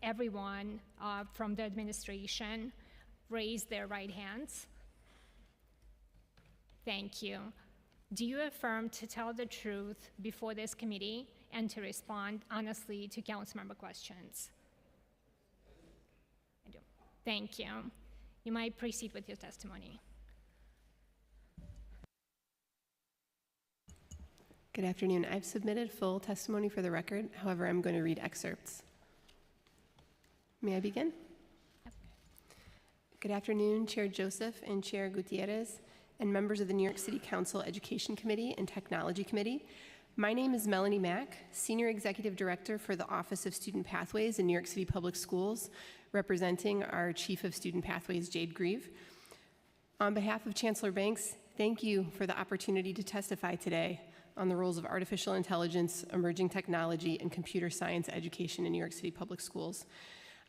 everyone from the administration raise their right hands. Thank you. Do you affirm to tell the truth before this committee and to respond honestly to council member questions? I do. Thank you. You might proceed with your testimony. Good afternoon. I've submitted full testimony for the record. However, I'm going to read excerpts. May I begin? Yep. Good afternoon, Chair Joseph and Chair Gutierrez, and members of the New York City Council Education Committee and Technology Committee. My name is Melanie Mack, Senior Executive Director for the Office of Student Pathways in New York City Public Schools, representing our Chief of Student Pathways, Jade Grieve. On behalf of Chancellor Banks, thank you for the opportunity to testify today on the roles of artificial intelligence, emerging technology, and computer science education in New York City Public Schools.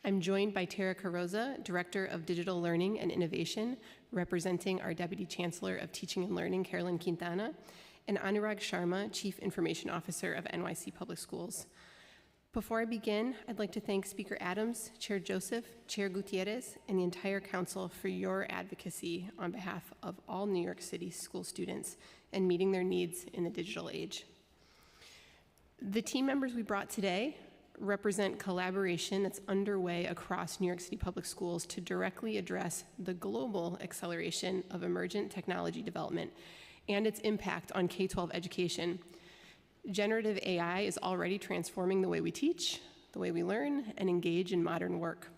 I'm joined by Tara Carroza, Director of Digital Learning and Innovation, representing our Deputy Chancellor of Teaching and Learning, Carolyn Quintana, and Anurag Sharma, Chief Information Officer of NYC Public Schools. Before I begin, I'd like to thank Speaker Adams, Chair Joseph, Chair Gutierrez, and the entire Council for your advocacy on behalf of all New York City school students and meeting their needs in the digital age. The team members we brought today represent collaboration that's underway across New York City Public Schools to directly address the global acceleration of emergent technology development and its impact on K-12 education. Generative AI is already transforming the way we teach, the way we learn, and engage in modern work.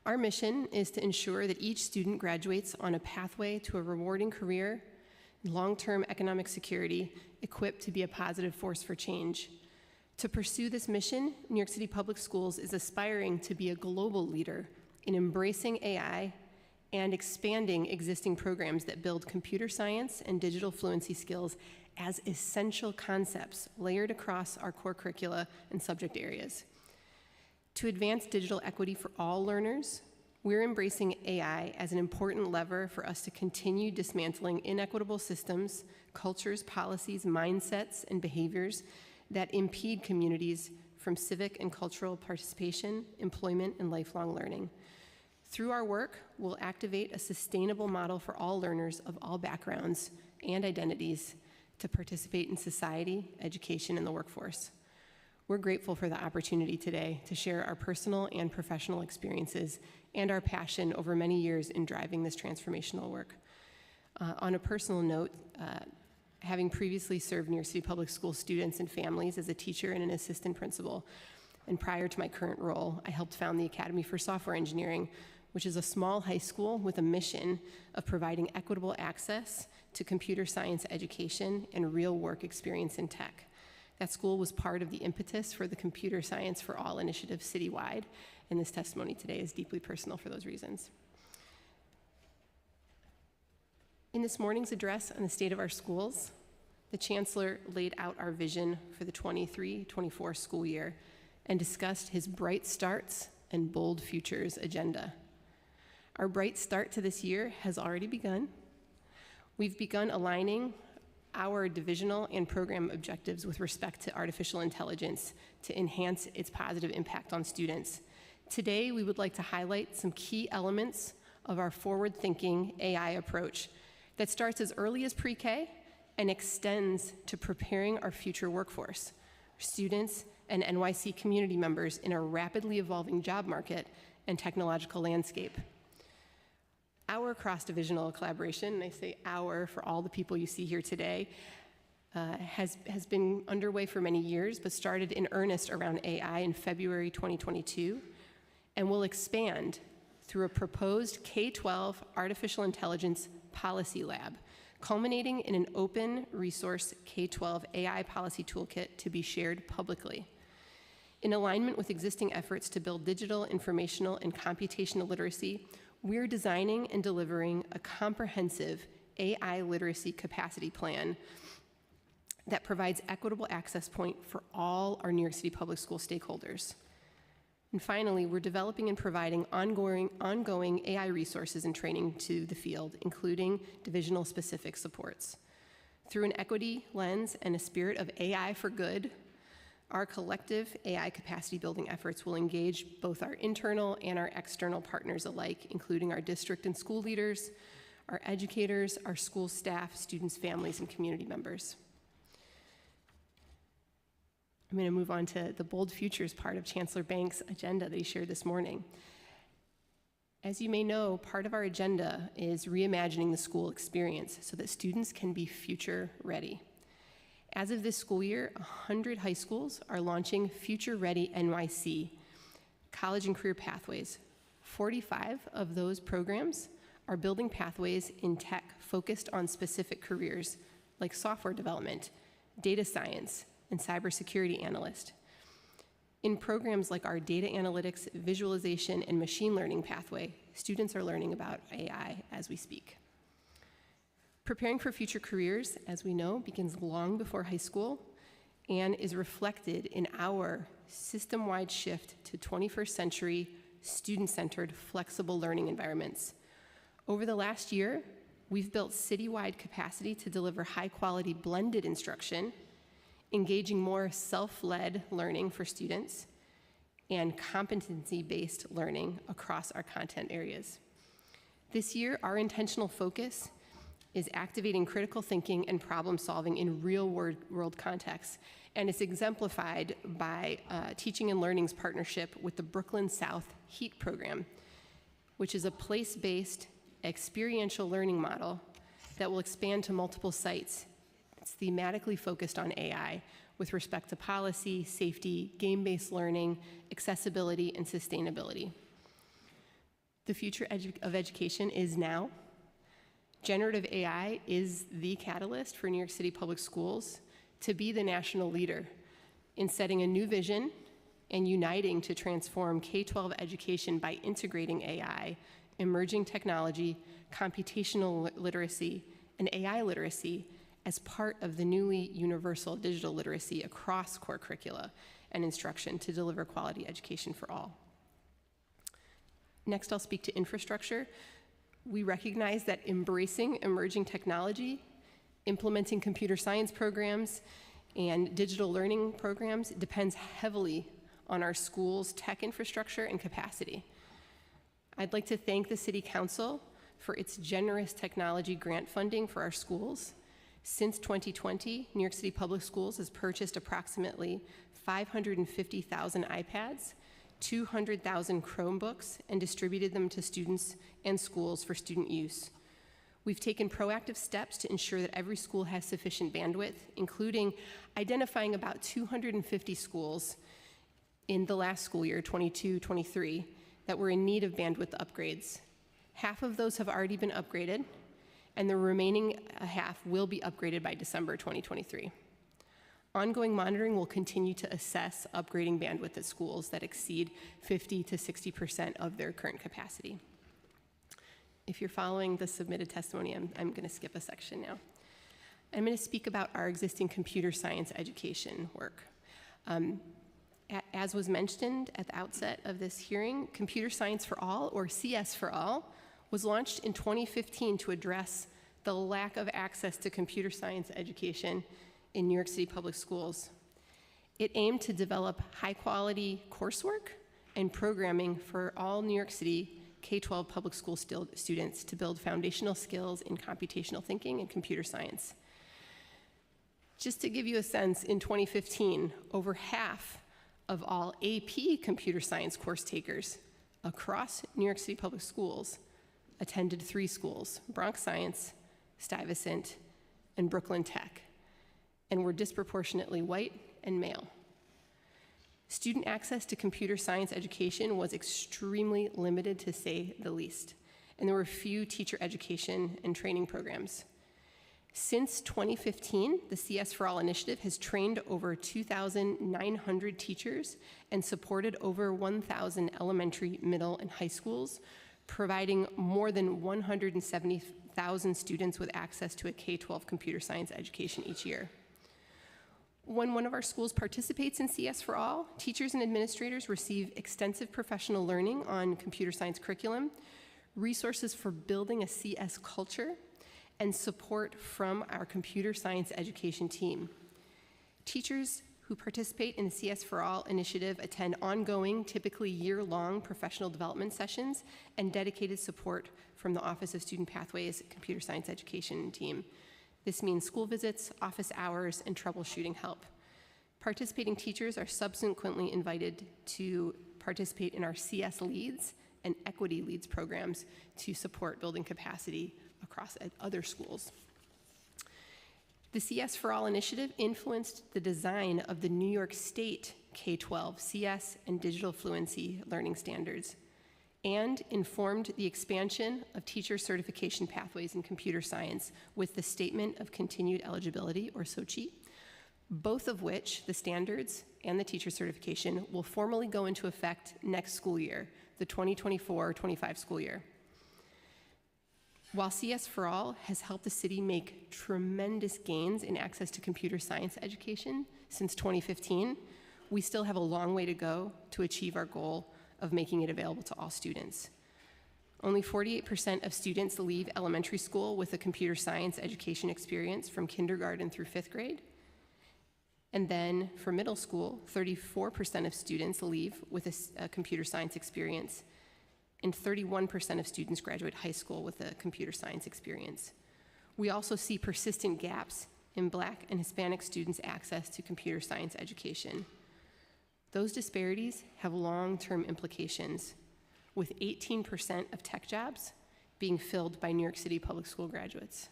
Our mission is to ensure that each student graduates on a pathway to a rewarding career, long-term economic security, equipped to be a positive force for change. To pursue this mission, New York City Public Schools is aspiring to be a global leader in embracing AI and expanding existing programs that build computer science and digital fluency skills as essential concepts layered across our core curricula and subject areas. To advance digital equity for all learners, we're embracing AI as an important lever for us to continue dismantling inequitable systems, cultures, policies, mindsets, and behaviors that impede communities from civic and cultural participation, employment, and lifelong learning. Through our work, we'll activate a sustainable model for all learners of all backgrounds and identities to participate in society, education, and the workforce. We're grateful for the opportunity today to share our personal and professional experiences and our passion over many years in driving this transformational work. On a personal note, having previously served New York City Public School students and families as a teacher and an assistant principal, and prior to my current role, I helped found the Academy for Software Engineering, which is a small high school with a mission of providing equitable access to computer science education and real work experience in tech. That school was part of the impetus for the Computer Science for All initiative citywide, and this testimony today is deeply personal for those reasons. In this morning's address on the state of our schools, the Chancellor laid out our vision for the 23-24 school year and discussed his Bright Starts and Bold Futures agenda. Our bright start to this year has already begun. We've begun aligning our divisional and program objectives with respect to artificial intelligence to enhance its positive impact on students. Today, we would like to highlight some key elements of our forward-thinking AI approach that starts as early as pre-K and extends to preparing our future workforce, students, and NYC community members in a rapidly evolving job market and technological landscape. Our cross-divisional collaboration, and I say our for all the people you see here today, has been underway for many years, but started in earnest around AI in February 2022, and will expand through a proposed K-12 artificial intelligence policy lab, culminating in an open resource K-12 AI policy toolkit to be shared publicly. In alignment with existing efforts to build digital, informational, and computational literacy, we're designing and delivering a comprehensive AI literacy capacity plan that provides equitable access point for all our New York City Public School stakeholders. And finally, we're developing and providing ongoing AI resources and training to the field, including divisional specific supports. Through an equity lens and a spirit of AI for good, Our collective AI capacity building efforts will engage both our internal and our external partners alike, including our district and school leaders, our educators, our school staff, students, families, and community members. I'm going to move on to the Bold Futures part of Chancellor Banks' agenda that he shared this morning. As you may know, part of our agenda is reimagining the school experience so that students can be future ready. As of this school year, 100 high schools are launching Future Ready NYC, college and career pathways. 45 of those programs are building pathways in tech focused on specific careers like software development, data science, and cybersecurity analyst. In programs like our data analytics, visualization, and machine learning pathway, students are learning about AI as we speak. Preparing for future careers, as we know, begins long before high school and is reflected in our system-wide shift to 21st century, student-centered, flexible learning environments. Over the last year, we've built citywide capacity to deliver high-quality blended instruction, engaging more self-led learning for students, and competency-based learning across our content areas. This year, our intentional focus is activating critical thinking and problem solving in real-world contexts, and it's exemplified by Teaching and Learning's partnership with the Brooklyn South HEAT program, which is a place-based experiential learning model that will expand to multiple sites. It's thematically focused on AI with respect to policy, safety, game-based learning, accessibility, and sustainability. The future of education is now. Generative AI is the catalyst for New York City Public Schools to be the national leader in setting a new vision and uniting to transform K-12 education by integrating AI, emerging technology, computational literacy, and AI literacy as part of the newly universal digital literacy across core curricula and instruction to deliver quality education for all. Next, I'll speak to infrastructure. We recognize that embracing emerging technology, implementing computer science programs, and digital learning programs depends heavily on our schools' tech infrastructure and capacity. I'd like to thank the City Council for its generous technology grant funding for our schools. Since 2020, New York City Public Schools has purchased approximately 550,000 iPads, 200,000 Chromebooks, and distributed them to students and schools for student use. We've taken proactive steps to ensure that every school has sufficient bandwidth, including identifying about 250 schools in the last school year, 22-23, that were in need of bandwidth upgrades. Half of those have already been upgraded, and the remaining half will be upgraded by December 2023. Ongoing monitoring will continue to assess upgrading bandwidth at schools that exceed 50 to 60% of their current capacity. If you're following the submitted testimony, I'm going to skip a section now. I'm going to speak about our existing computer science education work. As was mentioned at the outset of this hearing, Computer Science for All, or CS4 All, was launched in 2015 to address the lack of access to computer science education in New York City Public Schools. It aimed to develop high-quality coursework and programming for all New York City K-12 public school students to build foundational skills in computational thinking and computer science. Just to give you a sense, in 2015, over half of all AP computer science course takers across New York City Public Schools attended 3 schools: Bronx Science, Stuyvesant, and Brooklyn Tech, and were disproportionately white and male. Student access to computer science education was extremely limited, to say the least, and there were few teacher education and training programs. Since 2015, the CS4 All initiative has trained over 2,900 teachers and supported over 1,000 elementary, middle, and high schools, providing more than 170,000 students with access to a K-12 computer science education each year. When one of our schools participates in CS4 All, teachers and administrators receive extensive professional learning on computer science curriculum, resources for building a CS culture, and support from our computer science education team. Teachers who participate in the CS4 All initiative attend ongoing, typically year-long professional development sessions and dedicated support from the Office of Student Pathways Computer Science Education team. This means school visits, office hours, and troubleshooting help. Participating teachers are subsequently invited to participate in our CS Leads and Equity Leads programs to support building capacity across other schools. The CS4 All initiative influenced the design of the New York State K-12 CS and digital fluency learning standards, and informed the expansion of teacher certification pathways in computer science with the Statement of Continued Eligibility, or SOCHI, both of which, the standards and the teacher certification, will formally go into effect next school year, the 2024-25 school year. While CS4 All has helped the city make tremendous gains in access to computer science education since 2015, we still have a long way to go to achieve our goal of making it available to all students. Only 48% of students leave elementary school with a computer science education experience from kindergarten through 5th grade. And then for middle school, 34% of students leave with a computer science experience, and 31% of students graduate high school with a computer science experience. We also see persistent gaps in Black and Hispanic students' access to computer science education. Those disparities have long-term implications, with 18% of tech jobs being filled by New York City public school graduates.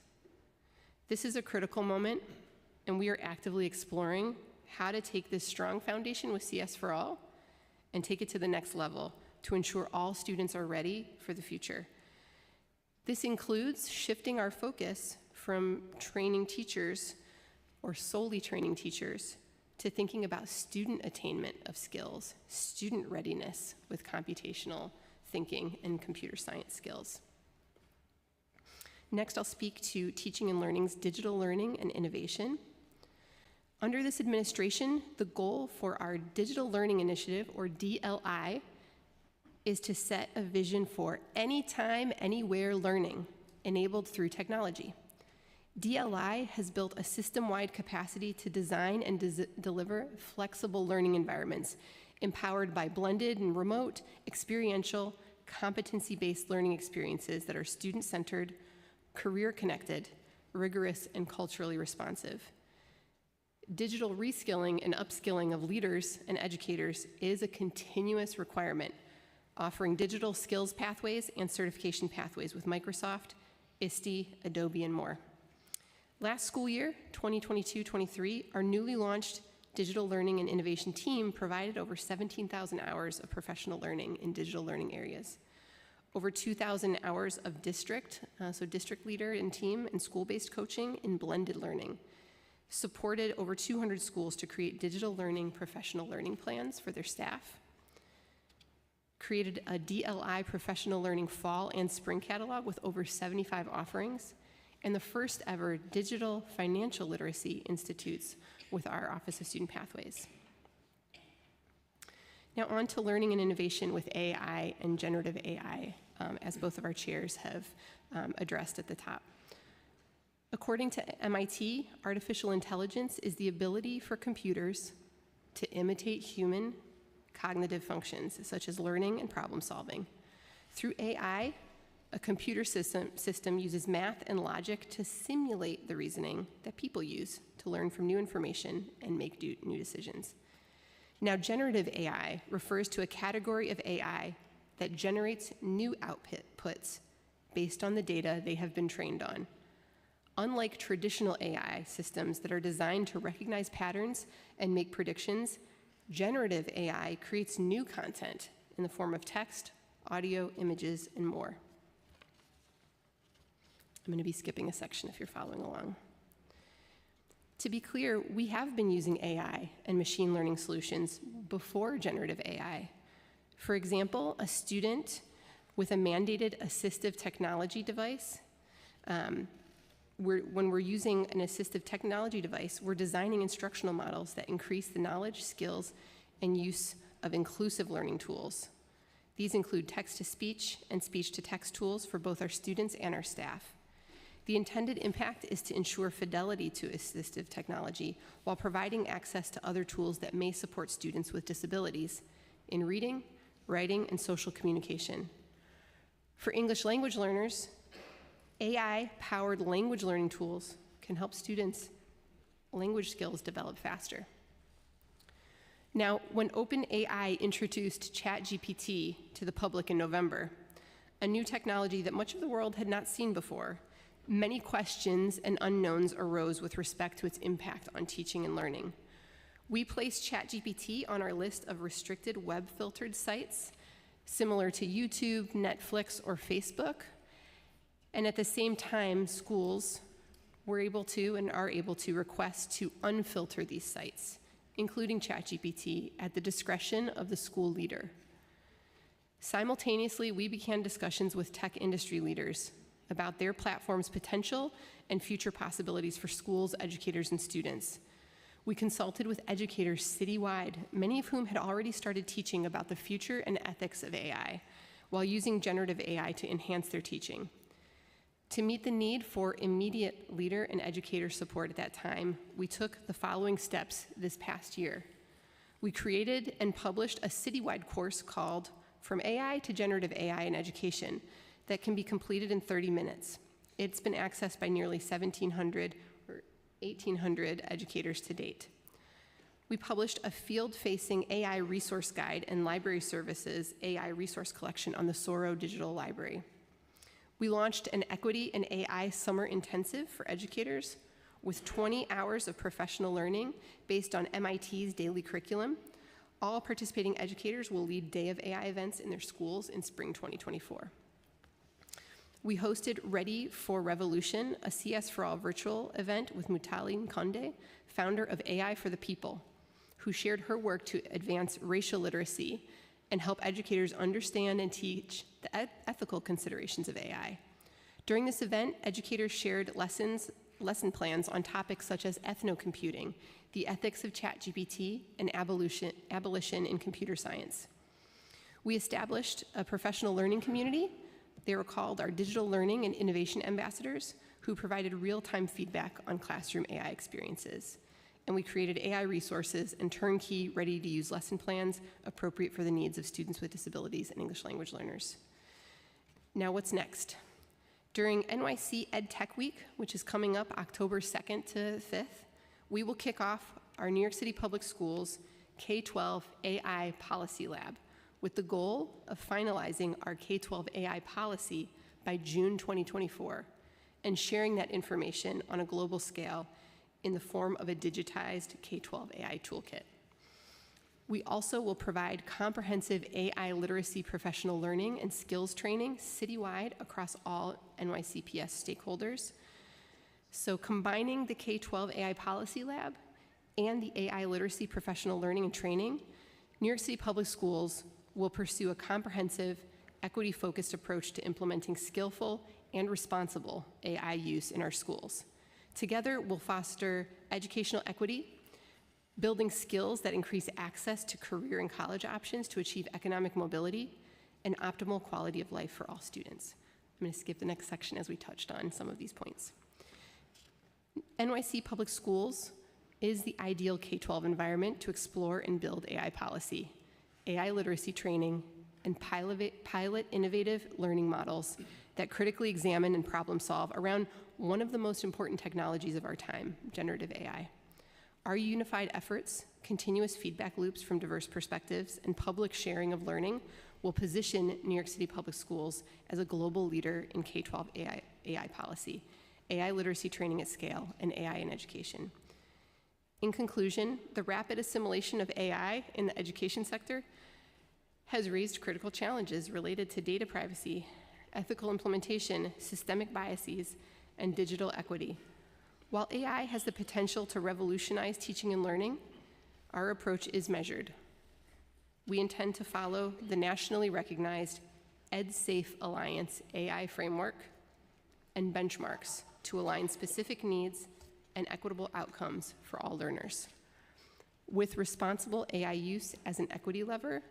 This is a critical moment, and we are actively exploring how to take this strong foundation with CS4 All and take it to the next level to ensure all students are ready for the future. This includes shifting our focus from training teachers, or solely training teachers, to thinking about student attainment of skills, student readiness with computational thinking and computer science skills. Next, I'll speak to Teaching and Learning's digital learning and innovation. Under this administration, the goal for our Digital Learning Initiative, or DLI, is to set a vision for anytime, anywhere learning enabled through technology. DLI has built a system-wide capacity to design and deliver flexible learning environments empowered by blended and remote, experiential, competency-based learning experiences that are student-centered, career-connected, rigorous, and culturally responsive. Digital reskilling and upskilling of leaders and educators is a continuous requirement, offering digital skills pathways and certification pathways with Microsoft, ISTE, Adobe, and more. Last school year, 2022-23, our newly launched Digital Learning and Innovation team provided over 17,000 hours of professional learning in digital learning areas. Over 2,000 hours of district leader and team and school-based coaching in blended learning. Supported over 200 schools to create digital learning professional learning plans for their staff. Created a DLI professional learning fall and spring catalog with over 75 offerings, and the first ever digital financial literacy institutes with our Office of Student Pathways. Now on to learning and innovation with AI and generative AI, as both of our chairs have addressed at the top. According to MIT, artificial intelligence is the ability for computers to imitate human cognitive functions, such as learning and problem solving. Through AI, a computer system uses math and logic to simulate the reasoning that people use to learn from new information and make new decisions. Now, generative AI refers to a category of AI that generates new outputs based on the data they have been trained on. Unlike traditional AI systems that are designed to recognize patterns and make predictions, generative AI creates new content in the form of text, audio, images, and more. I'm going to be skipping a section if you're following along. To be clear, we have been using AI and machine learning solutions before generative AI. For example, a student with a mandated assistive technology device, when we're using an assistive technology device, we're designing instructional models that increase the knowledge, skills, and use of inclusive learning tools. These include text-to-speech and speech-to-text tools for both our students and our staff. The intended impact is to ensure fidelity to assistive technology while providing access to other tools that may support students with disabilities in reading, writing, and social communication. For English language learners, AI-powered language learning tools can help students' language skills develop faster. Now, when OpenAI introduced ChatGPT to the public in November, a new technology that much of the world had not seen before, many questions and unknowns arose with respect to its impact on teaching and learning. We placed ChatGPT on our list of restricted web-filtered sites, similar to YouTube, Netflix, or Facebook. And at the same time, schools were able to and are able to request to unfilter these sites, including ChatGPT, at the discretion of the school leader. Simultaneously, we began discussions with tech industry leaders about their platform's potential and future possibilities for schools, educators, and students. We consulted with educators citywide, many of whom had already started teaching about the future and ethics of AI, while using generative AI to enhance their teaching. To meet the need for immediate leader and educator support at that time, we took the following steps this past year. We created and published a citywide course called From AI to Generative AI in Education that can be completed in 30 minutes. It's been accessed by nearly 1,700 or 1,800 educators to date. We published a field-facing AI resource guide and library services AI resource collection on the Soro Digital Library. We launched an Equity and AI Summer Intensive for educators with 20 hours of professional learning based on MIT's daily curriculum. All participating educators will lead Day of AI events in their schools in spring 2024. We hosted Ready for Revolution, a CS4 All virtual event with Mutali Nkonde, founder of AI for the People, who shared her work to advance racial literacy and help educators understand and teach the ethical considerations of AI. During this event, educators shared lesson plans on topics such as ethnocomputing, the ethics of ChatGPT, and abolition in computer science. We established a professional learning community. They were called our Digital Learning and Innovation Ambassadors, who provided real-time feedback on classroom AI experiences. And we created AI resources and turnkey, ready-to-use lesson plans appropriate for the needs of students with disabilities and English language learners. Now, what's next? During NYC Ed Tech Week, which is coming up October 2nd to 5th, we will kick off our New York City Public Schools K-12 AI Policy Lab with the goal of finalizing our K-12 AI policy by June 2024 and sharing that information on a global scale in the form of a digitized K-12 AI toolkit. We also will provide comprehensive AI literacy professional learning and skills training citywide across all NYCPS stakeholders. So combining the K-12 AI Policy Lab and the AI literacy professional learning and training, New York City Public Schools will pursue a comprehensive, equity-focused approach to implementing skillful and responsible AI use in our schools. Together, we'll foster educational equity, building skills that increase access to career and college options to achieve economic mobility, and optimal quality of life for all students. I'm going to skip the next section as we touched on some of these points. NYC Public Schools is the ideal K-12 environment to explore and build AI policy, AI literacy training, and pilot innovative learning models that critically examine and problem solve around one of the most important technologies of our time, generative AI. Our unified efforts, continuous feedback loops from diverse perspectives, and public sharing of learning will position New York City Public Schools as a global leader in K-12 AI policy, AI literacy training at scale, and AI in education. In conclusion, the rapid assimilation of AI in the education sector has raised critical challenges related to data privacy, ethical implementation, systemic biases, and digital equity. While AI has the potential to revolutionize teaching and learning, our approach is measured. We intend to follow the nationally recognized EdSafe Alliance AI framework and benchmarks to align specific needs and equitable outcomes for all learners. With responsible AI use as an equity lever,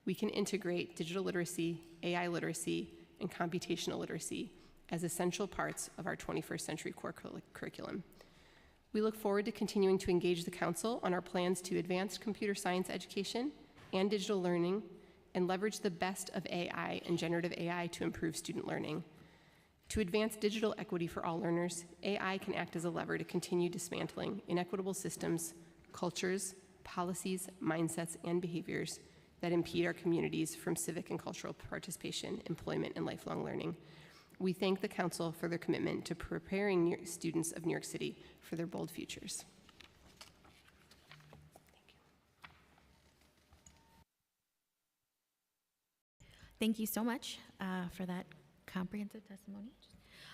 we can integrate digital literacy, AI literacy, and computational literacy as essential parts of our 21st century core curriculum. We look forward to continuing to engage the Council on our plans to advance computer science education and digital learning and leverage the best of AI and generative AI to improve student learning. To advance digital equity for all learners, AI can act as a lever to continue dismantling inequitable systems, cultures, policies, mindsets, and behaviors that impede our communities from civic and cultural participation, employment, and lifelong learning. We thank the Council for their commitment to preparing students of New York City for their bold futures. Thank you so much for that comprehensive testimony.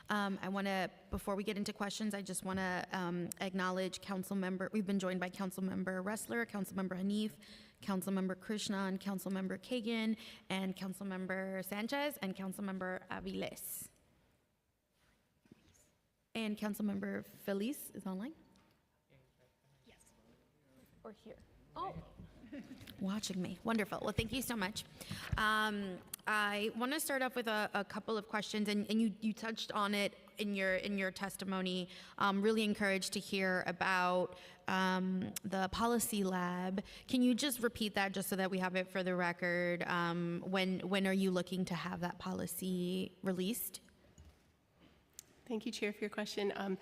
I want to, before we get into questions, I just want to acknowledge we've been joined by Councilmember Ressler, Councilmember Hanif, Councilmember Krishnan, Councilmember Kagan, and Councilmember Sanchez, and Councilmember Aviles. And Councilmember Feliz is online? Yes. Or here. Oh. Watching me. Wonderful. Well, thank you so much. I want to start off with a couple of questions, and you touched on it in your testimony. Really encouraged to hear about the policy lab. Can you just repeat that just so that we have it for the record? When are you looking to have that policy released? Thank you, Chair, for your question.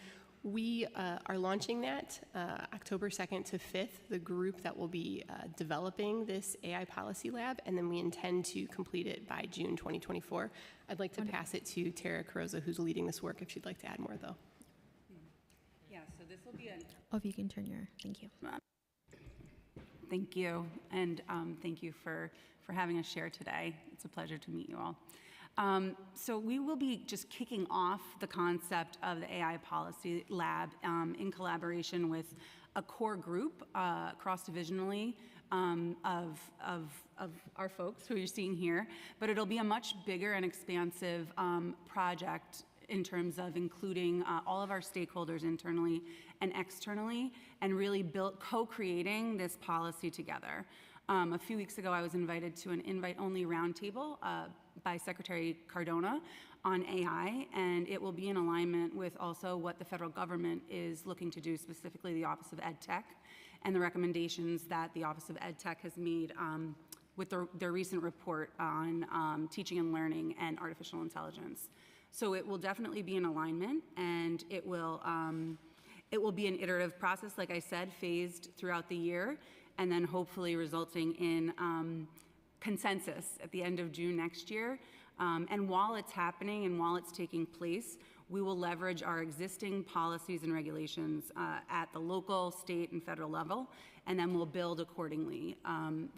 We are launching that October 2nd to 5th, the group that will be developing this AI policy lab, and then we intend to complete it by June 2024. I'd like to pass it to Tara Carrozza, who's leading this work, if she'd like to add more, though. Yeah, so this will be a... Oh, if you can turn your, thank you. Thank you, and thank you for having us share today. It's a pleasure to meet you all. So we will be just kicking off the concept of the AI Policy Lab in collaboration with a core group cross-divisionally of our folks who you're seeing here, but it'll be a much bigger and expansive project in terms of including all of our stakeholders internally and externally, and really co-creating this policy together. A few weeks ago, I was invited to an invite-only roundtable by Secretary Cardona on AI, and it will be in alignment with also what the federal government is looking to do, specifically the Office of Ed Tech, and the recommendations that the Office of Ed Tech has made with their recent report on teaching and learning and artificial intelligence. So it will definitely be in alignment, and it will be an iterative process, like I said, phased throughout the year, and then hopefully resulting in consensus at the end of June next year. And while it's happening and while it's taking place, we will leverage our existing policies and regulations at the local, state, and federal level, and then we'll build accordingly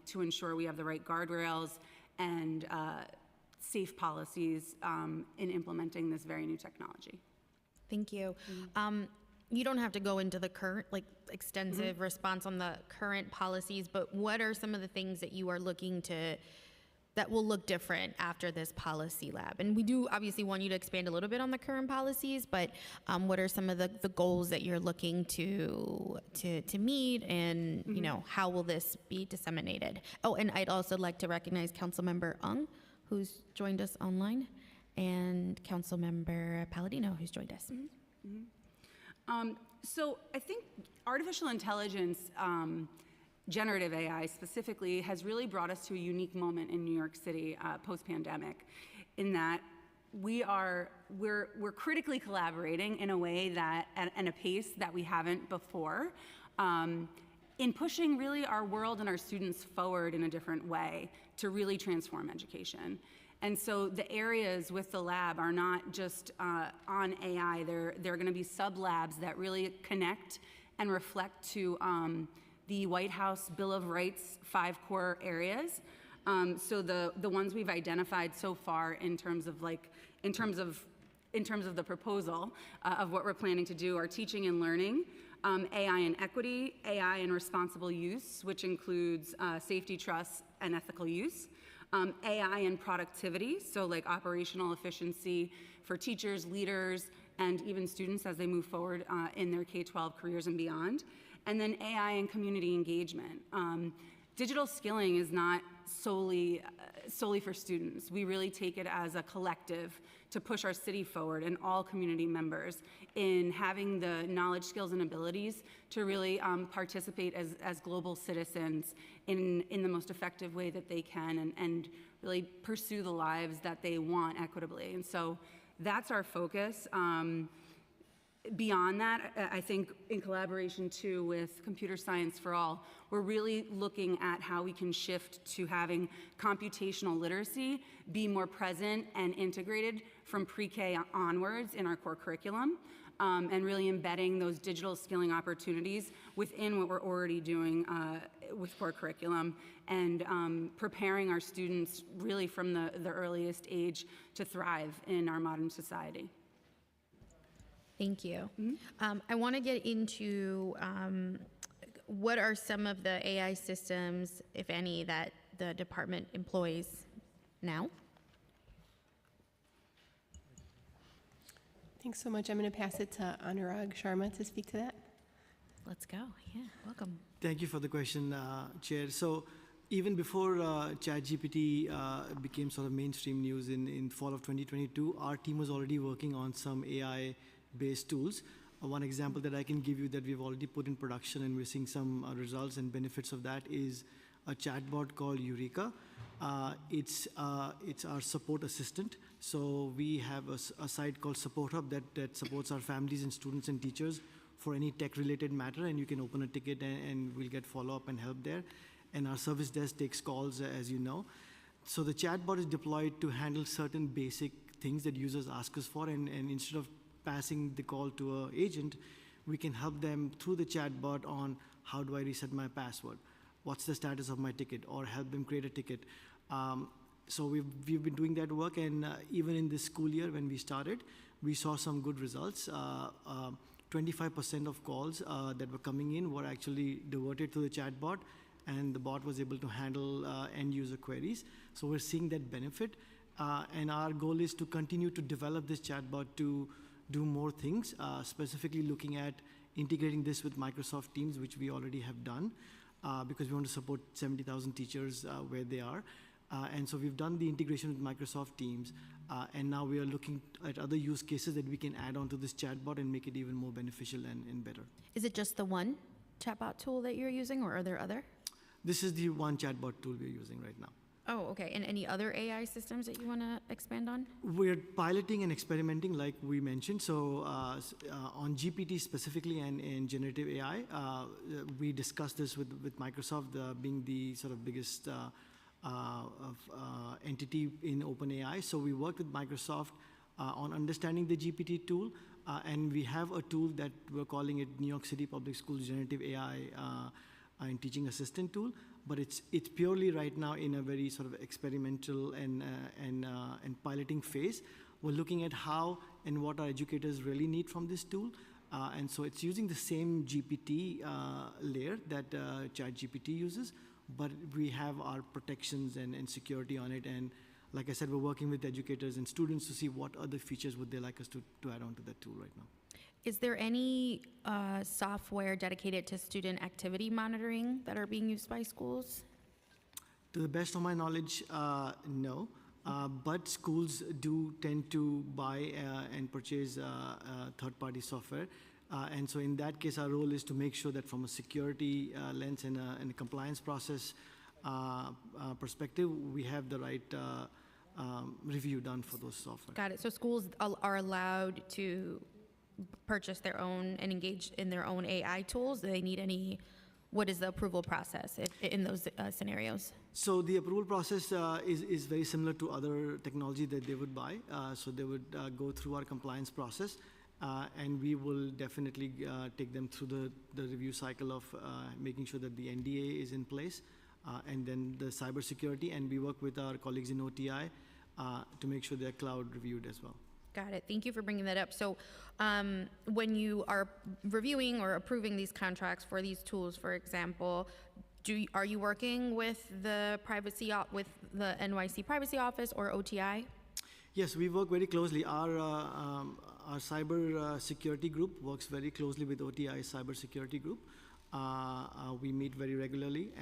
to ensure we have the right guardrails and safe policies in implementing this very new technology. Thank you. You don't have to go into the current, extensive response on the current policies, but what are some of the things that you are looking to, that will look different after this policy lab? And we do obviously want you to expand a little bit on the current policies, but what are some of the goals that you're looking to meet, and you know, how will this be disseminated? Oh, and I'd also like to recognize Councilmember Ung, who's joined us online, and Councilmember Palladino, who's joined us. So I think artificial intelligence, generative AI specifically, has really brought us to a unique moment in New York City post-pandemic, in that we're critically collaborating in a way that, and a pace that we haven't before, in pushing really our world and our students forward in a different way to really transform education. And so the areas with the lab are not just on AI, they're going to be sub-labs that really connect and reflect to the White House Bill of Rights 5 core areas. So the ones we've identified so far in terms of the proposal of what we're planning to do are teaching and learning, AI and equity, AI and responsible use, which includes safety, trust, and ethical use. AI and productivity, so like operational efficiency for teachers, leaders, and even students as they move forward in their K-12 careers and beyond. And then AI and community engagement. Digital skilling is not solely for students. We really take it as a collective to push our city forward and all community members in having the knowledge, skills, and abilities to really participate as global citizens in the most effective way that they can and really pursue the lives that they want equitably. And so that's our focus. Beyond that, I think in collaboration too with Computer Science for All, we're really looking at how we can shift to having computational literacy be more present and integrated from pre-K onwards in our core curriculum, and really embedding those digital skilling opportunities within what we're already doing with core curriculum, and preparing our students really from the earliest age to thrive in our modern society. Thank you. I want to get into what are some of the AI systems, if any, that the department employs now? Thanks so much. I'm going to pass it to Anurag Sharma to speak to that. Let's go. Yeah, welcome. Thank you for the question, Chair. So even before ChatGPT became sort of mainstream news in fall of 2022, our team was already working on some AI-based tools. One example that I can give you that we've already put in production and we're seeing some results and benefits of that is a chatbot called Eureka. It's our support assistant. So we have a site called Support Hub that supports our families and students and teachers for any tech-related matter, and you can open a ticket and we'll get follow-up and help there. And our service desk takes calls, as you know. So the chatbot is deployed to handle certain basic things that users ask us for, and instead of passing the call to an agent, we can help them through the chatbot on how do I reset my password, what's the status of my ticket, or help them create a ticket. So we've been doing that work, and even in this school year when we started, we saw some good results. 25% of calls that were coming in were actually diverted to the chatbot, and the bot was able to handle end-user queries. So we're seeing that benefit, and our goal is to continue to develop this chatbot to do more things, specifically looking at integrating this with Microsoft Teams, which we already have done, because we want to support 70,000 teachers where they are. And so we've done the integration with Microsoft Teams, and now we are looking at other use cases that we can add on to this chatbot and make it even more beneficial and better. Is it just the one chatbot tool that you're using, or are there other? This is the one chatbot tool we're using right now. Oh, okay. And any other AI systems that you want to expand on? We're piloting and experimenting, like we mentioned. So on GPT specifically and in generative AI, we discussed this with Microsoft being the sort of biggest entity in OpenAI. So we worked with Microsoft on understanding the GPT tool, and we have a tool that we're calling it New York City Public Schools Generative AI and Teaching Assistant tool. But it's purely right now in a very sort of experimental and piloting phase. We're looking at how and what our educators really need from this tool. And so it's using the same GPT layer that ChatGPT uses, but we have our protections and security on it. And like I said, we're working with educators and students to see what other features would they like us to add on to that tool right now. Is there any software dedicated to student activity monitoring that are being used by schools? To the best of my knowledge, no. But schools do tend to buy and purchase third-party software. And so in that case, our role is to make sure that from a security lens and a compliance process perspective, we have the right review done for those software. Got it. So schools are allowed to purchase their own and engage in their own AI tools? Do they need any, what is the approval process in those scenarios? So the approval process is very similar to other technology that they would buy. So they would go through our compliance process, and we will definitely take them through the review cycle of making sure that the NDA is in place, and then the cybersecurity, and we work with our colleagues in OTI to make sure they're cloud reviewed as well. Got it. Thank you for bringing that up. So when you are reviewing or approving these contracts for these tools, for example, are you working with the NYC Privacy Office or OTI? Yes, we work very closely. Our cyber security group works very closely with OTI's cyber security group. We meet very regularly,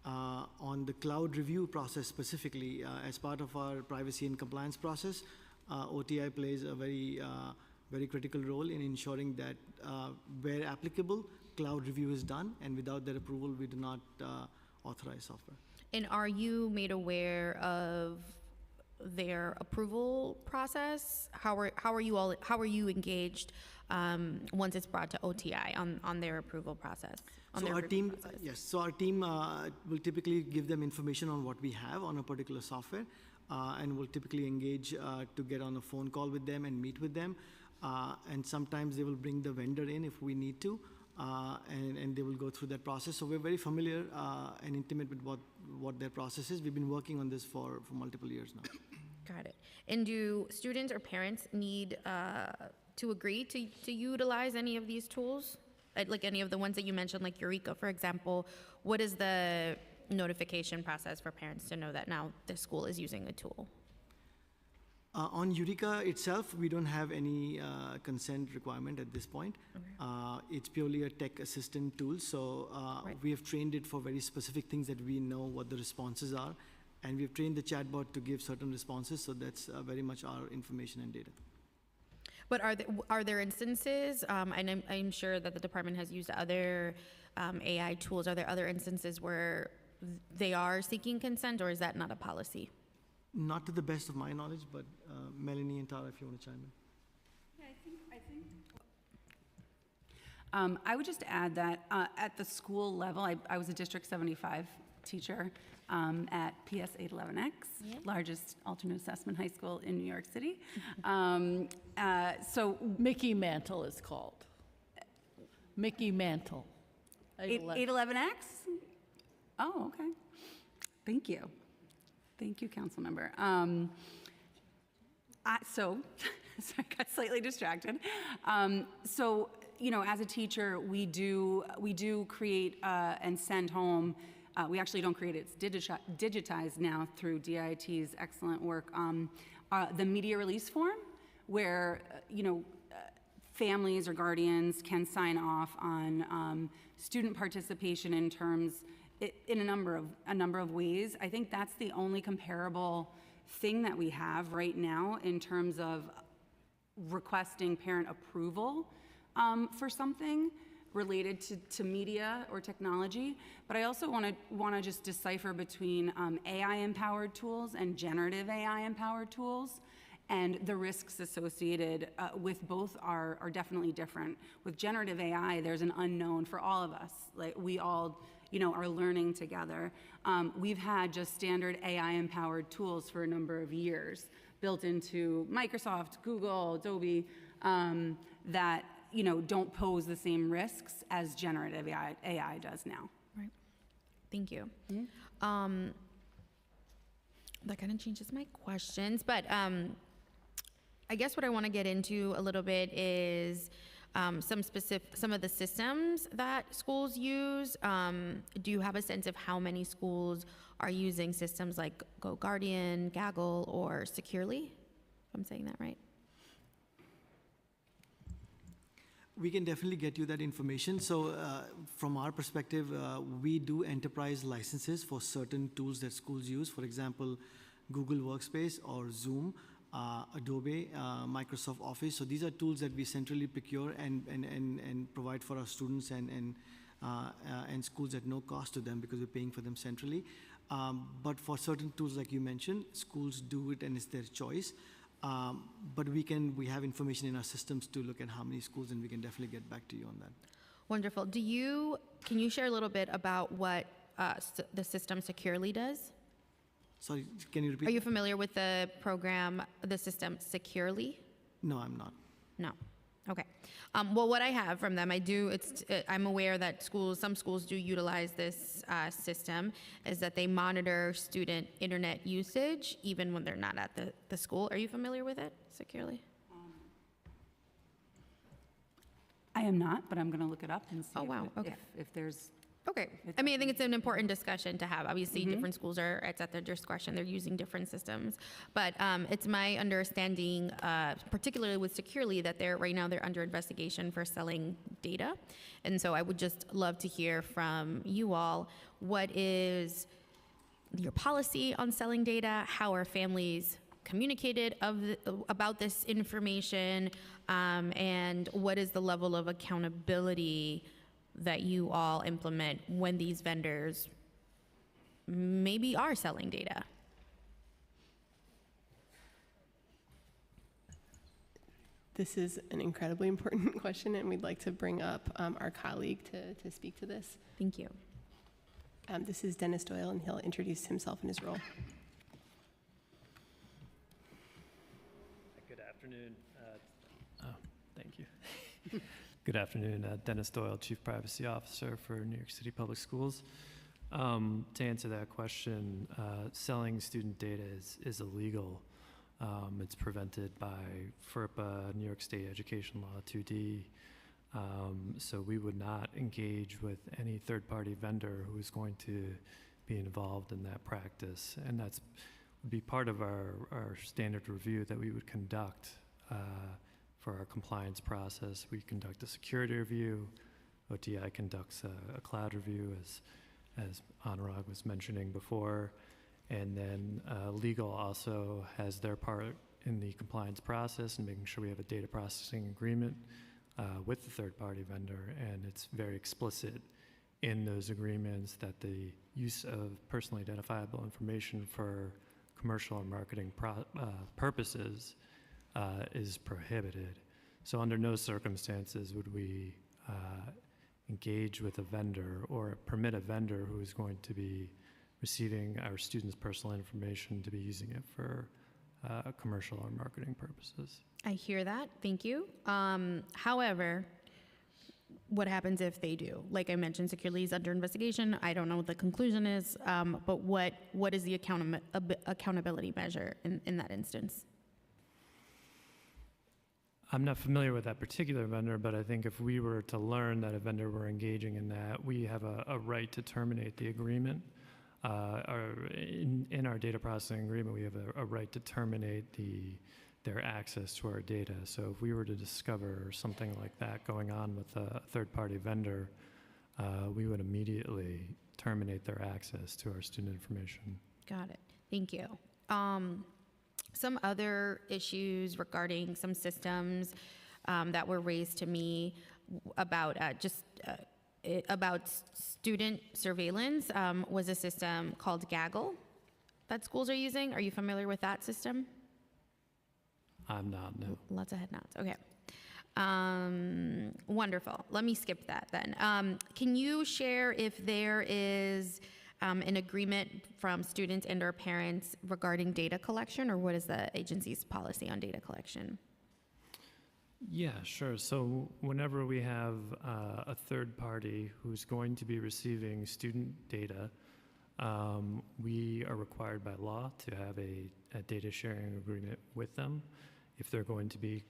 On the cloud review process specifically, as part of our privacy and compliance process, OTI plays a very critical role in ensuring that where applicable, cloud review is done, and without their approval, we do not authorize software. And are you made aware of their approval process? How are you engaged once it's brought to OTI on their approval process? So our team, yes. So our team will typically give them information on what we have on a particular software, and will typically engage to get on a phone call with them and meet with them. And sometimes they will bring the vendor in if we need to, and they will go through that process. So we're very familiar and intimate with what their process is. We've been working on this for multiple years now. Got it. And do students or parents need to agree to utilize any of these tools? Like any of the ones that you mentioned, like Eureka, for example, what is the notification process for parents to know that now the school is using a tool? On Eureka itself, we don't have any consent requirement at this point. Okay. It's purely a tech assistant tool, so right. We have trained it for very specific things that we know what the responses are, and we've trained the chatbot to give certain responses, so that's very much our information and data. But are there instances, and I'm sure that the department has used other AI tools, are there other instances where they are seeking consent, or is that not a policy? Not to the best of my knowledge, but Melanie and Tara, if you want to chime in. Yeah, I think. I would just add that at the school level, I was a District 75 teacher at PS 811X, yeah. Largest alternate assessment high school in New York City. So Mickey Mantle is called. Mickey Mantle. 811X? Oh, okay. Thank you. Thank you, council member. So I got slightly distracted. So, you know, as a teacher, we do create and send home. We actually don't create it; it's digitized now through DIT's excellent work. The media release form, where families or guardians can sign off on student participation in terms. In a number of ways. I think that's the only comparable thing that we have right now in terms of requesting parent approval for something related to media or technology. But I also want to just decipher between AI-empowered tools and generative AI-empowered tools. And the risks associated with both are definitely different. With generative AI, there's an unknown for all of us. Like we all are learning together. We've had just standard AI-empowered tools for a number of years built into Microsoft, Google, Adobe, that don't pose the same risks as generative AI does now. Right. Thank you. Mm-hmm. That kind of changes my questions, but I guess what I want to get into a little bit is some of the systems that schools use. Do you have a sense of how many schools are using systems like GoGuardian, Gaggle, or Securely? If I'm saying that right. We can definitely get you that information. So from our perspective, we do enterprise licenses for certain tools that schools use. For example, Google Workspace or Zoom. Adobe, Microsoft Office. So these are tools that we centrally procure and provide for our students and schools at no cost to them because we're paying for them centrally. But for certain tools like you mentioned, schools do it and it's their choice. But we have information in our systems to look at how many schools, and we can definitely get back to you on that. Wonderful. Can you share a little bit about what the system Securely does? Sorry, can you repeat? Are you familiar with the program, the system Securely? No, I'm not. No. Okay. Well, what I have from them, I'm aware that some schools do utilize this system, is that they monitor student internet usage even when they're not at the school. Are you familiar with it, Securely? I am not, but I'm going to look it up and see if there's Okay. It's I mean, I think it's an important discussion to have. Obviously, different schools it's at their discretion. They're using different systems. But it's my understanding, particularly with Securely, that right now they're under investigation for selling data. And so I would just love to hear from you all, what is your policy on selling data? How are families communicated about this information? And what is the level of accountability that you all implement when these vendors maybe are selling data? This is an incredibly important question, and we'd like to bring up our colleague to speak to this. Thank you. This is Dennis Doyle, and he'll introduce himself and his role. Good afternoon. Thank you. Good afternoon. Dennis Doyle, Chief Privacy Officer for New York City Public Schools. To answer that question, selling student data is illegal. It's prevented by FERPA, New York State Education Law 2D. So we would not engage with any third-party vendor who is going to be involved in that practice. And that's would be part of our standard review that we would conduct for our compliance process. We conduct a security review. OTI conducts a cloud review, as Anurag was mentioning before. And then legal also has their part in the compliance process and making sure we have a data processing agreement with the third-party vendor. And it's very explicit in those agreements that the use of personally identifiable information for commercial or marketing purposes is prohibited. So under no circumstances would we engage with a vendor or permit a vendor who is going to be receiving our students' personal information to be using it for commercial or marketing purposes. I hear that. Thank you. However, what happens if they do? Like I mentioned, Securely is under investigation. I don't know what the conclusion is, but what is the accountability measure in that instance? I'm not familiar with that particular vendor, but I think if we were to learn that a vendor were engaging in that, we have a right to terminate the agreement. In our data processing agreement, we have a right to terminate their access to our data. So if we were to discover something like that going on with a third-party vendor, we would immediately terminate their access to our student information. Got it. Thank you. Some other issues regarding some systems that were raised to me about about student surveillance was a system called Gaggle that schools are using. Are you familiar with that system? I'm not, no. Lots of head nods. Okay. Wonderful. Let me skip that then. Can you share if there is an agreement from students and or parents regarding data collection, or what is the agency's policy on data collection? Yeah, sure. So whenever we have a third party who's going to be receiving student data, we are required by law to have a data sharing agreement with them. If they're going to be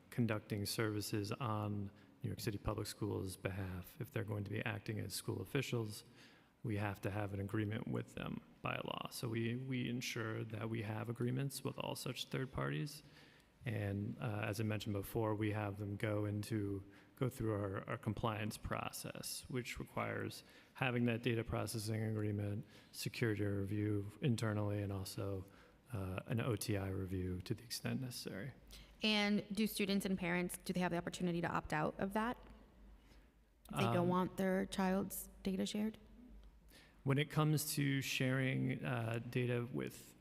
conducting services on New York City Public Schools' behalf, if they're going to be acting as school officials, we have to have an agreement with them by law. So we ensure that we have agreements with all such third parties. And as I mentioned before, we have them go through our compliance process, which requires having that data processing agreement, security review internally, and also an OTI review to the extent necessary. And do students and parents, do they have the opportunity to opt out of that? If they don't want their child's data shared? When it comes to sharing data with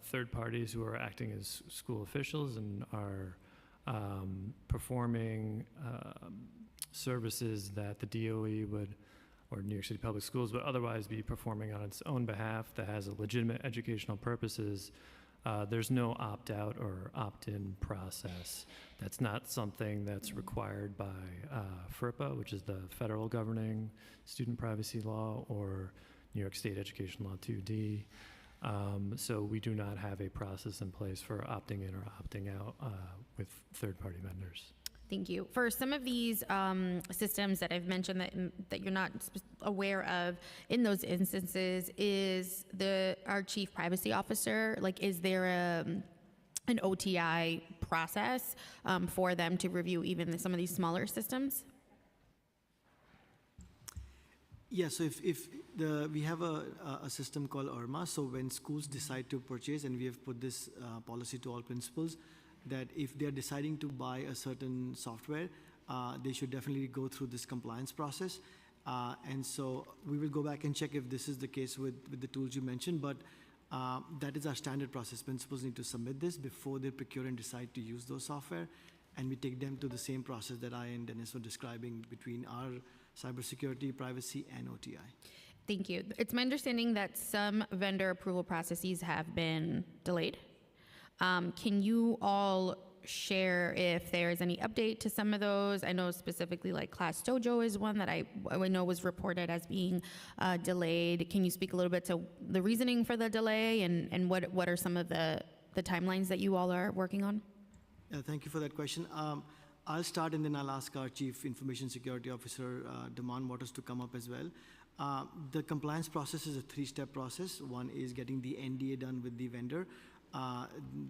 third parties who are acting as school officials and are performing services that the DOE would, or New York City Public Schools would otherwise be performing on its own behalf that has a legitimate educational purposes, there's no opt-out or opt-in process. That's not something that's required by FERPA, which is the federal governing student privacy law, or New York State Education Law 2D. So we do not have a process in place for opting in or opting out with third-party vendors. Thank you. For some of these systems that I've mentioned that you're not aware of, in those instances, is our chief privacy officer, like, is there an OTI process for them to review even some of these smaller systems? Yeah, so we have a system called IRMA, so when schools decide to purchase, and we have put this policy to all principals, that if they're deciding to buy a certain software, they should definitely go through this compliance process. And so we will go back and check if this is the case with the tools you mentioned, but that is our standard process. Principals need to submit this before they procure and decide to use those software, and we take them to the same process that I and Dennis were describing between our cybersecurity, privacy, and OTI. Thank you. It's my understanding that some vendor approval processes have been delayed. Can you all share if there is any update to some of those? I know specifically like Class Dojo is one that I know was reported as being delayed. Can you speak a little bit to the reasoning for the delay and what are some of the timelines that you all are working on? Thank you for that question. I'll start and then I'll ask our Chief Information Security Officer, Damon Waters, to come up as well. The compliance process is a 3-step process. One is getting the NDA done with the vendor.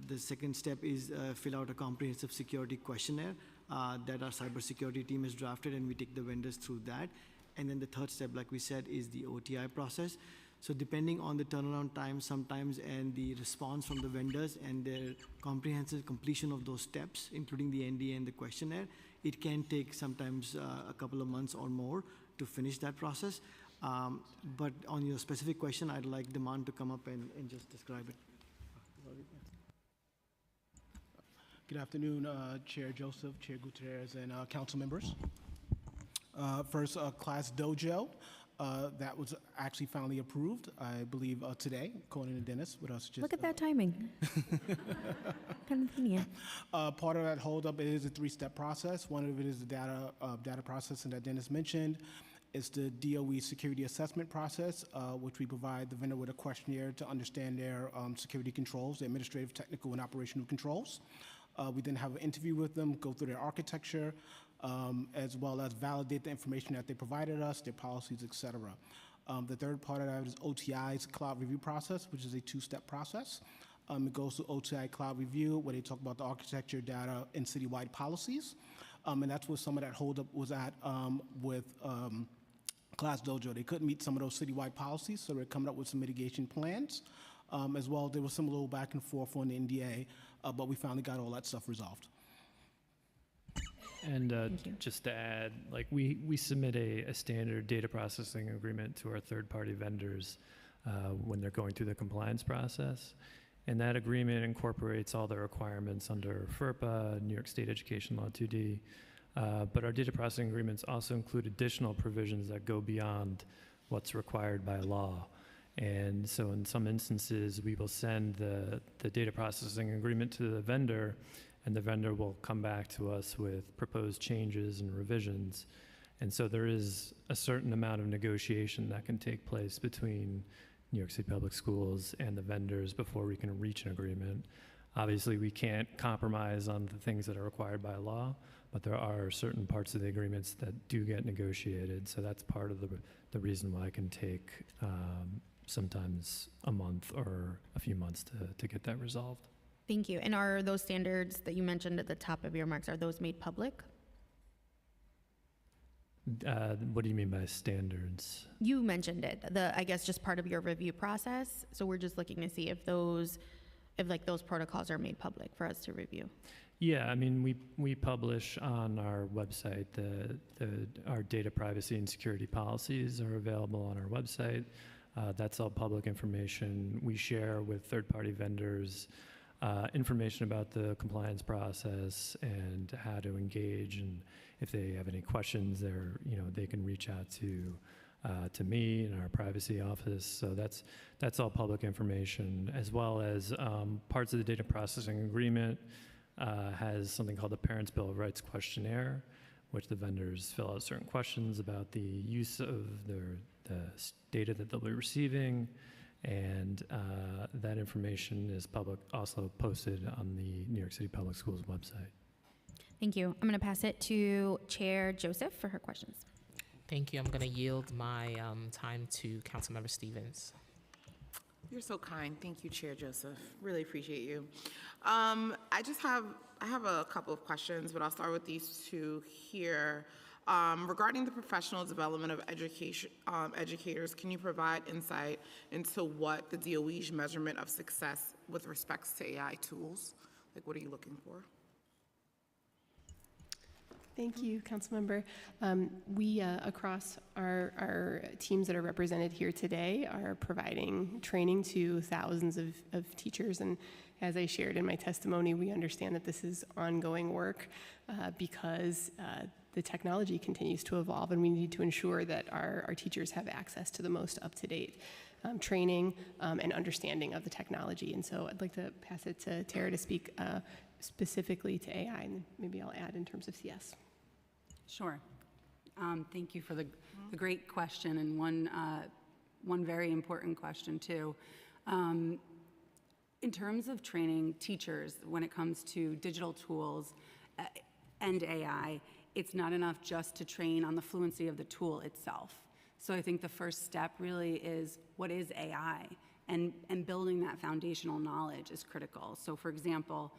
The second step is fill out a comprehensive security questionnaire that our cybersecurity team has drafted, and we take the vendors through that. And then the third step, like we said, is the OTI process. So depending on the turnaround time sometimes and the response from the vendors and their comprehensive completion of those steps, including the NDA and the questionnaire, it can take sometimes a couple of months or more to finish that process. But on your specific question, I'd like Damon to come up and just describe it. Good afternoon, Chair Joseph, Chair Gutierrez, and council members. First, Class Dojo. That was actually finally approved, I believe, today, according to Dennis, with us just... Look at that timing. Kind of convenient. Part of that holdup is a 3-step process. One of it is the data processing that Dennis mentioned. It's the DOE security assessment process, which we provide the vendor with a questionnaire to understand their security controls, the administrative, technical, and operational controls. We then have an interview with them, go through their architecture, as well as validate the information that they provided us, their policies, et cetera. The third part of that is OTI's cloud review process, which is a 2-step process. It goes to OTI cloud review, where they talk about the architecture, data, and citywide policies. And that's where some of that holdup was at with Class Dojo. They couldn't meet some of those citywide policies, so they're coming up with some mitigation plans. As well, there was some little back and forth on the NDA, but we finally got all that stuff resolved. And just to add, like we submit a standard data processing agreement to our third-party vendors when they're going through the compliance process. And that agreement incorporates all the requirements under FERPA, New York State Education Law 2D. But our data processing agreements also include additional provisions that go beyond what's required by law. And so in some instances, we will send the data processing agreement to the vendor, and the vendor will come back to us with proposed changes and revisions. And so there is a certain amount of negotiation that can take place between New York City Public Schools and the vendors before we can reach an agreement. Obviously, we can't compromise on the things that are required by law, but there are certain parts of the agreements that do get negotiated. So that's part of the reason why it can take sometimes a month or a few months to get that resolved. Thank you. And are those standards that you mentioned at the top of your remarks, are those made public? What do you mean by standards? You mentioned it, I guess just part of your review process. So we're just looking to see if those protocols are made public for us to review. Yeah, I mean, we publish on our website, our data privacy and security policies are available on our website. That's all public information. We share with third-party vendors information about the compliance process and how to engage, and if they have any questions, they can reach out to me in our privacy office. So that's all public information, as well as parts of the data processing agreement has something called the Parents' Bill of Rights questionnaire, which the vendors fill out certain questions about the use of the data that they'll be receiving, and that information is also posted on the New York City Public Schools website. Thank you. I'm going to pass it to Chair Joseph for her questions. Thank you. I'm going to yield my time to Councilmember Stevens. You're so kind. Thank you, Chair Joseph. Really appreciate you. I have a couple of questions, but I'll start with these two here. Regarding the professional development of educators, can you provide insight into what the DOE's measurement of success with respects to AI tools? Like, what are you looking for? Thank you, Councilmember. We, across our teams that are represented here today, are providing training to thousands of teachers. And as I shared in my testimony, we understand that this is ongoing work because the technology continues to evolve, and we need to ensure that our teachers have access to the most up-to-date training and understanding of the technology. And so I'd like to pass it to Tara to speak specifically to AI, and then maybe I'll add in terms of CS. Sure. Thank you for the great question, and one very important question too. In terms of training teachers when it comes to digital tools and AI, it's not enough just to train on the fluency of the tool itself. So I think the first step really is, what is AI? And building that foundational knowledge is critical. So for example,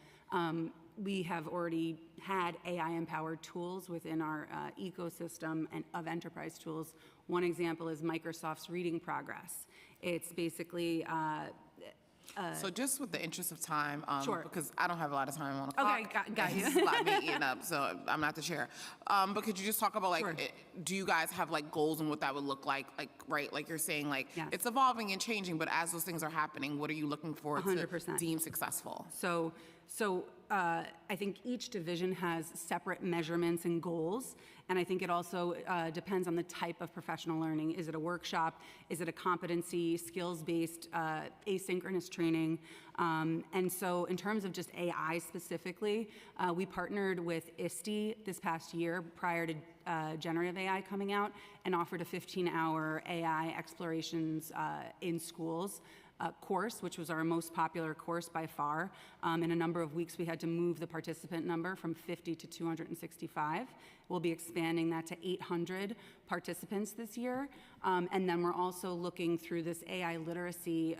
we have already had AI-empowered tools within our ecosystem and of enterprise tools. One example is Microsoft's Reading Progress. It's basically So just with the interest of time, Sure. because I don't have a lot of time on the clock. Okay, got you. This is a lot being eaten up, so I'm not the chair. But could you just talk about, like, Sure. do you guys have, like, goals and what that would look like? Like, right, like you're saying, like, Yes. it's evolving and changing, but as those things are happening, what are you looking for 100%. to deem successful? So I think each division has separate measurements and goals, and I think it also depends on the type of professional learning. Is it a workshop? Is it a competency, skills-based, asynchronous training? And so in terms of just AI specifically, we partnered with ISTE this past year prior to generative AI coming out, and offered a 15-hour AI explorations in schools course, which was our most popular course by far. In a number of weeks, we had to move the participant number from 50 to 265. We'll be expanding that to 800 participants this year. And then we're also looking through this AI literacy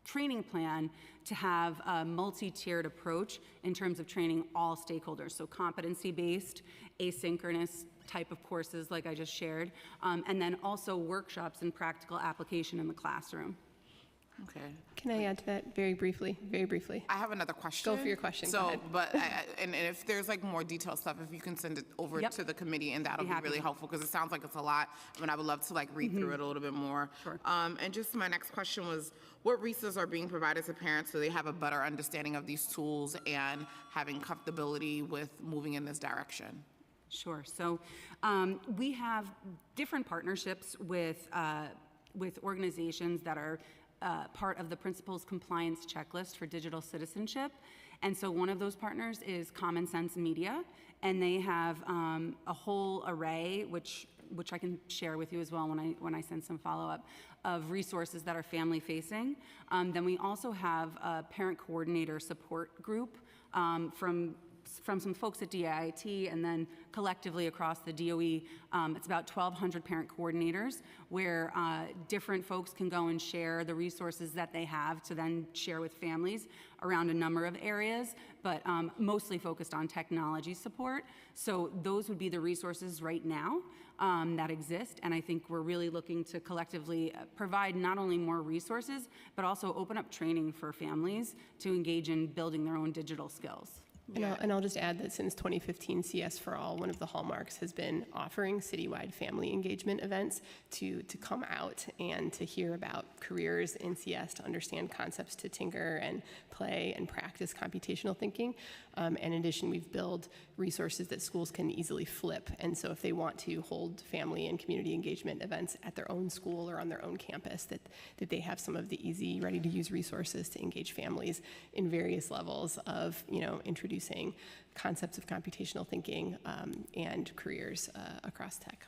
training plan to have a multi-tiered approach in terms of training all stakeholders. So competency-based, asynchronous type of courses like I just shared, and then also workshops and practical application in the classroom. Okay. Can I add to that very briefly? Very briefly. I have another question. Go for your question. Go So, ahead. but, and if there's like more detailed stuff, if you can send it over Yep. to the committee, and that'll Be be happy. really helpful, because it sounds like it's a lot. I mean, I would love to like read through it a little bit more. Sure. And just my next question was, what resources are being provided to parents so they have a better understanding of these tools and having comfortability with moving in this direction? Sure. So we have different partnerships with organizations that are part of the Principals Compliance Checklist for Digital Citizenship. And so one of those partners is Common Sense Media, and they have a whole array, which I can share with you as well when I send some follow-up, of resources that are family-facing. Then we also have a parent coordinator support group from some folks at DIIT, and then collectively across the DOE, it's about 1,200 parent coordinators, where different folks can go and share the resources that they have to then share with families around a number of areas, but mostly focused on technology support. So those would be the resources right now that exist, and I think we're really looking to collectively provide not only more resources, but also open up training for families to engage in building their own digital skills. And I'll just add that since 2015, CS4 All, one of the hallmarks has been offering citywide family engagement events to come out and to hear about careers in CS, to understand concepts, to tinker and play and practice computational thinking. And in addition, we've built resources that schools can easily flip. And so if they want to hold family and community engagement events at their own school or on their own campus, that they have some of the easy, ready-to-use resources to engage families in various levels of, introducing concepts of computational thinking and careers across tech.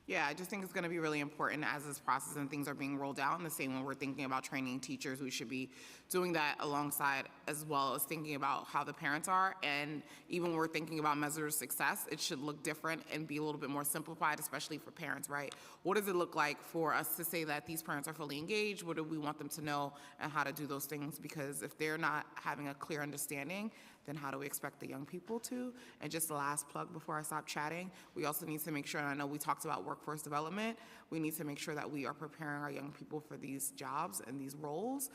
Yeah, I just think it's going to be really important as this process and things are being rolled out. And the same when we're thinking about training teachers, we should be doing that alongside as well as thinking about how the parents are. And even when we're thinking about measures of success, it should look different and be a little bit more simplified, especially for parents, right? What does it look like for us to say that these parents are fully engaged? What do we want them to know and how to do those things? Because if they're not having a clear understanding, then how do we expect the young people to? And just the last plug before I stop chatting, we also need to make sure, and I know we talked about workforce development, we need to make sure that we are preparing our young people for these jobs and these roles,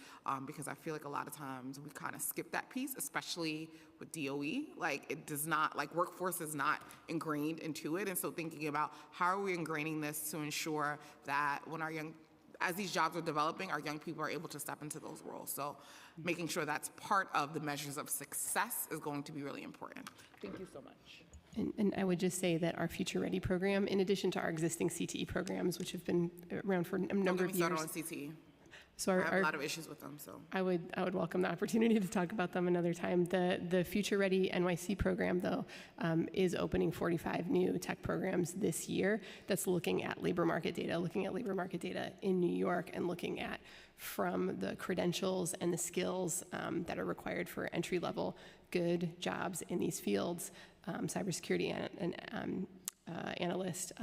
because I feel like a lot of times we kind of skip that piece, especially with DOE. Like it does not, like workforce is not ingrained into it. And so thinking about how are we ingraining this to ensure that when our young, as these jobs are developing, our young people are able to step into those roles. So making sure that's part of the measures of success is going to be really important. Thank you so much. And I would just say that our Future Ready program, in addition to our existing CTE programs, which have been around for a number of years. Don't get me started on CTE. So I have a lot of issues with them, so. I would welcome the opportunity to talk about them another time. The Future Ready NYC program, though, is opening 45 new tech programs this year that's looking at labor market data in New York and looking at from the credentials and the skills that are required for entry-level good jobs in these fields, cybersecurity analyst,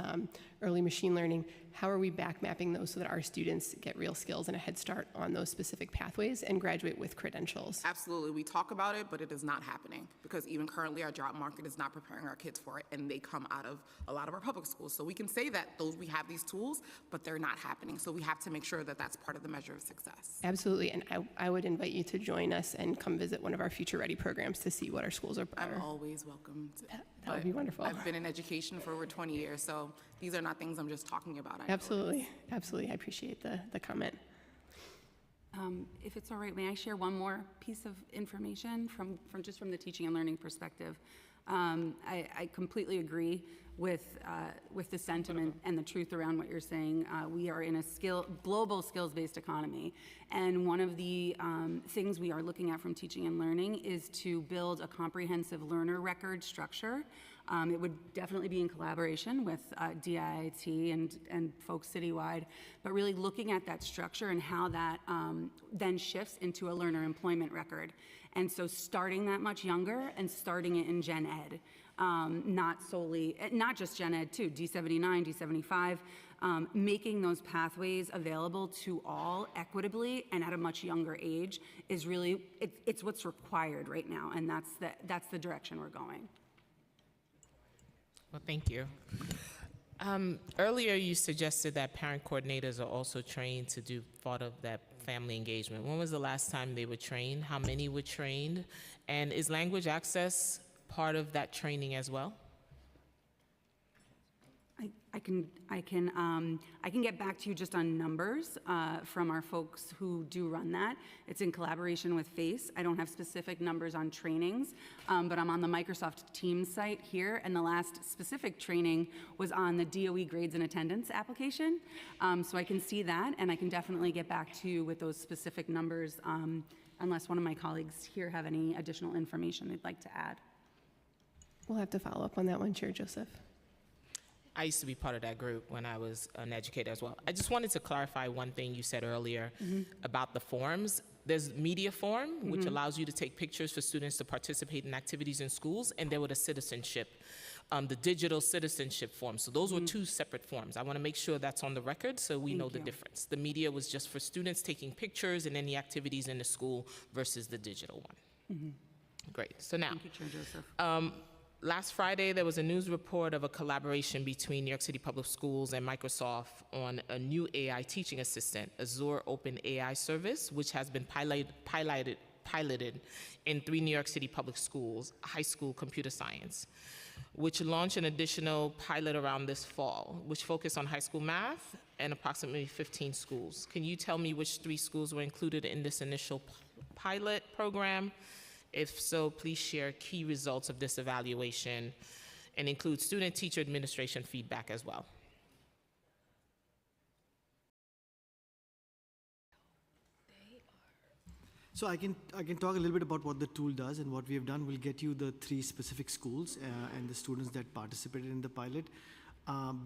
early machine learning. How are we back mapping those so that our students get real skills and a head start on those specific pathways and graduate with credentials? Absolutely, we talk about it, but it is not happening because even currently our job market is not preparing our kids for it, and they come out of a lot of our public schools. So we can say that we have these tools, but they're not happening. So we have to make sure that that's part of the measure of success. Absolutely, and I would invite you to join us and come visit one of our Future Ready programs to see what our schools are. I'm always welcome. That would be wonderful. I've been in education for over 20 years, so these are not things I'm just talking about. Absolutely. I appreciate the comment. If it's all right, may I share one more piece of information from the teaching and learning perspective? I completely agree with the sentiment and the truth around what you're saying. We are in a global skills-based economy, and one of the things we are looking at from teaching and learning is to build a comprehensive learner record structure. It would definitely be in collaboration with DIIT and folks citywide, but really looking at that structure and how that then shifts into a learner employment record. And so starting that much younger and starting it in Gen Ed, not just Gen Ed too, D79, D75, making those pathways available to all equitably and at a much younger age is really, it's what's required right now, and that's the direction we're going. Well, thank you. Earlier, you suggested that parent coordinators are also trained to do part of that family engagement. When was the last time they were trained? How many were trained? And is language access part of that training as well? I can get back to you just on numbers from our folks who do run that. It's in collaboration with FACE. I don't have specific numbers on trainings, but I'm on the Microsoft Teams site here, and the last specific training was on the DOE grades and attendance application. So I can see that, and I can definitely get back to you with those specific numbers unless one of my colleagues here have any additional information they'd like to add. We'll have to follow up on that one, Chair Joseph. I used to be part of that group when I was an educator as well. I just wanted to clarify one thing you said earlier about the forms. There's media form, which allows you to take pictures for students to participate in activities in schools, and there was a citizenship, the digital citizenship form. So those were two separate forms. I want to make sure that's on the record so we know the difference. The media was just for students taking pictures and any activities in the school versus the digital one. Great. So now, Thank you, Chair Joseph. Last Friday, there was a news report of a collaboration between New York City Public Schools and Microsoft on a new AI teaching assistant, Azure Open AI service, which has been piloted in 3 New York City public schools, high school computer science, which launched an additional pilot around this fall, which focused on high school math and approximately 15 schools. Can you tell me which 3 schools were included in this initial pilot program? If so, please share key results of this evaluation and include student-teacher administration feedback as well. So I can talk a little bit about what the tool does and what we have done. We'll get you the 3 specific schools and the students that participated in the pilot.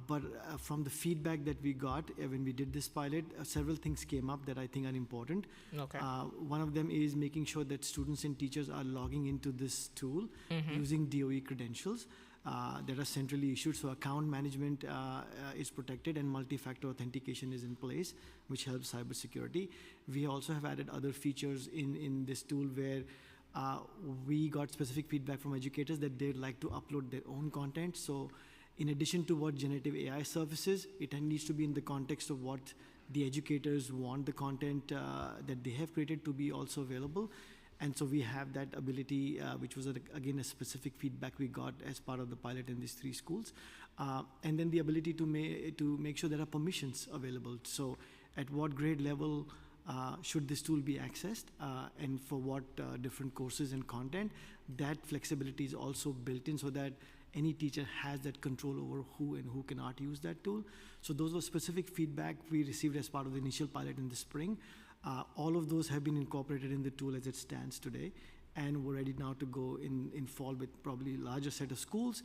But from the feedback that we got when we did this pilot, several things came up that I think are important. Okay. One of them is making sure that students and teachers are logging into this tool using DOE credentials that are centrally issued. So account management is protected and multi-factor authentication is in place, which helps cybersecurity. We also have added other features in this tool where we got specific feedback from educators that they'd like to upload their own content. So in addition to what generative AI services, it needs to be in the context of what the educators want the content that they have created to be also available. And so we have that ability, which was, again, a specific feedback we got as part of the pilot in these 3 schools. And then the ability to make sure there are permissions available. So at what grade level should this tool be accessed and for what different courses and content, that flexibility is also built in so that any teacher has that control over who and who cannot use that tool. So those were specific feedback we received as part of the initial pilot in the spring. All of those have been incorporated in the tool as it stands today, and we're ready now to go in fall with probably a larger set of schools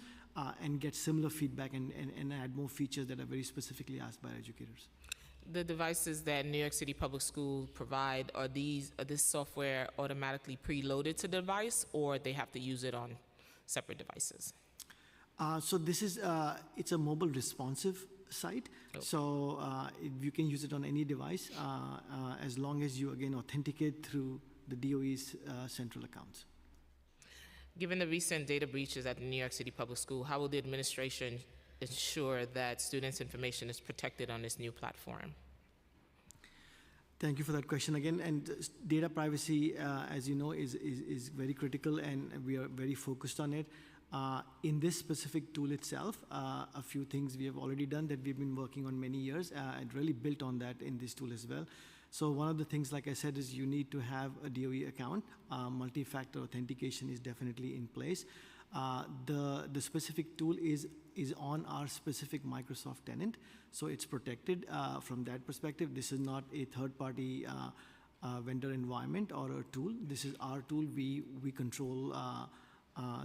and get similar feedback and add more features that are very specifically asked by educators. The devices that New York City Public Schools provide, are this software automatically preloaded to the device, or they have to use it on separate devices? So this is, it's a mobile responsive site. Oh. So you can use it on any device as long as you, again, authenticate through the DOE's central accounts. Given the recent data breaches at the New York City Public School, how will the administration ensure that students' information is protected on this new platform? Thank you for that question again. And data privacy, as you know, is very critical, and we are very focused on it. In this specific tool itself, a few things we have already done that we've been working on many years and really built on that in this tool as well. So one of the things, like I said, is you need to have a DOE account. Multi-factor authentication is definitely in place. The specific tool is on our specific Microsoft tenant, so it's protected from that perspective. This is not a third-party vendor environment or a tool. This is our tool. We control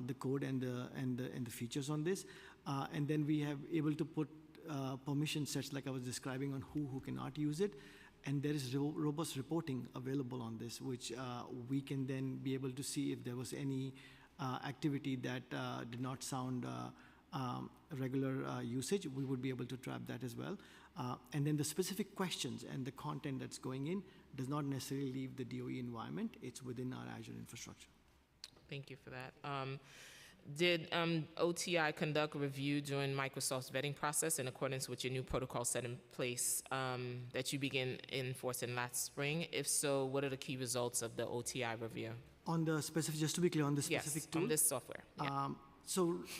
the code and the features on this, and then we have able to put permission sets like I was describing on who cannot use it, and there is robust reporting available on this, which we can then be able to see if there was any activity that did not sound regular usage. We would be able to trap that as well, and then the specific questions and the content that's going in does not necessarily leave the DOE environment. It's within our Azure infrastructure. Thank you for that. Did OTI conduct a review during Microsoft's vetting process in accordance with your new protocol set in place that you began enforcing last spring? If so, what are the key results of the OTI review? On the specific, just to be clear, on the specific tool? On this software. Yeah.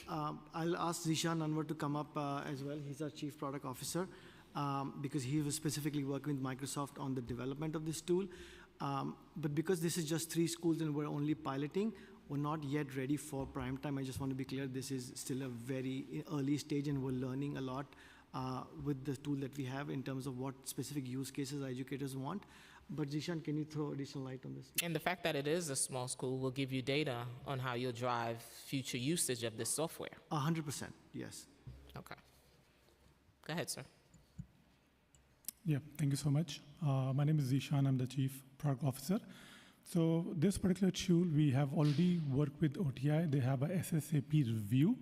I'll ask Zishan Anwar to come up as well. He's our Chief Product Officer because he was specifically working with Microsoft on the development of this tool. But because this is just 3 schools and we're only piloting, we're not yet ready for prime time. I just want to be clear, this is still a very early stage and we're learning a lot with the tool that we have in terms of what specific use cases our educators want. But Zishan, can you throw additional light on this? And the fact that it is a small school will give you data on how you'll drive future usage of this software. 100%, yes. Okay. Go ahead, sir. Yeah, thank you so much. My name is Zishan. I'm the Chief Product Officer. So this particular tool, we have already worked with OTI. They have a SSAP review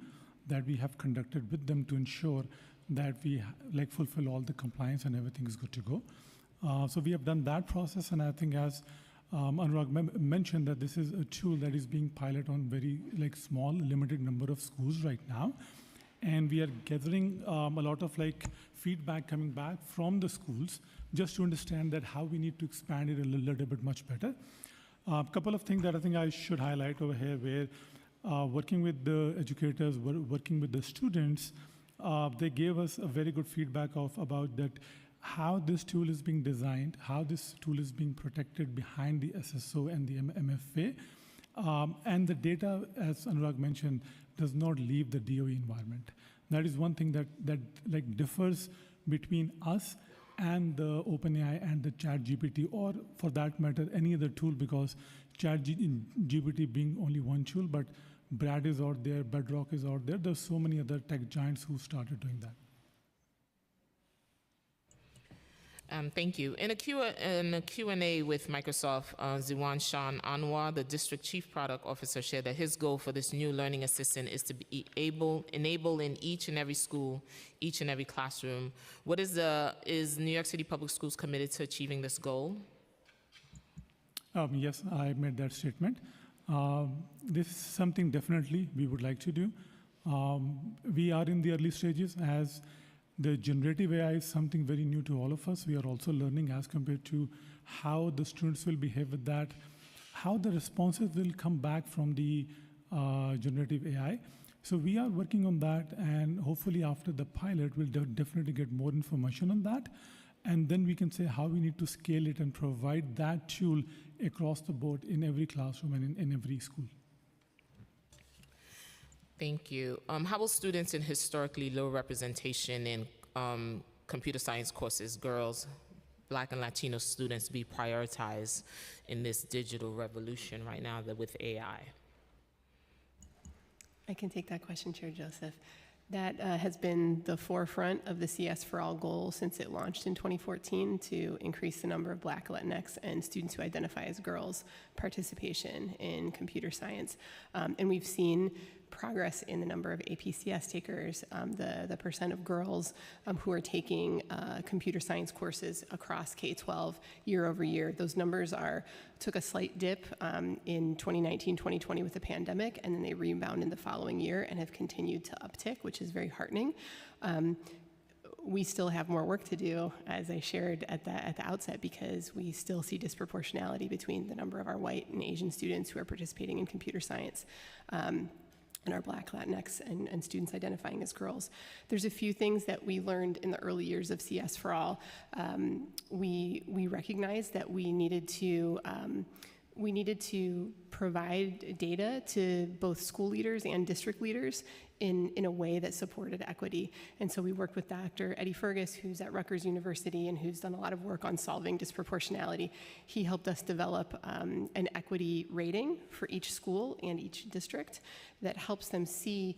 that we have conducted with them to ensure that we fulfill all the compliance and everything is good to go. So we have done that process, and I think as Anurag mentioned, that this is a tool that is being piloted on very small, limited number of schools right now. And we are gathering a lot of feedback coming back from the schools just to understand that how we need to expand it a little bit much better. A couple of things that I think I should highlight over here where working with the educators, working with the students, they gave us a very good feedback about that how this tool is being designed, how this tool is being protected behind the SSO and the MFA. And the data, as Anurag mentioned, does not leave the DOE environment. That is one thing that differs between us and the OpenAI and the ChatGPT, or for that matter, any other tool, because ChatGPT being only one tool, but Brad is out there, Bedrock is out there. There's so many other tech giants who started doing that. Thank you. In a Q&A with Microsoft, Ziwan Shan Anwar, the District Chief Product Officer, shared that his goal for this new learning assistant is to be enable in each and every school, each and every classroom. Is New York City Public Schools committed to achieving this goal? Yes, I made that statement. This is something definitely we would like to do. We are in the early stages, as the generative AI is something very new to all of us. We are also learning as compared to how the students will behave with that, how the responses will come back from the generative AI. So we are working on that, and hopefully after the pilot, we'll definitely get more information on that. And then we can say how we need to scale it and provide that tool across the board in every classroom and in every school. Thank you. How will students in historically low representation in computer science courses, girls, Black and Latino students, be prioritized in this digital revolution right now with AI? I can take that question, Chair Joseph. That has been the forefront of the CS4 All goal since it launched in 2014 to increase the number of Black, Latinx, and students who identify as girls' participation in computer science. And we've seen progress in the number of APCS takers, the percent of girls who are taking computer science courses across K-12 year over year. Those numbers took a slight dip in 2019, 2020 with the pandemic, and then they rebound in the following year and have continued to uptick, which is very heartening. We still have more work to do, as I shared at the outset, because we still see disproportionality between the number of our white and Asian students who are participating in computer science and our Black, Latinx, and students identifying as girls. There's a few things that we learned in the early years of CS4 All. We recognized that we needed to provide data to both school leaders and district leaders in a way that supported equity. And so we worked with Dr. Eddie Fergus, who's at Rutgers University and who's done a lot of work on solving disproportionality. He helped us develop an equity rating for each school and each district that helps them see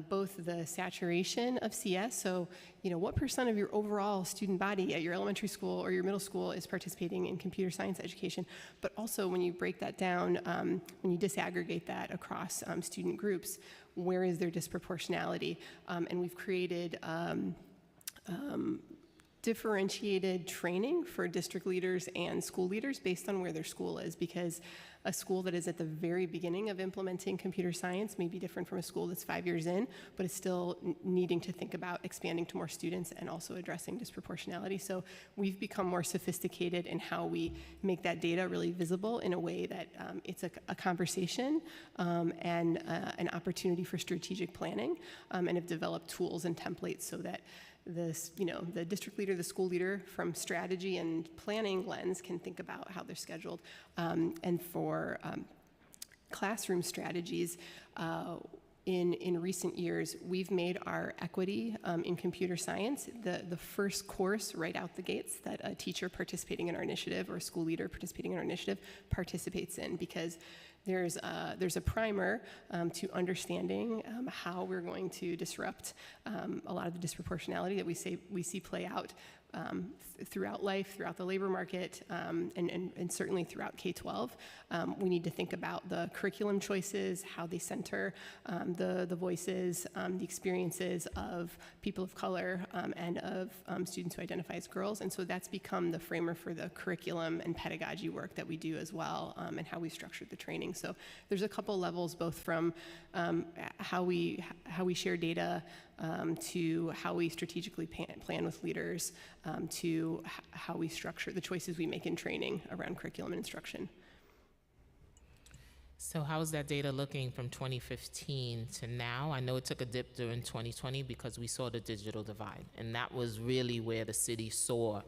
both the saturation of CS, so what percent of your overall student body at your elementary school or your middle school is participating in computer science education, but also when you break that down, when you disaggregate that across student groups, where is there disproportionality? And we've created differentiated training for district leaders and school leaders based on where their school is, because a school that is at the very beginning of implementing computer science may be different from a school that's 5 years in, but is still needing to think about expanding to more students and also addressing disproportionality. So we've become more sophisticated in how we make that data really visible in a way that it's a conversation and an opportunity for strategic planning, and have developed tools and templates so that the district leader, the school leader, from strategy and planning lens can think about how they're scheduled. And for classroom strategies, in recent years, we've made our equity in computer science the first course right out the gates that a teacher participating in our initiative or a school leader participating in our initiative participates in, because there's a primer to understanding how we're going to disrupt a lot of the disproportionality that we see play out throughout life, throughout the labor market, and certainly throughout K-12. We need to think about the curriculum choices, how they center the voices, the experiences of people of color and of students who identify as girls. And so that's become the framer for the curriculum and pedagogy work that we do as well, and how we structured the training. So there's a couple levels, both from how we share data, to how we strategically plan with leaders, to how we structure the choices we make in training around curriculum and instruction. So how is that data looking from 2015 to now? I know it took a dip during 2020 because we saw the digital divide, and that was really where the city saw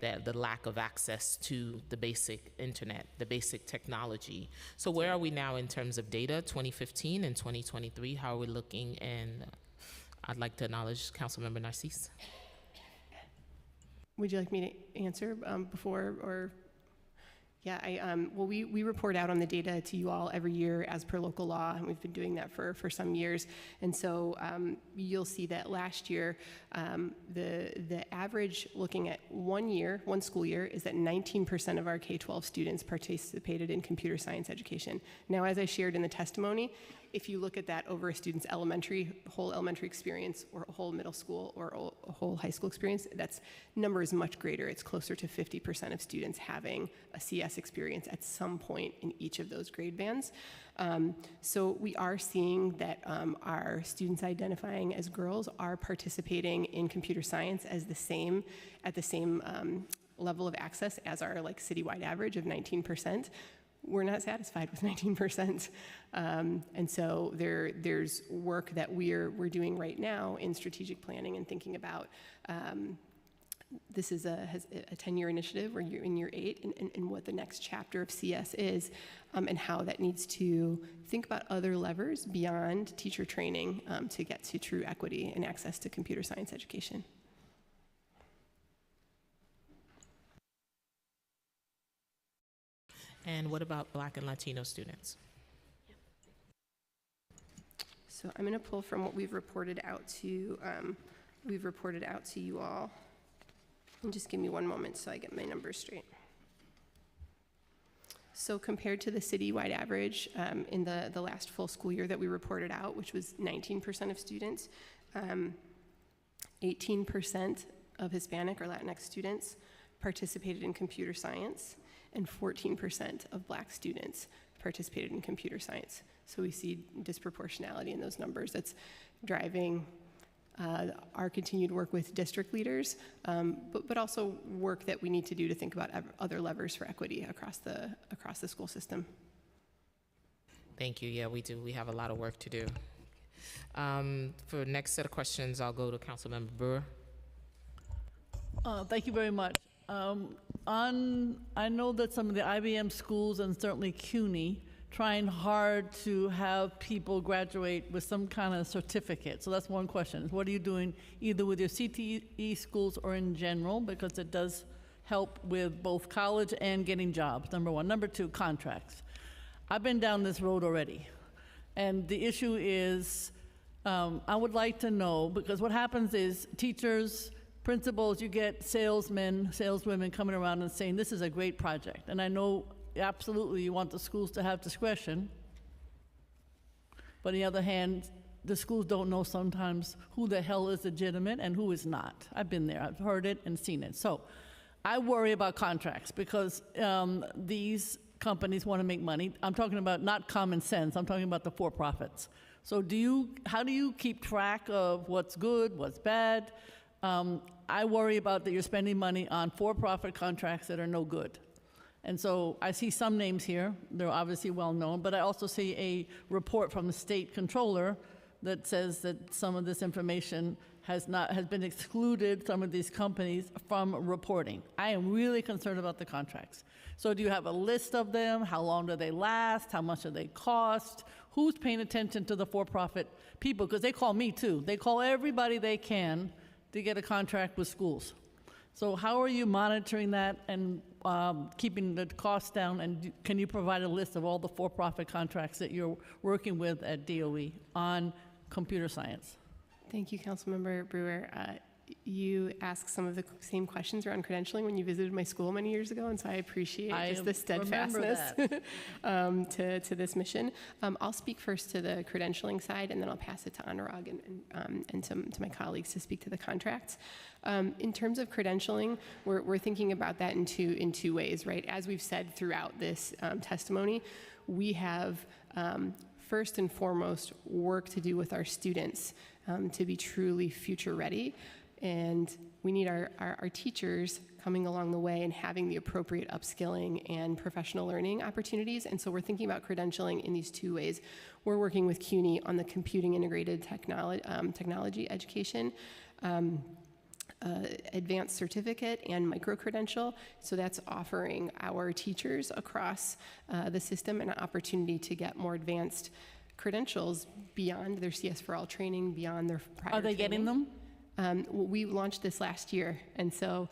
that the lack of access to the basic internet, the basic technology. So where are we now in terms of data, 2015 and 2023? How are we looking? And I'd like to acknowledge Councilmember Narcisse. Would you like me to answer before or? Yeah, well, we report out on the data to you all every year as per local law, and we've been doing that for some years. And so you'll see that last year, the average looking at one school year, is that 19% of our K-12 students participated in computer science education. Now, as I shared in the testimony, if you look at that over a student's whole elementary experience, or a whole middle school, or a whole high school experience, that number is much greater. It's closer to 50% of students having a CS experience at some point in each of those grade bands. So we are seeing that our students identifying as girls are participating in computer science at the same level of access as our citywide average of 19%. We're not satisfied with 19%. And so there's work that we're doing right now in strategic planning and thinking about, this is a 10-year initiative where you're in year 8, and what the next chapter of CS is, and how that needs to think about other levers beyond teacher training to get to true equity and access to computer science education. And what about Black and Latino students? So I'm going to pull from what we've reported out to you all. And just give me one moment so I get my numbers straight. So compared to the citywide average in the last full school year that we reported out, which was 19% of students, 18% of Hispanic or Latinx students participated in computer science, and 14% of Black students participated in computer science. So we see disproportionality in those numbers. That's driving our continued work with district leaders, but also work that we need to do to think about other levers for equity across the school system. Thank you. Yeah, we do. We have a lot of work to do. For the next set of questions, I'll go to Councilmember Brewer. Thank you very much. I know that some of the IBM schools and certainly CUNY trying hard to have people graduate with some kind of certificate. So that's one question. What are you doing either with your CTE schools or in general? Because it does help with both college and getting jobs, number one. Number two, contracts. I've been down this road already. And the issue is, I would like to know, because what happens is teachers, principals, you get salesmen, saleswomen coming around and saying, this is a great project. And I know absolutely you want the schools to have discretion. But on the other hand, the schools don't know sometimes who the hell is legitimate and who is not. I've been there, I've heard it and seen it. So I worry about contracts because these companies want to make money. I'm talking about not common sense, I'm talking about the for-profits. So how do you keep track of what's good, what's bad? I worry about that you're spending money on for-profit contracts that are no good. And so I see some names here, they're obviously well-known, but I also see a report from the state controller that says that some of this information has been excluded, some of these companies, from reporting. I am really concerned about the contracts. So do you have a list of them? How long do they last? How much do they cost? Who's paying attention to the for-profit people? Because they call me too. They call everybody they can to get a contract with schools. So how are you monitoring that and keeping the costs down? And can you provide a list of all the for-profit contracts that you're working with at DOE on computer science? Thank you, Councilmember Brewer. You asked some of the same questions around credentialing when you visited my school many years ago, and so I appreciate just the steadfastness to this mission. I'll speak first to the credentialing side, and then I'll pass it to Anurag and to my colleagues to speak to the contracts. In terms of credentialing, we're thinking about that in two ways, right? As we've said throughout this testimony, we have first and foremost work to do with our students to be truly future ready. And we need our teachers coming along the way and having the appropriate upskilling and professional learning opportunities. And so we're thinking about credentialing in these two ways. We're working with CUNY on the computing integrated technology education, advanced certificate and micro-credential. So that's offering our teachers across the system an opportunity to get more advanced credentials beyond their CS4 All training, beyond their prior Are they training. getting them? We launched this last year, and so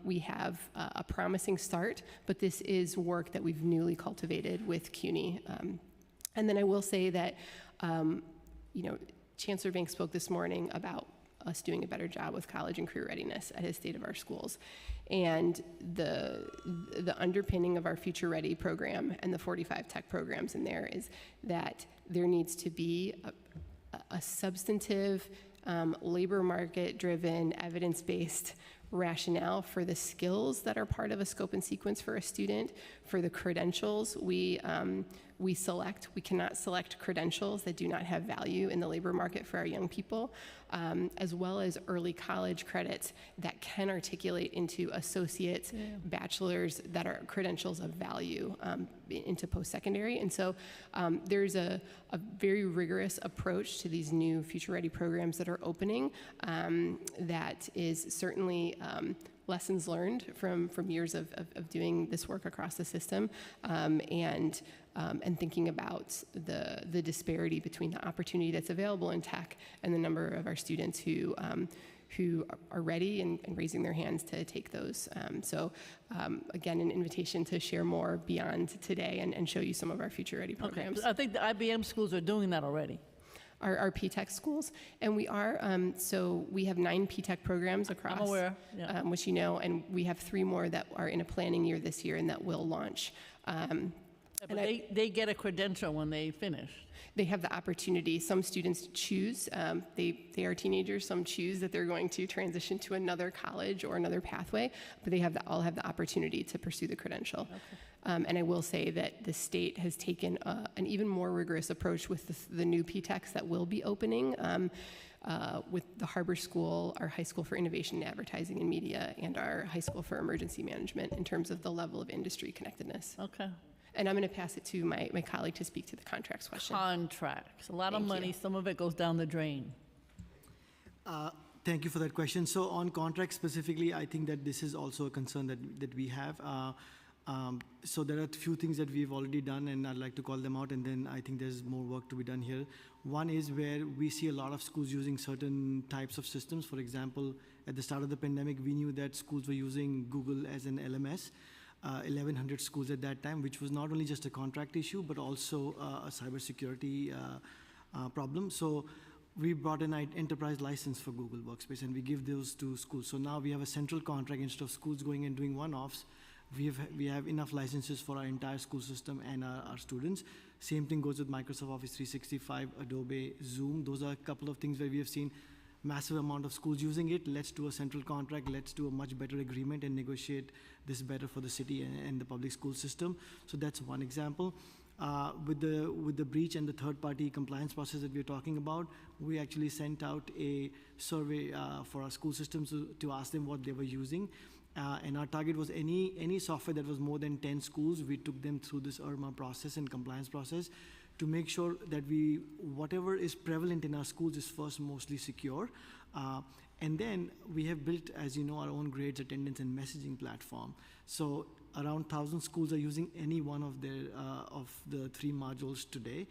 we have a promising start, but this is work that we've newly cultivated with CUNY. And then I will say that, Chancellor Banks spoke this morning about us doing a better job with college and career readiness at his State of Our Schools. And the underpinning of our Future Ready program and the 45 tech programs in there is that there needs to be a substantive, labor market-driven, evidence-based rationale for the skills that are part of a scope and sequence for a student. For the credentials, we cannot select credentials that do not have value in the labor market for our young people, as well as early college credits that can articulate into associates, bachelors that are credentials of value into post-secondary. And so there's a very rigorous approach to these new Future Ready programs that are opening that is certainly lessons learned from years of doing this work across the system, and thinking about the disparity between the opportunity that's available in tech and the number of our students who are ready and raising their hands to take those. Again, an invitation to share more beyond today and show you some of our Future Ready programs. Okay. I think the IBM schools are doing that already. Our P-Tech schools, and we are, so we have 9 P-Tech programs across, I'm aware, yeah. Which and we have 3 more that are in a planning year this year and that will launch. But they get a credential when they finish. They have the opportunity. Some students choose, they are teenagers, some choose that they're going to transition to another college or another pathway, but they all have the opportunity to pursue the credential. Okay. And I will say that the state has taken an even more rigorous approach with the new P-Techs that will be opening with the Harbor School, our High School for Innovation in Advertising and Media, and our High School for Emergency Management in terms of the level of industry connectedness. Okay. And I'm going to pass it to my colleague to speak to the contracts question. Contracts, a lot of money, some of it goes down the drain. Thank you for that question. So on contracts specifically, I think that this is also a concern that we have. So there are a few things that we've already done, and I'd like to call them out, and then I think there's more work to be done here. One is where we see a lot of schools using certain types of systems. For example, at the start of the pandemic, we knew that schools were using Google as an LMS. 1,100 schools at that time, which was not only just a contract issue, but also a cybersecurity problem. So we brought an enterprise license for Google Workspace, and we give those to schools. So now we have a central contract. Instead of schools going and doing one-offs, we have enough licenses for our entire school system and our students. Same thing goes with Microsoft Office 365, Adobe, Zoom. Those are a couple of things where we have seen massive amount of schools using it. Let's do a central contract. Let's do a much better agreement and negotiate this better for the city and the public school system. So that's one example. With the breach and the third-party compliance process that we're talking about, we actually sent out a survey for our school systems to ask them what they were using. And our target was any software that was more than 10 schools, we took them through this IRMA process and compliance process to make sure that whatever is prevalent in our schools is first mostly secure. And then we have built, as you know, our own grades, attendance, and messaging platform. So around 1,000 schools are using any one of the 3 modules today.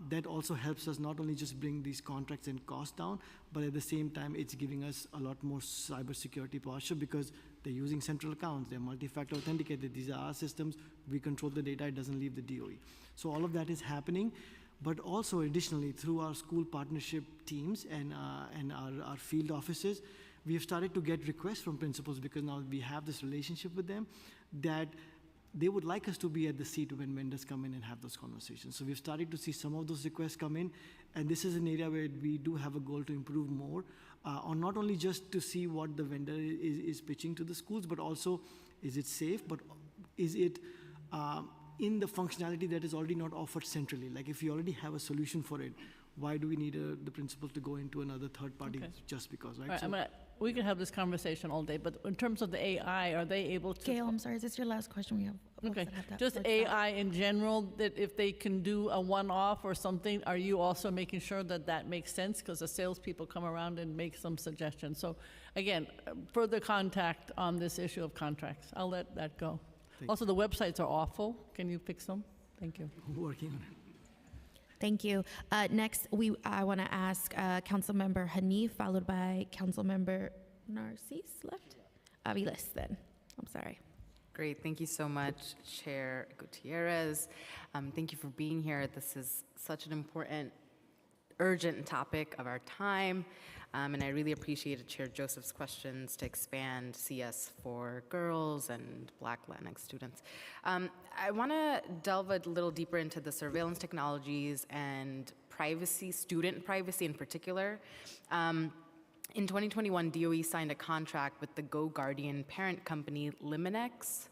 That also helps us not only just bring these contracts and costs down, but at the same time, it's giving us a lot more cybersecurity posture because they're using central accounts, they're multi-factor authenticated. These are our systems. We control the data. It doesn't leave the DOE. So all of that is happening. But also additionally, through our school partnership teams and our field offices, we have started to get requests from principals because now we have this relationship with them that they would like us to be at the seat when vendors come in and have those conversations. So we've started to see some of those requests come in, and this is an area where we do have a goal to improve more on not only just to see what the vendor is pitching to the schools, but also is it safe, but is it in the functionality that is already not offered centrally. Like if you already have a solution for it, why do we need the principal to go into another third party just because, right? All right, we can have this conversation all day, but in terms of the AI, are they able to? Gail, I'm sorry, is this your last question? We have okay, just AI in general, that if they can do a one-off or something, are you also making sure that that makes sense? Because the salespeople come around and make some suggestions. So again, further contact on this issue of contracts. I'll let that go. Also, the websites are awful. Can you fix them? Thank you. Working on it. Thank you. Next, I want to ask Councilmember Hanif, followed by Councilmember Narcisse left? Aviles then. I'm sorry. Great. Thank you so much, Chair Gutierrez. Thank you for being here. This is such an important, urgent topic of our time. And I really appreciated Chair Joseph's questions to expand CS for girls and Black Latinx students. I want to delve a little deeper into the surveillance technologies and privacy, student privacy in particular. In 2021, DOE signed a contract with the GoGuardian parent company Liminex.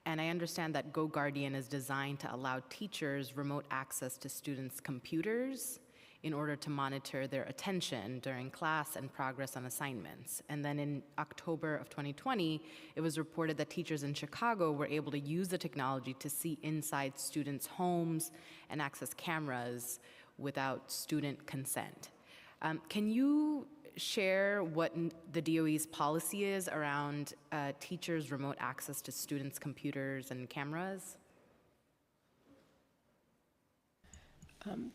And I understand that GoGuardian is designed to allow teachers remote access to students' computers in order to monitor their attention during class and progress on assignments. And then in October of 2020, it was reported that teachers in Chicago were able to use the technology to see inside students' homes and access cameras without student consent. Can you share what the DOE's policy is around teachers' remote access to students' computers and cameras?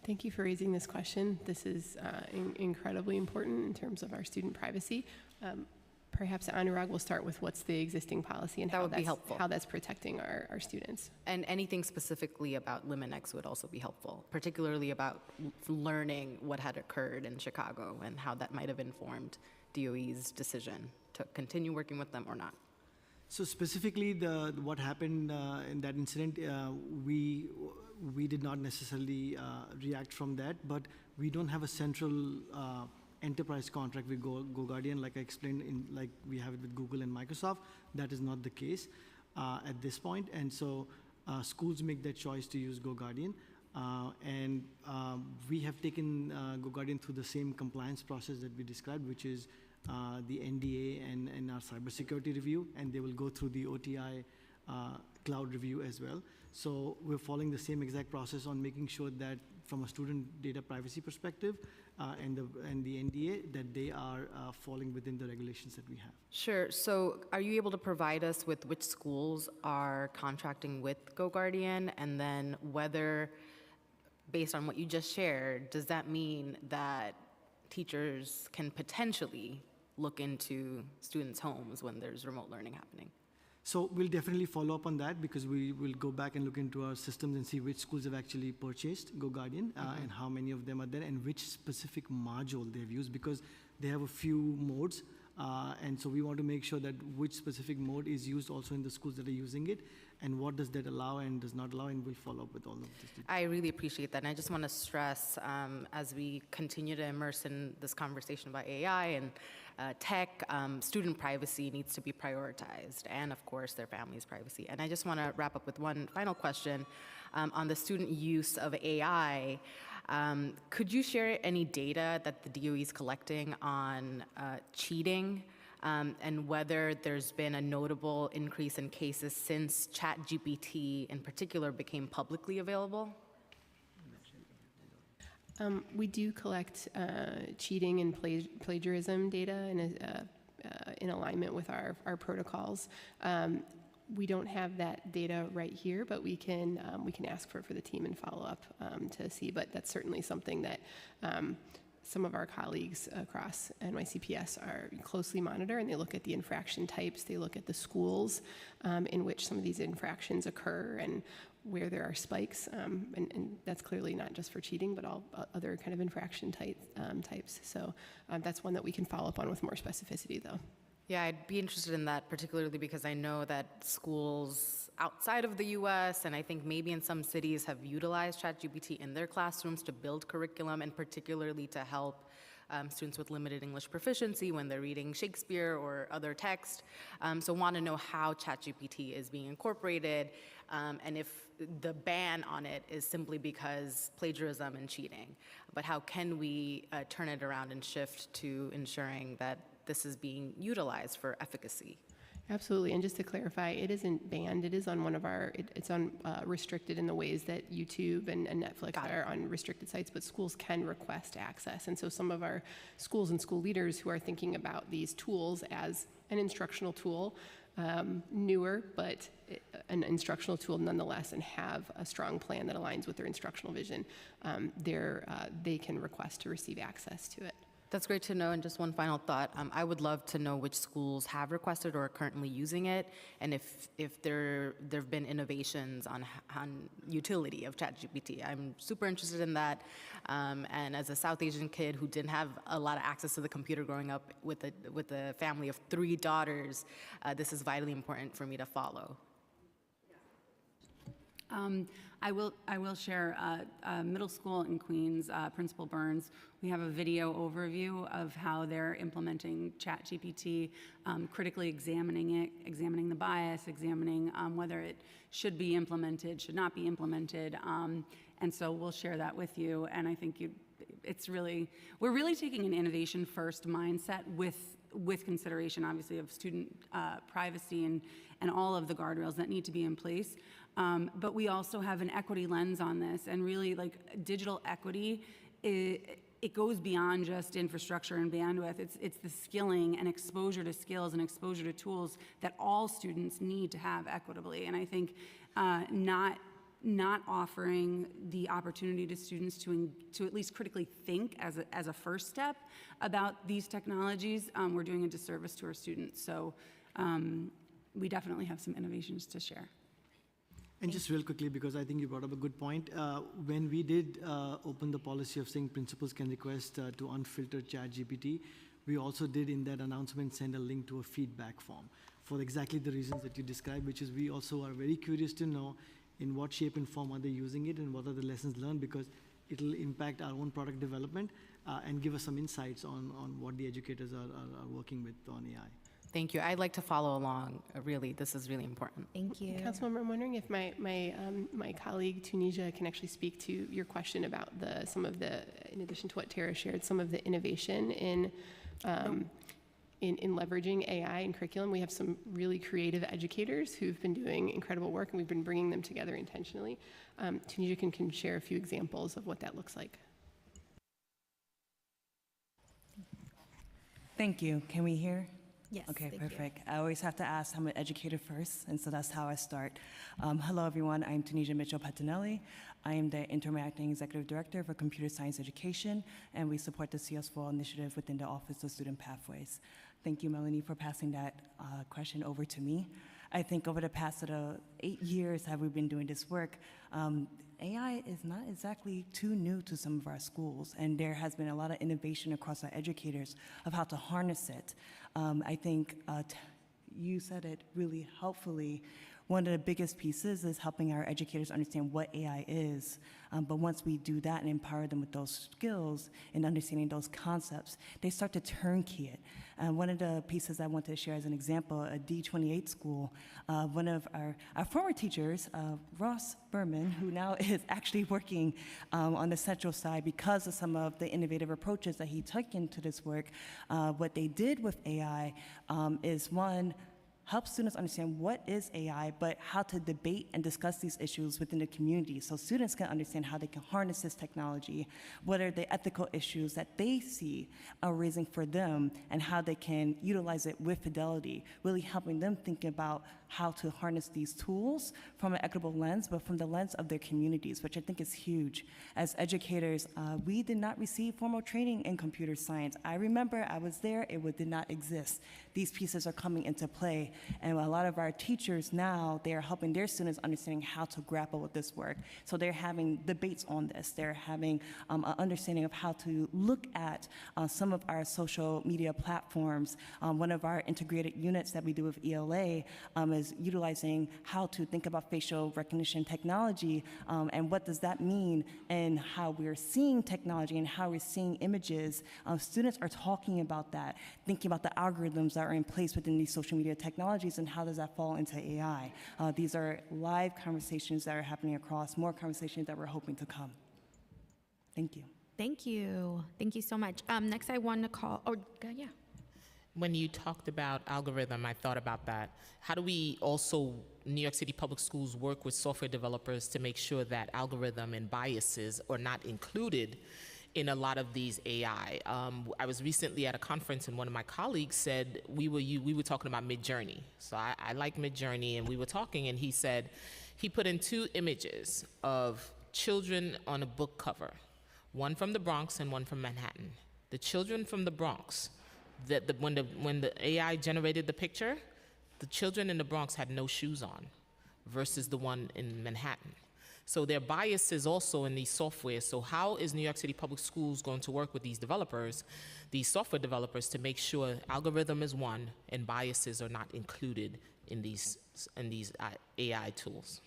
Thank you for raising this question. This is incredibly important in terms of our student privacy. Perhaps Anurag will start with what's the existing policy and how that's protecting our students. And anything specifically about Liminex would also be helpful, particularly about learning what had occurred in Chicago and how that might have informed DOE's decision to continue working with them or not. So specifically, what happened in that incident, we did not necessarily react from that, but we don't have a central enterprise contract with GoGuardian, like I explained, like we have it with Google and Microsoft. That is not the case at this point, and so schools make that choice to use GoGuardian, and we have taken GoGuardian through the same compliance process that we described, which is the NDA and our cybersecurity review, and they will go through the OTI cloud review as well. So we're following the same exact process on making sure that from a student data privacy perspective and the NDA, that they are falling within the regulations that we have. Sure. So are you able to provide us with which schools are contracting with GoGuardian, and then whether, based on what you just shared, does that mean that teachers can potentially look into students' homes when there's remote learning happening? So we'll definitely follow up on that, because we will go back and look into our systems and see which schools have actually purchased GoGuardian and how many of them are there and which specific module they've used, because they have a few modes. And so we want to make sure that which specific mode is used also in the schools that are using it, and what does that allow and does not allow, and we'll follow up with all of this. I really appreciate that. And I just want to stress, as we continue to immerse in this conversation about AI and tech, student privacy needs to be prioritized, and of course their family's privacy. And I just want to wrap up with one final question on the student use of AI. Could you share any data that the DOE is collecting on cheating and whether there's been a notable increase in cases since ChatGPT in particular became publicly available? We do collect cheating and plagiarism data in alignment with our protocols. We don't have that data right here, but we can ask for the team and follow up to see. But that's certainly something that some of our colleagues across NYCPS are closely monitor, and they look at the infraction types, they look at the schools in which some of these infractions occur and where there are spikes, and that's clearly not just for cheating, but all other kind of infraction types. So that's one that we can follow up on with more specificity, though. Yeah, I'd be interested in that, particularly because I know that schools outside of the US, and I think maybe in some cities, have utilized ChatGPT in their classrooms to build curriculum, and particularly to help students with limited English proficiency when they're reading Shakespeare or other text. So want to know how ChatGPT is being incorporated, and if the ban on it is simply because plagiarism and cheating. But how can we turn it around and shift to ensuring that this is being utilized for efficacy? Absolutely, and just to clarify, it isn't banned. It is on one of our, it's on restricted in the ways that YouTube and Netflix are on restricted sites, but schools can request access. And so some of our schools and school leaders who are thinking about these tools as an instructional tool newer, but an instructional tool nonetheless, and have a strong plan that aligns with their instructional vision, they can request to receive access to it. That's great to know. And just one final thought. I would love to know which schools have requested or are currently using it, and if there have been innovations on utility of ChatGPT. I'm super interested in that. And as a South Asian kid who didn't have a lot of access to the computer growing up with a family of 3 daughters, this is vitally important for me to follow. I will share middle school in Queens, Principal Burns. We have a video overview of how they're implementing ChatGPT, critically examining it, examining the bias, examining whether it should be implemented, should not be implemented. And so we'll share that with you. And I think we're really taking an innovation first mindset with consideration, obviously, of student privacy and all of the guardrails that need to be in place. But we also have an equity lens on this, and really, like, digital equity, it goes beyond just infrastructure and bandwidth. It's the skilling and exposure to skills and exposure to tools that all students need to have equitably. And I think not offering the opportunity to students to at least critically think as a first step about these technologies, we're doing a disservice to our students. So we definitely have some innovations to share. And just real quickly, because I think you brought up a good point, when we did open the policy of saying principals can request to unfilter ChatGPT, we also did in that announcement send a link to a feedback form for exactly the reasons that you described, which is we also are very curious to know in what shape and form are they using it and what are the lessons learned, because it'll impact our own product development and give us some insights on what the educators are working with on AI. Thank you. I'd like to follow along. Really, this is really important. Thank you. Councilmember, I'm wondering if my colleague Tunisia can actually speak to your question about some of the, in addition to what Tara shared, some of the innovation in leveraging AI in curriculum. We have some really creative educators who've been doing incredible work, and we've been bringing them together intentionally. Tunisia can share a few examples of what that looks like. Thank you. Can we hear? Yes. Okay, thank perfect. I always have to ask, I'm an educator first, and so that's how I start. Hello, everyone. I'm Tunisia Mitchell-Patinelli. I am the Interim Acting Executive Director for Computer Science Education, and we support the CS4 All initiative within the Office of Student Pathways. Thank you, Melanie, for passing that question over to me. I think over the past 8 years have we been doing this work, AI is not exactly too new to some of our schools, and there has been a lot of innovation across our educators of how to harness it. I think you said it really helpfully. One of the biggest pieces is helping our educators understand what AI is. But once we do that and empower them with those skills and understanding those concepts, they start to turnkey it. One of the pieces I want to share as an example, a D28 school, one of our former teachers, Ross Berman, who now is actually working on the central side because of some of the innovative approaches that he took into this work, what they did with AI is, one, help students understand what is AI, but how to debate and discuss these issues within the community so students can understand how they can harness this technology, what are the ethical issues that they see are raising for them, and how they can utilize it with fidelity, really helping them think about how to harness these tools from an equitable lens, but from the lens of their communities, which I think is huge. As educators, we did not receive formal training in computer science. I remember I was there, it did not exist. These pieces are coming into play, and a lot of our teachers now, they are helping their students understanding how to grapple with this work. So they're having debates on this. They're having an understanding of how to look at some of our social media platforms. One of our integrated units that we do with ELA is utilizing how to think about facial recognition technology and what does that mean and how we're seeing technology and how we're seeing images. Students are talking about that, thinking about the algorithms that are in place within these social media technologies and how does that fall into AI. These are live conversations that are happening across, more conversations that we're hoping to come. Thank you. Thank you. Thank you so much. Next I want to call, yeah. When you talked about algorithm, I thought about that. How do we also, New York City Public Schools, work with software developers to make sure that algorithm and biases are not included in a lot of these AI. I was recently at a conference and one of my colleagues said we were talking about Midjourney. So I like Midjourney, and we were talking, and he said he put in 2 images of children on a book cover, one from the Bronx and one from Manhattan. The children from the Bronx, when the AI generated the picture, the children in the Bronx had no shoes on versus the one in Manhattan. So there are biases also in these softwares. So how is New York City Public Schools going to work with these developers, these software developers, to make sure algorithm is one and biases are not included in these AI tools?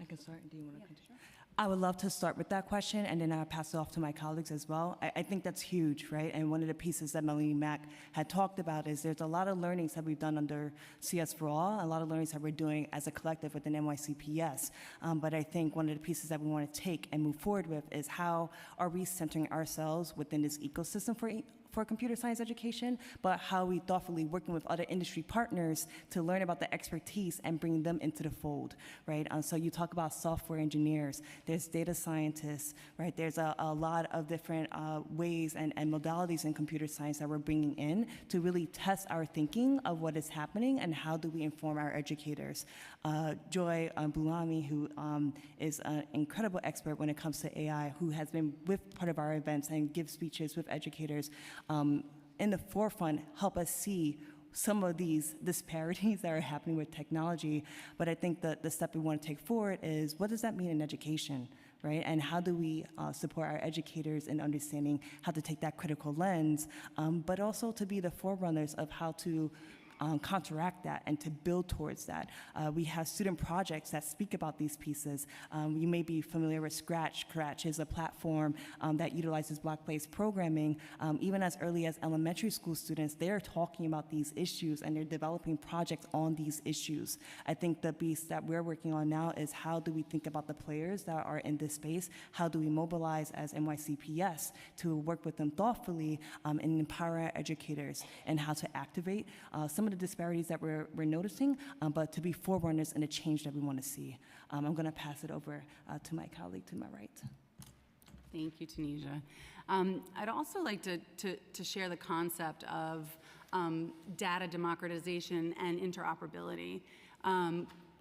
I can start. Do you want to continue? I would love to start with that question, and then I'll pass it off to my colleagues as well. I think that's huge, right? And one of the pieces that Melanie Mack had talked about is there's a lot of learnings that we've done under CS4 All, a lot of learnings that we're doing as a collective within NYCPS. But I think one of the pieces that we want to take and move forward with is how are we centering ourselves within this ecosystem for computer science education, but how we thoughtfully working with other industry partners to learn about the expertise and bring them into the fold, right? So you talk about software engineers, there's data scientists, right? There's a lot of different ways and modalities in computer science that we're bringing in to really test our thinking of what is happening and how do we inform our educators. Joy Bulami, who is an incredible expert when it comes to AI, who has been with part of our events and gives speeches with educators, in the forefront, help us see some of these disparities that are happening with technology. But I think that the step we want to take forward is, what does that mean in education, right? And how do we support our educators in understanding how to take that critical lens, but also to be the forerunners of how to counteract that and to build towards that. We have student projects that speak about these pieces. You may be familiar with Scratch. Scratch is a platform that utilizes block-based programming. Even as early as elementary school students, they're talking about these issues and they're developing projects on these issues. I think the piece that we're working on now is how do we think about the players that are in this space? How do we mobilize as NYCPS to work with them thoughtfully and empower our educators and how to activate some of the disparities that we're noticing, but to be forerunners in the change that we want to see. I'm going to pass it over to my colleague to my right. Thank you, Tunisia. I'd also like to share the concept of data democratization and interoperability.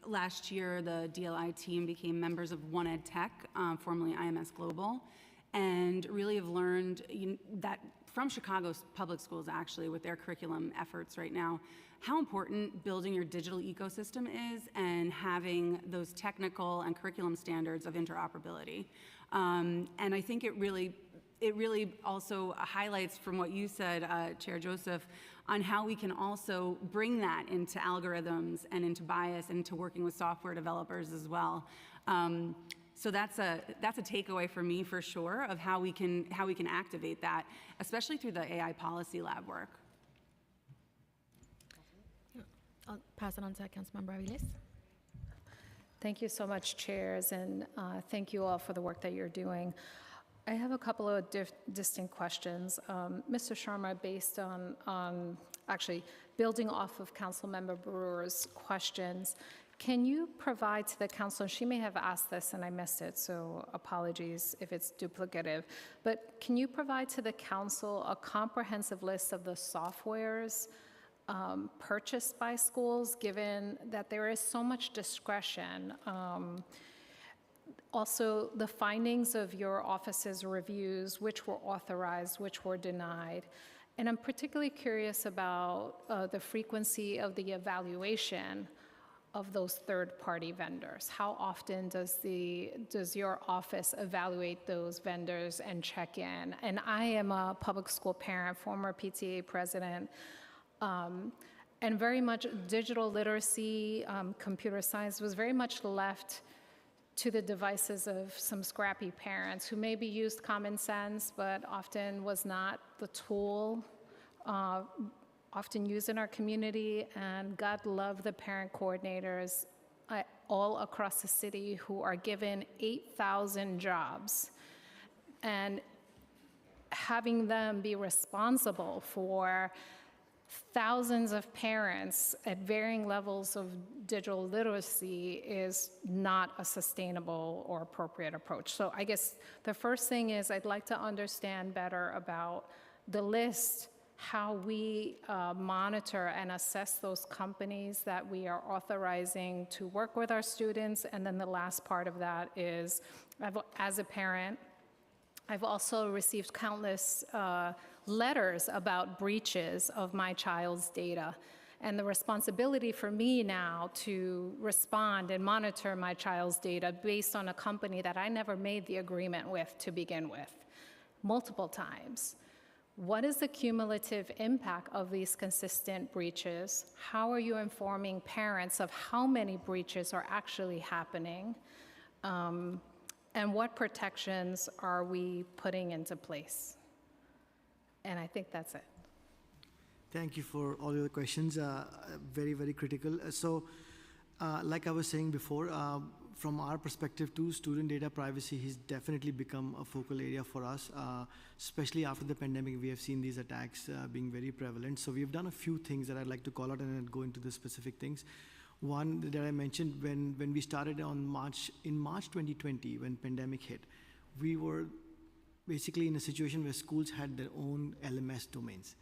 Last year, the DLI team became members of One Ed Tech, formerly IMS Global, and really have learned that from Chicago's public schools, actually, with their curriculum efforts right now, how important building your digital ecosystem is and having those technical and curriculum standards of interoperability. And I think it really also highlights from what you said, Chair Joseph, on how we can also bring that into algorithms and into bias and into working with software developers as well. So that's a takeaway for me, for sure, of how we can activate that, especially through the AI policy lab work. I'll pass it on to Councilmember Aviles. Thank you so much, chairs, and thank you all for the work that you're doing. I have a couple of distinct questions. Mr. Sharma, based on actually building off of Councilmember Brewer's questions, can you provide to the council, she may have asked this and I missed it, so apologies if it's duplicative, but can you provide to the council a comprehensive list of the softwares purchased by schools, given that there is so much discretion? Also, the findings of your office's reviews, which were authorized, which were denied. And I'm particularly curious about the frequency of the evaluation of those third-party vendors. How often does your office evaluate those vendors and check in? And I am a public school parent, former PTA president, and very much digital literacy, computer science was very much left to the devices of some scrappy parents who maybe used common sense, but often was not the tool often used in our community. And God love the parent coordinators all across the city who are given 8,000 jobs, and having them be responsible for thousands of parents at varying levels of digital literacy is not a sustainable or appropriate approach. So I guess the first thing is I'd like to understand better about the list, how we monitor and assess those companies that we are authorizing to work with our students. And then the last part of that is, as a parent, I've also received countless letters about breaches of my child's data. And the responsibility for me now to respond and monitor my child's data based on a company that I never made the agreement with to begin with, multiple times. What is the cumulative impact of these consistent breaches? How are you informing parents of how many breaches are actually happening? And what protections are we putting into place? And I think that's it. Thank you for all your questions. Very, very critical. Like I was saying before, from our perspective too, student data privacy has definitely become a focal area for us, especially after the pandemic. We have seen these attacks being very prevalent. So we've done a few things that I'd like to call out and then go into the specific things. One that I mentioned, when we started in March 2020, when pandemic hit, we were basically in a situation where schools had their own LMS domains,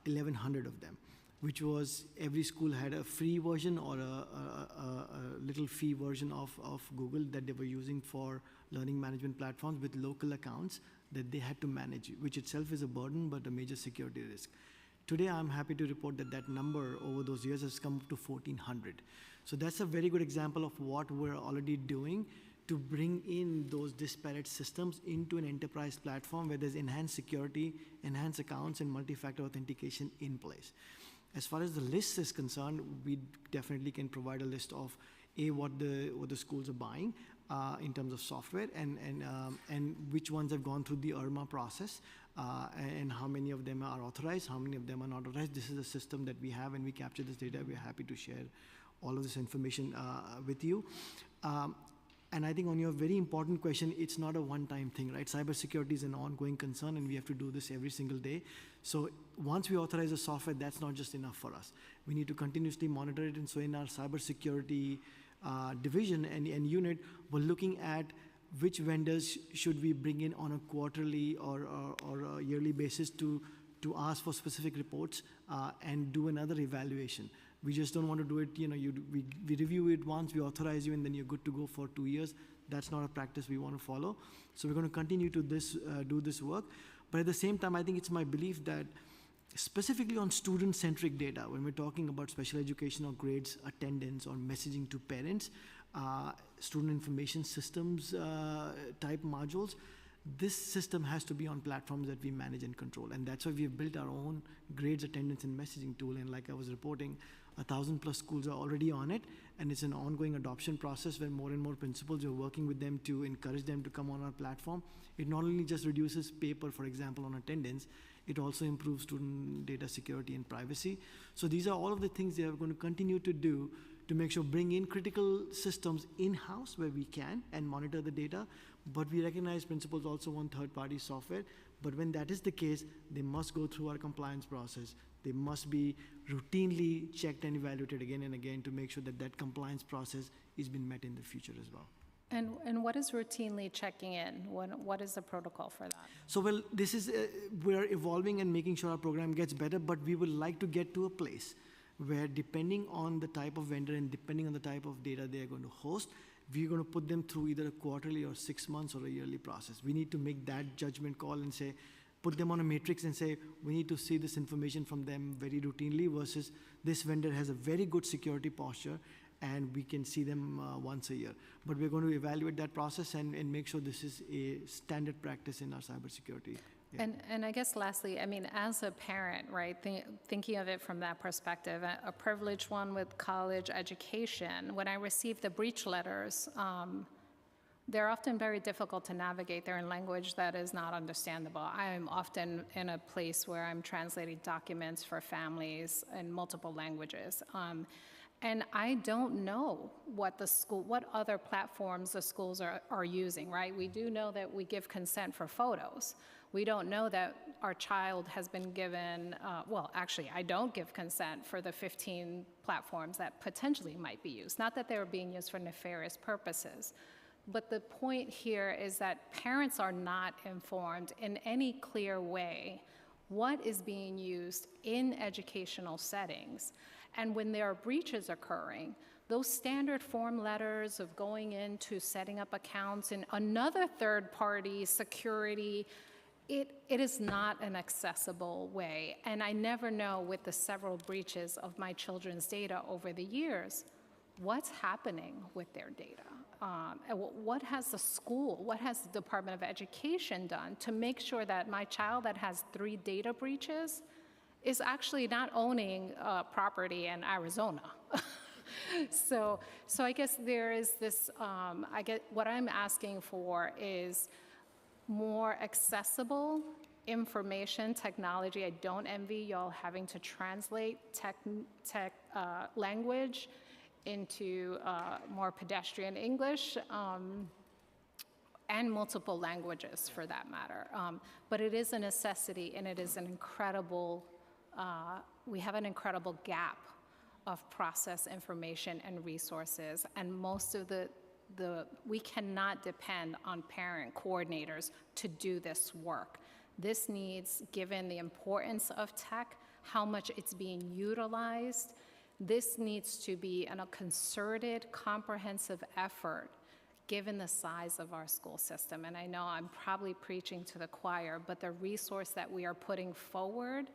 1,100 of them, which was every school had a free version or a little fee version of Google that they were using for learning management platforms with local accounts that they had to manage, which itself is a burden but a major security risk. Today, I'm happy to report that that number over those years has come up to 1,400. So that's a very good example of what we're already doing to bring in those disparate systems into an enterprise platform where there's enhanced security, enhanced accounts, and multi-factor authentication in place. As far as the list is concerned, we definitely can provide a list of what the schools are buying in terms of software and which ones have gone through the IRMA process and how many of them are authorized, how many of them are not authorized. This is a system that we have and we capture this data. We're happy to share all of this information with you. And I think on your very important question, it's not a one-time thing, right? Cybersecurity is an ongoing concern and we have to do this every single day. So once we authorize a software, that's not just enough for us. We need to continuously monitor it. And so in our cybersecurity division and unit, we're looking at which vendors should we bring in on a quarterly or a yearly basis to ask for specific reports and do another evaluation. We just don't want to do it, we review it once, we authorize you, and then you're good to go for 2 years. That's not a practice we want to follow. So we're going to continue to do this work. But at the same time, I think it's my belief that specifically on student-centric data, when we're talking about special education or grades, attendance, or messaging to parents, student information systems type modules, this system has to be on platforms that we manage and control. And that's why we've built our own grades, attendance, and messaging tool. And like I was reporting, 1,000+ schools are already on it. And it's an ongoing adoption process where more and more principals are working with them to encourage them to come on our platform. It not only just reduces paper, for example, on attendance, it also improves student data security and privacy. So these are all of the things they are going to continue to do to make sure bring in critical systems in-house where we can and monitor the data. But we recognize principals also want third-party software. But when that is the case, they must go through our compliance process. They must be routinely checked and evaluated again and again to make sure that that compliance process is being met in the future as well. And what is routinely checking in? What is the protocol for that? So, well, this is, we're evolving and making sure our program gets better, but we would like to get to a place where depending on the type of vendor and depending on the type of data they are going to host, we're going to put them through either a quarterly or 6 months or a yearly process. We need to make that judgment call and say, put them on a matrix and say, we need to see this information from them very routinely versus this vendor has a very good security posture and we can see them once a year. But we're going to evaluate that process and make sure this is a standard practice in our cybersecurity. Yeah. And I guess lastly, I mean, as a parent, right, thinking of it from that perspective, a privileged one with college education, when I receive the breach letters, they're often very difficult to navigate. They're in language that is not understandable. I am often in a place where I'm translating documents for families in multiple languages. And I don't know what other platforms the schools are using, right? We do know that we give consent for photos. We don't know that our child has been given, well, actually, I don't give consent for the 15 platforms that potentially might be used. Not that they were being used for nefarious purposes. But the point here is that parents are not informed in any clear way what is being used in educational settings. And when there are breaches occurring, those standard form letters of going into setting up accounts in another third-party security, it is not an accessible way. And I never know, with the several breaches of my children's data over the years, what's happening with their data. And what has the school, what has the Department of Education done to make sure that my child that has 3 data breaches is actually not owning property in Arizona? So I guess there is this, what I'm asking for is more accessible information technology. I don't envy y'all having to translate tech language into more pedestrian English, and multiple languages for that matter. But it is a necessity, and it is an incredible, we have an incredible gap of process information and resources, and most of we cannot depend on parent coordinators to do this work. This needs, given the importance of tech, how much it's being utilized, this needs to be a concerted, comprehensive effort given the size of our school system. And I know I'm probably preaching to the choir, but the resource that we are putting forward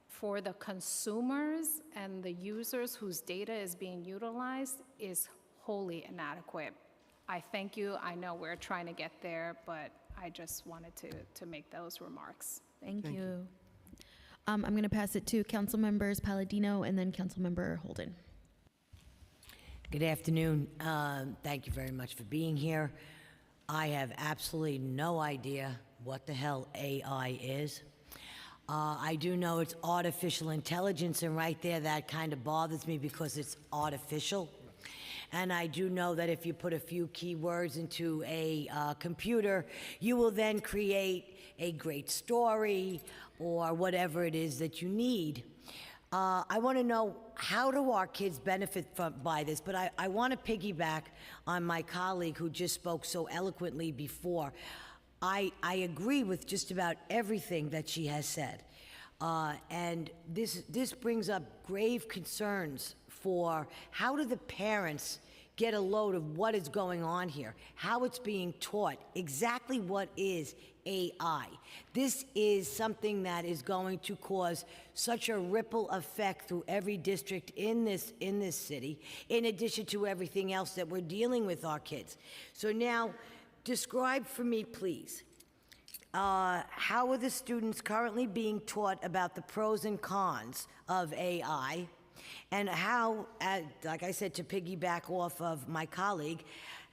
for the consumers and the users whose data is being utilized is wholly inadequate. I thank you. I know we're trying to get there, but I just wanted to make those remarks. Thank you. I'm going to pass it to Council Members Palladino and then Council Member Holden. Good afternoon. Thank you very much for being here. I have absolutely no idea what the hell AI is. I do know it's artificial intelligence, and right there that kind of bothers me because it's artificial. And I do know that if you put a few keywords into a computer, you will then create a great story or whatever it is that you need. I want to know, how do our kids benefit by this? But I want to piggyback on my colleague who just spoke so eloquently before. I agree with just about everything that she has said. And this brings up grave concerns for how do the parents get a load of what is going on here, how it's being taught, exactly what is AI. This is something that is going to cause such a ripple effect through every district in this city, in addition to everything else that we're dealing with our kids. So now, describe for me, please, how are the students currently being taught about the pros and cons of AI? And how, like I said, to piggyback off of my colleague,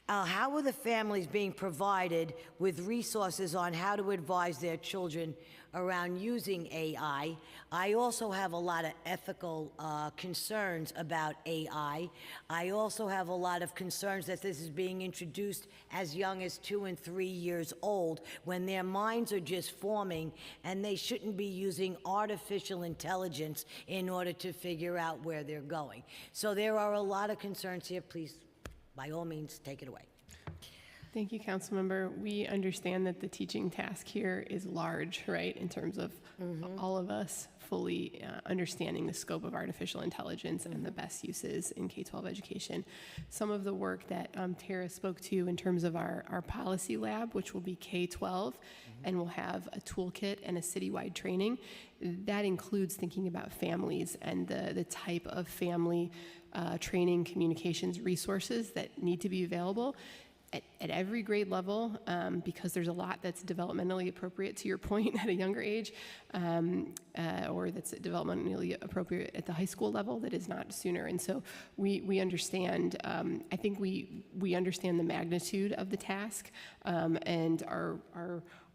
how are the families being provided with resources on how to advise their children around using AI? I also have a lot of ethical concerns about AI. I also have a lot of concerns that this is being introduced as young as 2 and 3 years old, when their minds are just forming, and they shouldn't be using artificial intelligence in order to figure out where they're going. So there are a lot of concerns here. Please, by all means, take it away. Thank you, Councilmember. We understand that the teaching task here is large, right, in terms of all of us fully understanding the scope of artificial intelligence and the best uses in K-12 education. Some of the work that Tara spoke to in terms of our policy lab, which will be K-12, and will have a toolkit and a citywide training, that includes thinking about families and the type of family training communications resources that need to be available at every grade level, because there's a lot that's developmentally appropriate, to your point, at a younger age, or that's developmentally appropriate at the high school level that is not sooner. And so we understand, I think we understand the magnitude of the task, and are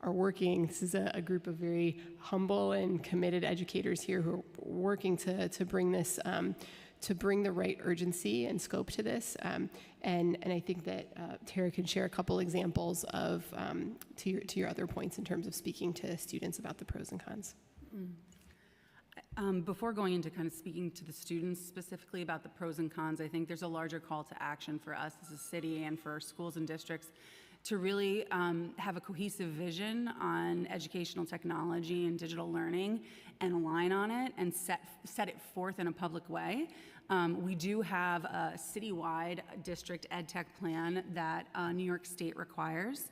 working. This is a group of very humble and committed educators here who are working to bring this to bring the right urgency and scope to this. And I think that Tara can share a couple examples of to your other points in terms of speaking to students about the pros and cons. Before going into kind of speaking to the students specifically about the pros and cons, I think there's a larger call to action for us as a city and for schools and districts to really have a cohesive vision on educational technology and digital learning and align on it and set it forth in a public way. We do have a citywide district ed tech plan that New York State requires.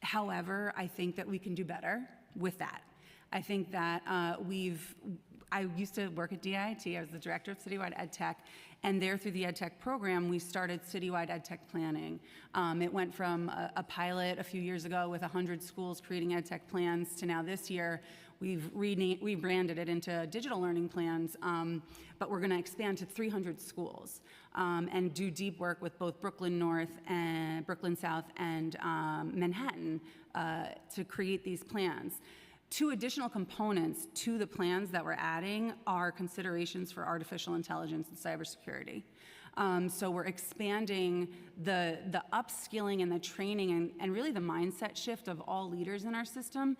However, I think that we can do better with that. I think that I used to work at DIT. I was the director of citywide ed tech, and there through the ed tech program, we started citywide ed tech planning. It went from a pilot a few years ago with 100 schools creating ed tech plans to now this year, we've rebranded it into digital learning plans, but we're going to expand to 300 schools and do deep work with both Brooklyn North and Brooklyn South and Manhattan to create these plans. Two additional components to the plans that we're adding are considerations for artificial intelligence and cybersecurity. So we're expanding the upskilling and the training and really the mindset shift of all leaders in our system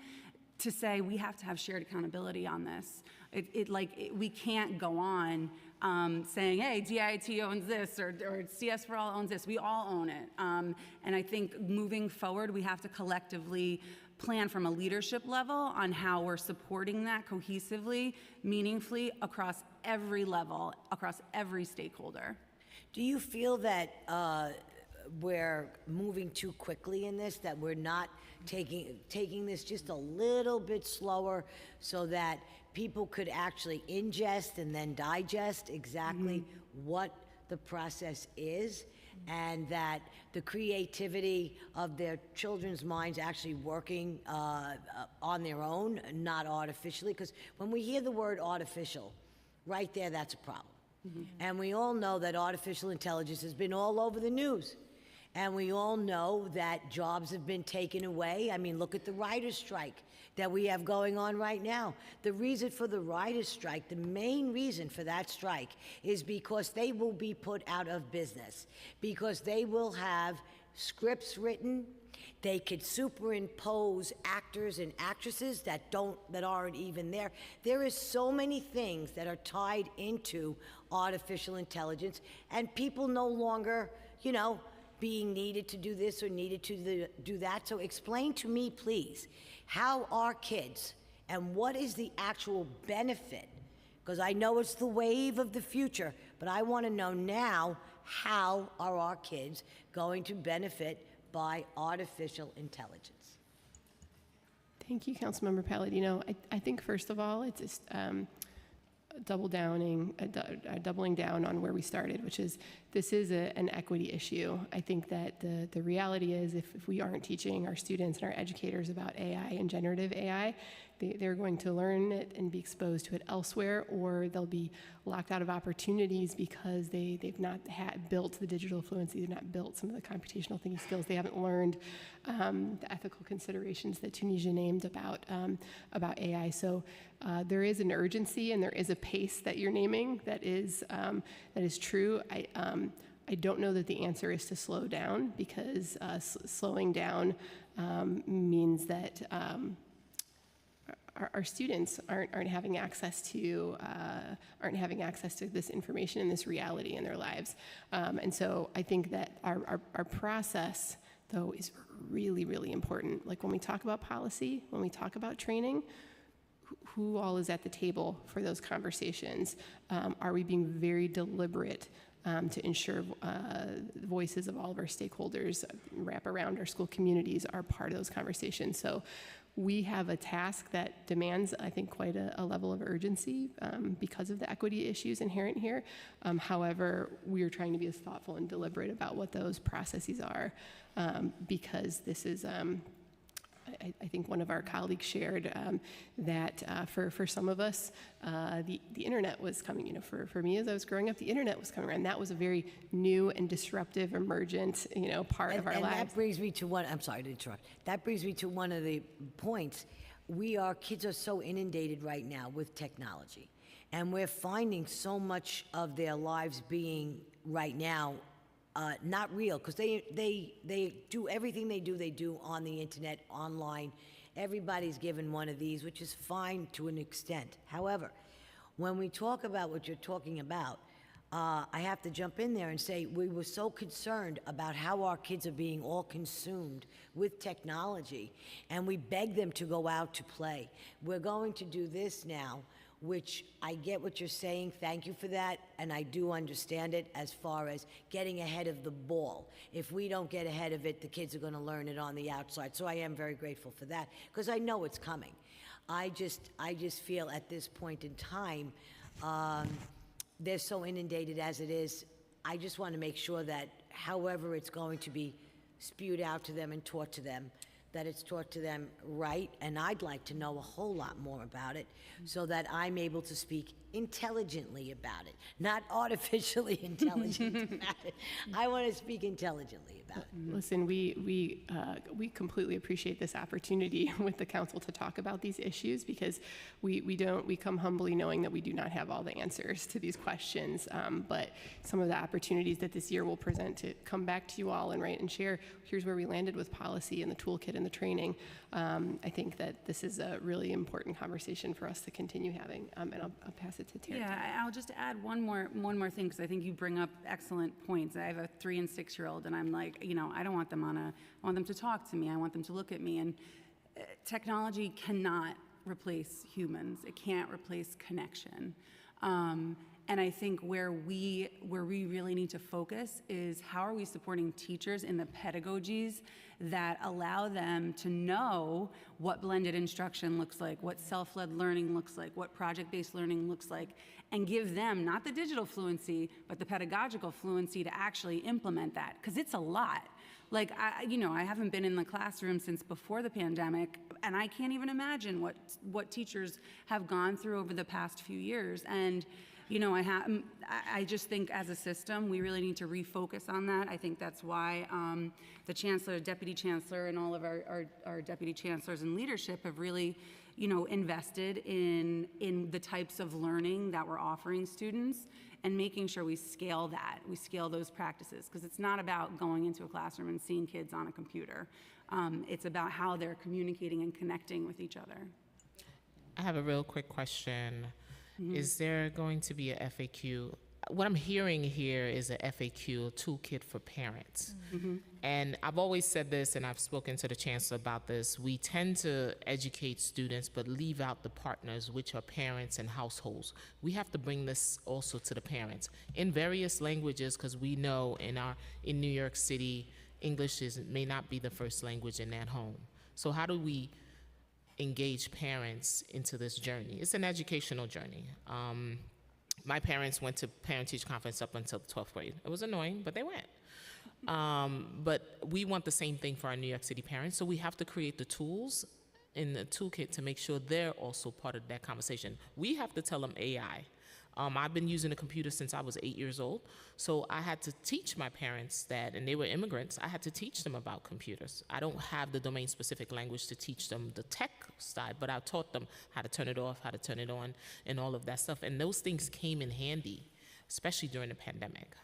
to say we have to have shared accountability on this. We can't go on saying, hey, DIT owns this or CS4 All owns this. We all own it. And I think moving forward, we have to collectively plan from a leadership level on how we're supporting that cohesively, meaningfully across every level, across every stakeholder. Do you feel that we're moving too quickly in this, that we're not taking this just a little bit slower so that people could actually ingest and then digest exactly what the process is, and that the creativity of their children's minds actually working on their own, not artificially? Because when we hear the word artificial, right there, that's a problem. And we all know that artificial intelligence has been all over the news. And we all know that jobs have been taken away. I mean, look at the writers' strike that we have going on right now. The reason for the writers' strike, the main reason for that strike, is because they will be put out of business, because they will have scripts written. They could superimpose actors and actresses that aren't even there. There is so many things that are tied into artificial intelligence, and people no longer, being needed to do this or needed to do that. So explain to me, please, how are kids and what is the actual benefit? Because I know it's the wave of the future, but I want to know now, how are our kids going to benefit by artificial intelligence? Thank you, Councilmember Palladino. I think first of all, it's just doubling down on where we started, which is this is an equity issue. I think that the reality is if we aren't teaching our students and our educators about AI and generative AI, they're going to learn it and be exposed to it elsewhere, or they'll be locked out of opportunities because they've not built the digital fluency, they've not built some of the computational thinking skills, they haven't learned the ethical considerations that Tunisia named about AI. So there is an urgency and there is a pace that you're naming that is true. I don't know that the answer is to slow down, because slowing down means that our students aren't having access to this information and this reality in their lives. And so I think that our process, though, is really, really important. Like when we talk about policy, when we talk about training, who all is at the table for those conversations? Are we being very deliberate to ensure the voices of all of our stakeholders wrap around our school communities are part of those conversations? So we have a task that demands, I think, quite a level of urgency because of the equity issues inherent here. However, we are trying to be as thoughtful and deliberate about what those processes are, because this is, I think one of our colleagues shared that for some of us, the internet was coming. For me, as I was growing up, the internet was coming around. That was a very new and disruptive, emergent, part of our lives. And that brings me to one. I'm sorry to interrupt. That brings me to one of the points. Kids are so inundated right now with technology, And we're finding so much of their lives being right now not real, because they do everything they do on the internet, online. Everybody's given one of these, which is fine to an extent. However, when we talk about what you're talking about, I have to jump in there and say we were so concerned about how our kids are being all consumed with technology, and we beg them to go out to play. We're going to do this now, which I get what you're saying. Thank you for that, and I do understand it as far as getting ahead of the ball. If we don't get ahead of it, the kids are going to learn it on the outside. So I am very grateful for that, because I know it's coming. I just feel at this point in time, they're so inundated as it is. I just want to make sure that however it's going to be spewed out to them and taught to them, that it's taught to them right, and I'd like to know a whole lot more about it so that I'm able to speak intelligently about it, not artificially intelligent about it. I want to speak intelligently about it. Listen, we completely appreciate this opportunity with the council to talk about these issues, because we come humbly knowing that we do not have all the answers to these questions, but some of the opportunities that this year will present to come back to you all and share, here's where we landed with policy and the toolkit and the training. I think that this is a really important conversation for us to continue having, and I'll pass it to Terry. Yeah, I'll just add one more thing, because I think you bring up excellent points. I have a 3- and 6-year-old, and I'm like, I don't want them I want them to talk to me. I want them to look at me. And technology cannot replace humans. It can't replace connection. And I think where we really need to focus is how are we supporting teachers in the pedagogies that allow them to know what blended instruction looks like, what self-led learning looks like, what project-based learning looks like, and give them not the digital fluency, but the pedagogical fluency to actually implement that, because it's a lot. Like, I haven't been in the classroom since before the pandemic, and I can't even imagine what teachers have gone through over the past few years. And I just think as a system, we really need to refocus on that. I think that's why the chancellor, deputy chancellor, and all of our deputy chancellors and leadership have really, invested in the types of learning that we're offering students and making sure we scale those practices, because it's not about going into a classroom and seeing kids on a computer. It's about how they're communicating and connecting with each other. I have a real quick question. Is there going to be a FAQ? What I'm hearing here is a FAQ, a toolkit for parents. And I've always said this, and I've spoken to the chancellor about this. We tend to educate students, but leave out the partners, which are parents and households. We have to bring this also to the parents in various languages, because we know in New York City, English may not be the first language in that home. So how do we engage parents into this journey? It's an educational journey. My parents went to parent-teacher conference up until the 12th grade. It was annoying, but they went. But we want the same thing for our New York City parents, so we have to create the tools in the toolkit to make sure they're also part of that conversation. We have to tell them AI. I've been using a computer since I was 8 years old, so I had to teach my parents that, and they were immigrants, I had to teach them about computers. I don't have the domain-specific language to teach them the tech side, but I taught them how to turn it off, how to turn it on, and all of that stuff. And those things came in handy, especially during the pandemic,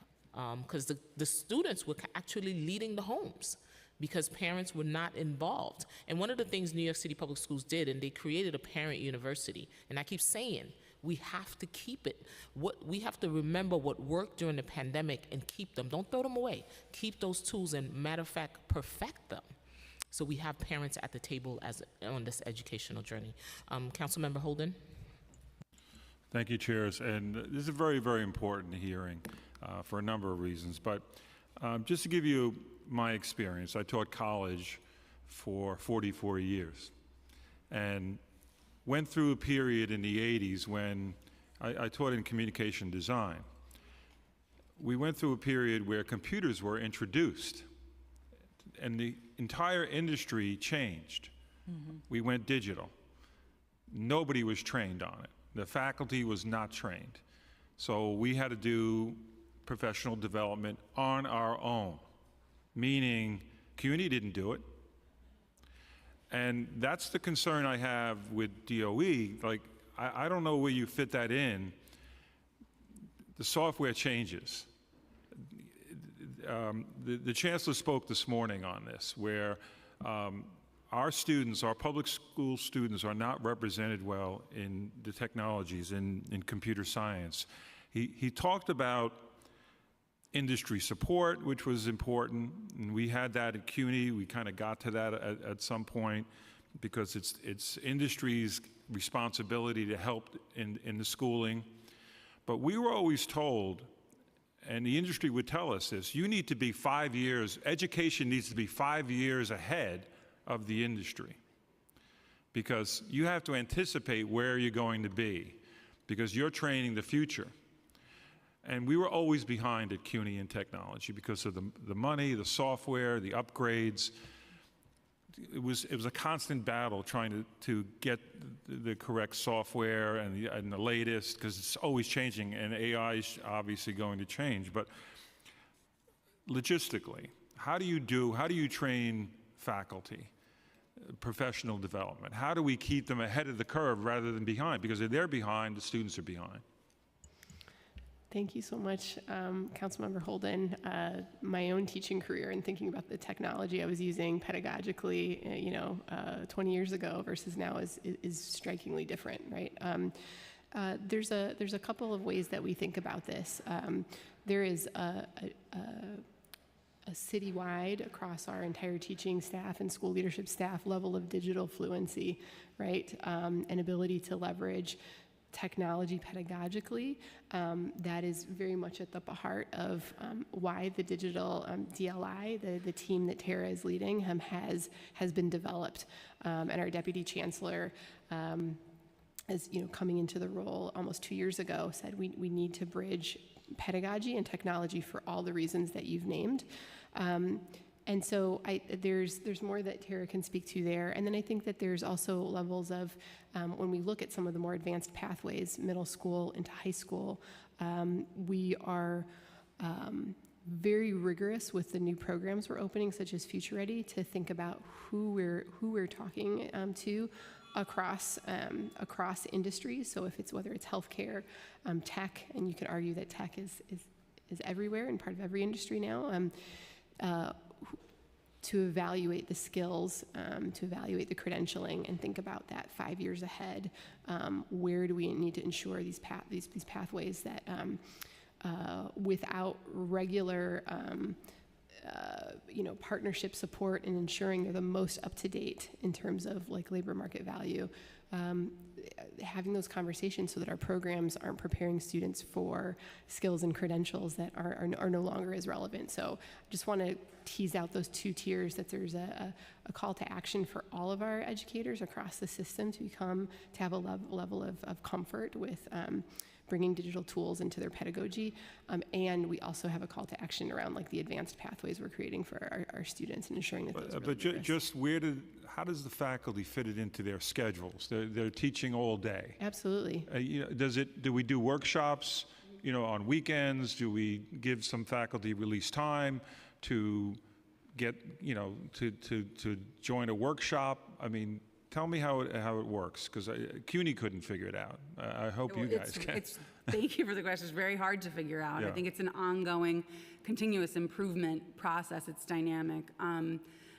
because the students were actually leading the homes, because parents were not involved. And one of the things New York City Public Schools did, and they created a parent university, and I keep saying, we have to keep it. We have to remember what worked during the pandemic and keep them. Don't throw them away. Keep those tools and, matter of fact, perfect them. So we have parents at the table on this educational journey. Councilmember Holden. Thank you, Chairs. And this is a very, very important hearing for a number of reasons. But just to give you my experience, I taught college for 44 years. And went through a period in the 80s when I taught in communication design. We went through a period where computers were introduced and the entire industry changed. We went digital. Nobody was trained on it. The faculty was not trained. So we had to do professional development on our own, meaning CUNY didn't do it. And that's the concern I have with DOE. Like, I don't know where you fit that in. The software changes. The chancellor spoke this morning on this, where our students, our public school students, are not represented well in the technologies, in computer science. He talked about industry support, which was important, and we had that at CUNY. We kind of got to that at some point because it's industry's responsibility to help in the schooling. But we were always told, and the industry would tell us this, you need to be 5 years, education needs to be 5 years ahead of the industry, because you have to anticipate where you're going to be, because you're training the future. And we were always behind at CUNY in technology because of the money, the software, the upgrades. It was a constant battle trying to get the correct software and the latest, because it's always changing, and AI is obviously going to change. But logistically, how do you train faculty, professional development? How do we keep them ahead of the curve rather than behind? Because if they're behind, the students are behind. Thank you so much, Councilmember Holden. My own teaching career and thinking about the technology I was using pedagogically, 20 years ago versus now is strikingly different, right? There's a couple of ways that we think about this. There is a citywide, across our entire teaching staff and school leadership staff, level of digital fluency, right? An ability to leverage technology pedagogically. That is very much at the heart of why the digital DLI, the team that Tara is leading, has been developed. And our Deputy Chancellor, as coming into the role almost 2 years ago, said we need to bridge pedagogy and technology for all the reasons that you've named. And so there's more that Tara can speak to there. And then I think that there's also levels of, when we look at some of the more advanced pathways, middle school into high school, we are very rigorous with the new programs we're opening, such as Future Ready, to think about who we're talking to across industries. So whether it's healthcare, tech, and you could argue that tech is everywhere and part of every industry now. To evaluate the skills, to evaluate the credentialing, and think about that 5 years ahead. Where do we need to ensure these pathways that, without regular, partnership support and ensuring they're the most up to date in terms of like labor market value, having those conversations so that our programs aren't preparing students for skills and credentials that are no longer as relevant. So I just want to tease out those two tiers, that there's a call to action for all of our educators across the system to have a level of comfort with bringing digital tools into their pedagogy. And we also have a call to action around like the advanced pathways we're creating for our students and ensuring that those are But just how does the faculty fit it into their schedules? They're teaching all day. Absolutely. Do we do workshops, on weekends? Do we give some faculty release time to get, to join a workshop? I mean, tell me how it works, because CUNY couldn't figure it out. I hope you guys can. Thank you for the question. It's very hard to figure out. Yeah. I think it's an ongoing, continuous improvement process. It's dynamic.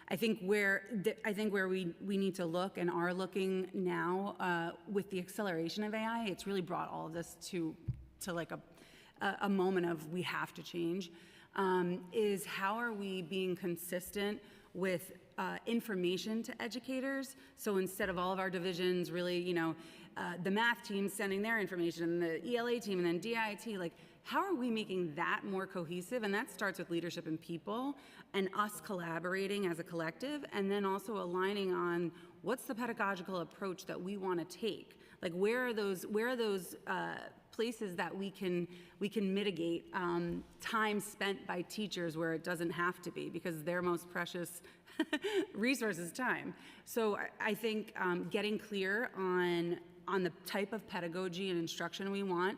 I think where we need to look and are looking now with the acceleration of AI, it's really brought all of this to like a moment of we have to change. Is how are we being consistent with information to educators? So instead of all of our divisions really, the math team sending their information, and the ELA team, and then DIT, like how are we making that more cohesive? And that starts with leadership and people, and us collaborating as a collective, and then also aligning on what's the pedagogical approach that we want to take. Like where are those places that we can mitigate time spent by teachers where it doesn't have to be, because their most precious resource is time. So I think getting clear on the type of pedagogy and instruction we want,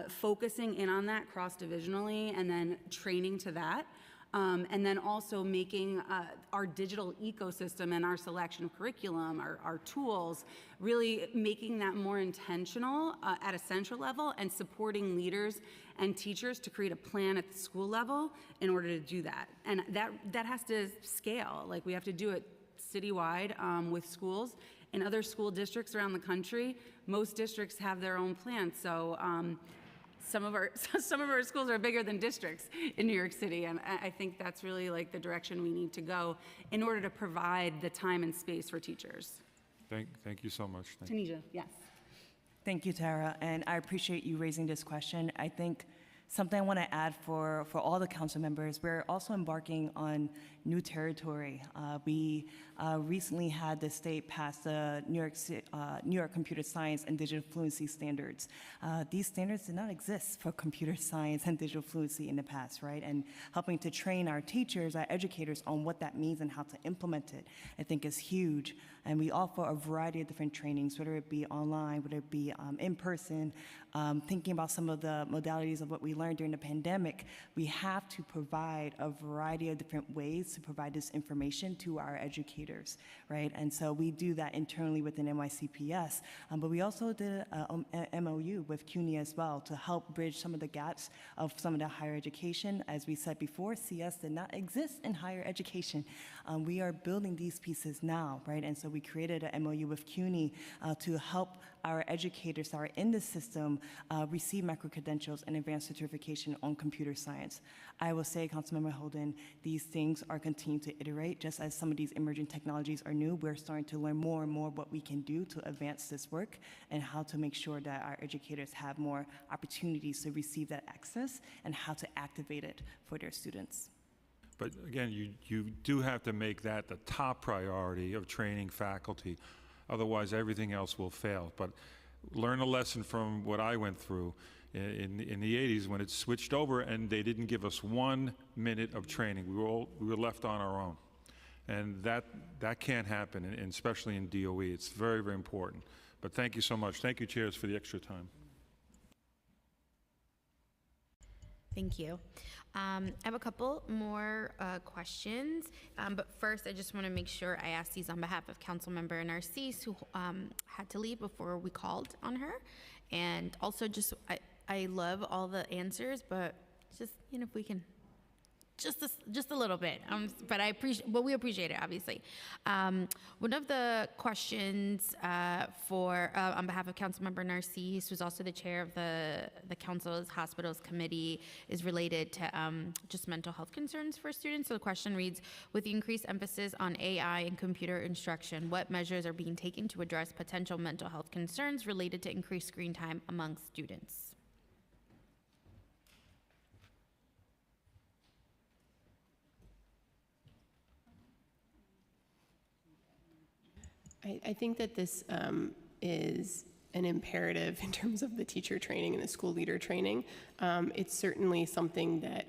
focusing in on that cross-divisionally, and then training to that. And then also making our digital ecosystem and our selection of curriculum, our tools, really making that more intentional at a central level and supporting leaders and teachers to create a plan at the school level in order to do that. And that has to scale. Like, we have to do it citywide with schools. In other school districts around the country, most districts have their own plans. So some of our schools are bigger than districts in New York City, and I think that's really like the direction we need to go in order to provide the time and space for teachers. Thank you so much. Tunisia, yes. Thank you, Tara, and I appreciate you raising this question. I think something I want to add for all the council members, we're also embarking on new territory. We recently had the state pass the New York Computer Science and Digital Fluency Standards. These standards did not exist for computer science and digital fluency in the past, right? And helping to train our teachers, our educators on what that means and how to implement it, I think is huge. And we offer a variety of different trainings, whether it be online, whether it be in person, thinking about some of the modalities of what we learned during the pandemic. We have to provide a variety of different ways to provide this information to our educators, right? And so we do that internally within NYCPS, but we also did an MOU with CUNY as well to help bridge some of the gaps of some of the higher education. As we said before, CS did not exist in higher education. We are building these pieces now, right? And so we created an MOU with CUNY to help our educators that are in the system receive micro-credentials and advanced certification on computer science. I will say, Councilmember Holden, these things are continuing to iterate. Just as some of these emerging technologies are new, we're starting to learn more and more what we can do to advance this work and how to make sure that our educators have more opportunities to receive that access and how to activate it for their students. But again, you do have to make that the top priority of training faculty. Otherwise, everything else will fail. But learn a lesson from what I went through in the 80s when it switched over and they didn't give us 1 minute of training. We were left on our own. And that can't happen, and especially in DOE. It's very, very important. But thank you so much. Thank you, chairs, for the extra time. Thank you. I have a couple more questions, but first I just want to make sure I ask these on behalf of Councilmember Narcisse, who had to leave before we called on her. And also I love all the answers, but just, if we can, just a little bit, but we appreciate it, obviously. One of the questions on behalf of Councilmember Narcisse, who's also the chair of the Council's Hospitals Committee, is related to just mental health concerns for students. So the question reads, with the increased emphasis on AI and computer instruction, what measures are being taken to address potential mental health concerns related to increased screen time among students? I think that this is an imperative in terms of the teacher training and the school leader training. It's certainly something that,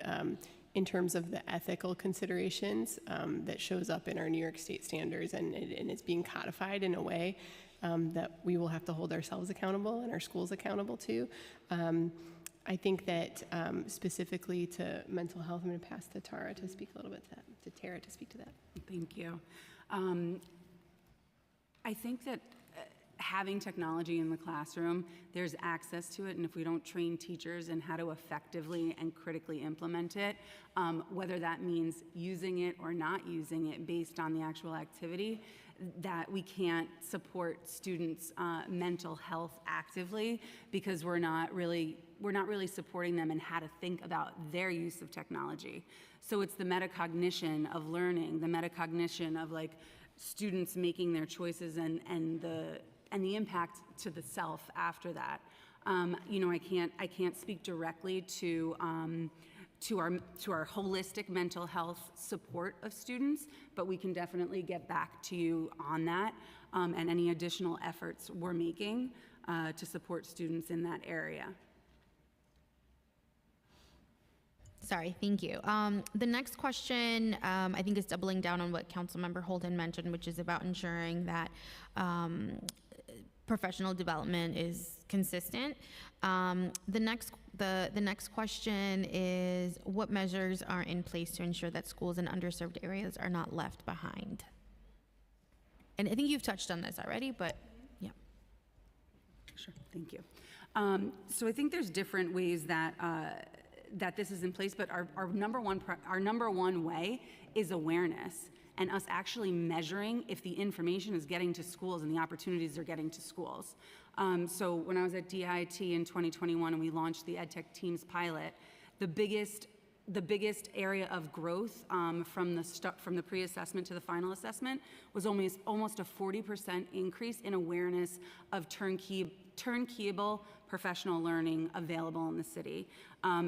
in terms of the ethical considerations, that shows up in our New York State standards, and it's being codified in a way that we will have to hold ourselves accountable and our schools accountable to. I think that specifically to mental health, I'm going to pass to Tara to speak a little bit to that, to Tara to speak to that. Thank you. I think that having technology in the classroom, there's access to it, and if we don't train teachers in how to effectively and critically implement it, whether that means using it or not using it based on the actual activity, that we can't support students' mental health actively because we're not really supporting them in how to think about their use of technology. So it's the metacognition of learning, the metacognition of students making their choices and the impact to the self after that. I can't speak directly to our holistic mental health support of students, but we can definitely get back to you on that and any additional efforts we're making to support students in that area. Sorry, thank you. The next question, I think, is doubling down on what Councilmember Holden mentioned, which is about ensuring that professional development is consistent. The next question is, what measures are in place to ensure that schools in underserved areas are not left behind? And I think you've touched on this already, but yeah. Sure, thank you. So I think there's different ways that that this is in place, but our number one way is awareness and us actually measuring if the information is getting to schools and the opportunities are getting to schools. So when I was at DIT in 2021 and we launched the EdTech Teams pilot, the biggest area of growth from the pre-assessment to the final assessment was almost a 40% increase in awareness of turnkeyable professional learning available in the city.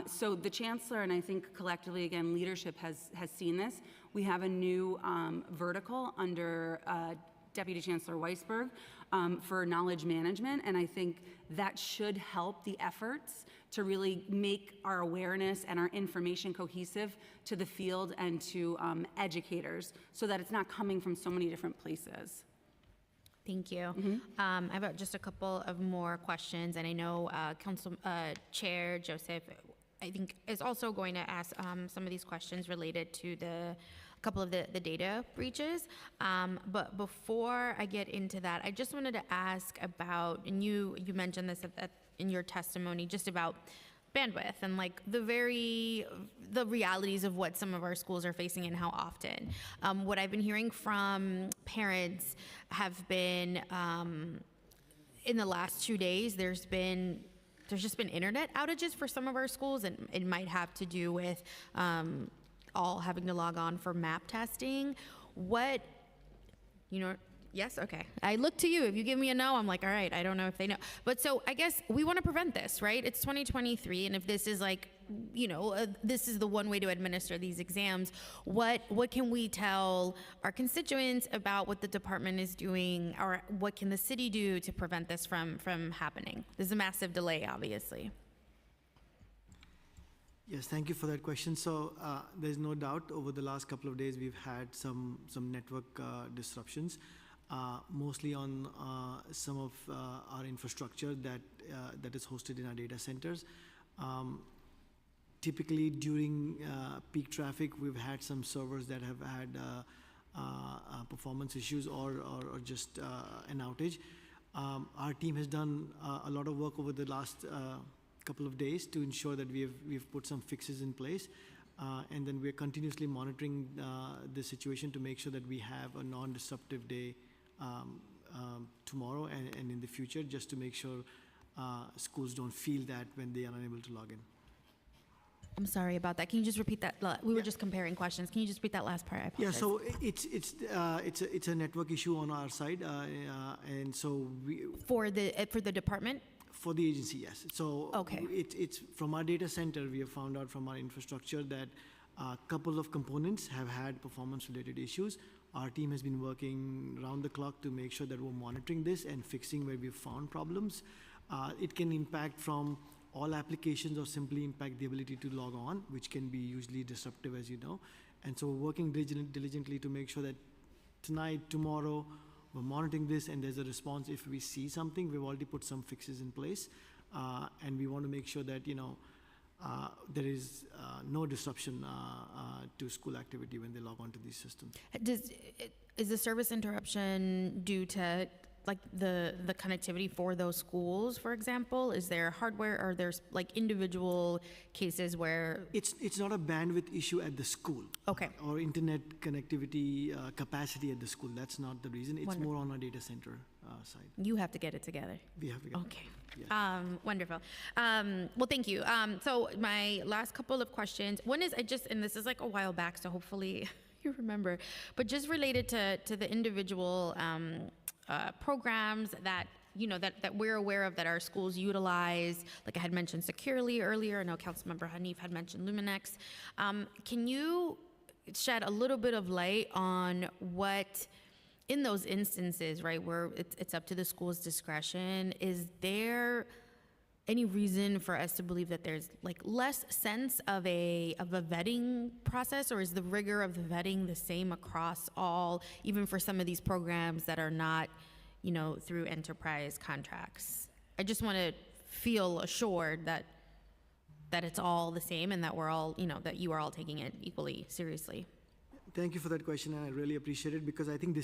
So the chancellor, and I think collectively, again, leadership has seen this. We have a new vertical under Deputy Chancellor Weisberg for knowledge management, and I think that should help the efforts to really make our awareness and our information cohesive to the field and to educators so that it's not coming from so many different places. Thank you. I have just a couple of more questions, and I know Chair Joseph, I think, is also going to ask some of these questions related to a couple of the data breaches. But before I get into that, I just wanted to ask about, and you mentioned this in your testimony, just about bandwidth and like the realities of what some of our schools are facing and how often. What I've been hearing from parents have been, in the last 2 days, there's just been internet outages for some of our schools, and it might have to do with all having to log on for map testing. Yes, okay. I look to you. If you give me a no, I'm like, all right, I don't know if they know. But so I guess we want to prevent this, right? It's 2023, and if this is like, this is the one way to administer these exams, what can we tell our constituents about what the department is doing, or what can the city do to prevent this from happening? There's a massive delay, obviously. Yes, thank you for that question. So there's no doubt over the last couple of days we've had some network disruptions. Mostly on some of our infrastructure that is hosted in our data centers. Typically during peak traffic, we've had some servers that have had performance issues or just an outage. Our team has done a lot of work over the last couple of days to ensure that we've put some fixes in place. And then we're continuously monitoring the situation to make sure that we have a non-disruptive day tomorrow and in the future, just to make sure schools don't feel that when they are unable to log in. I'm sorry about that. Can you just repeat that? We were just comparing questions. Can you just repeat that last part? I apologize. Yeah, so it's a network issue on our side, and so for the department. For the agency, yes. So okay. It's from our data center. We have found out from our infrastructure that a couple of components have had performance-related issues. Our team has been working round the clock to make sure that we're monitoring this and fixing where we've found problems. It can impact from all applications or simply impact the ability to log on, which can be usually disruptive, as you know. And so we're working diligently to make sure that tonight, tomorrow, we're monitoring this and there's a response if we see something. We've already put some fixes in place, and we want to make sure that there is no disruption to school activity when they log on to these systems. Is the service interruption due to like the connectivity for those schools, for example? Is there hardware, or there's like individual cases where it's not a bandwidth issue at the school, okay, or internet connectivity capacity at the school? That's not the reason. It's Wonderful. more on our data center side. You have to get it together. We have to get okay. it. Yeah. Wonderful. Well, thank you. So my last couple of questions. One is and this is like a while back, so hopefully you remember, but just related to the individual programs that that we're aware of that our schools utilize. Like I had mentioned Securely earlier. I know Councilmember Hanif had mentioned Luminex. Can you shed a little bit of light on what, in those instances, right, where it's up to the school's discretion, is there any reason for us to believe that there's like less sense of a vetting process, or is the rigor of the vetting the same across all, even for some of these programs that are not, through enterprise contracts? I just want to feel assured that it's all the same and that we're all, that you are all taking it equally seriously. Thank you for that question, and I really appreciate it, because I think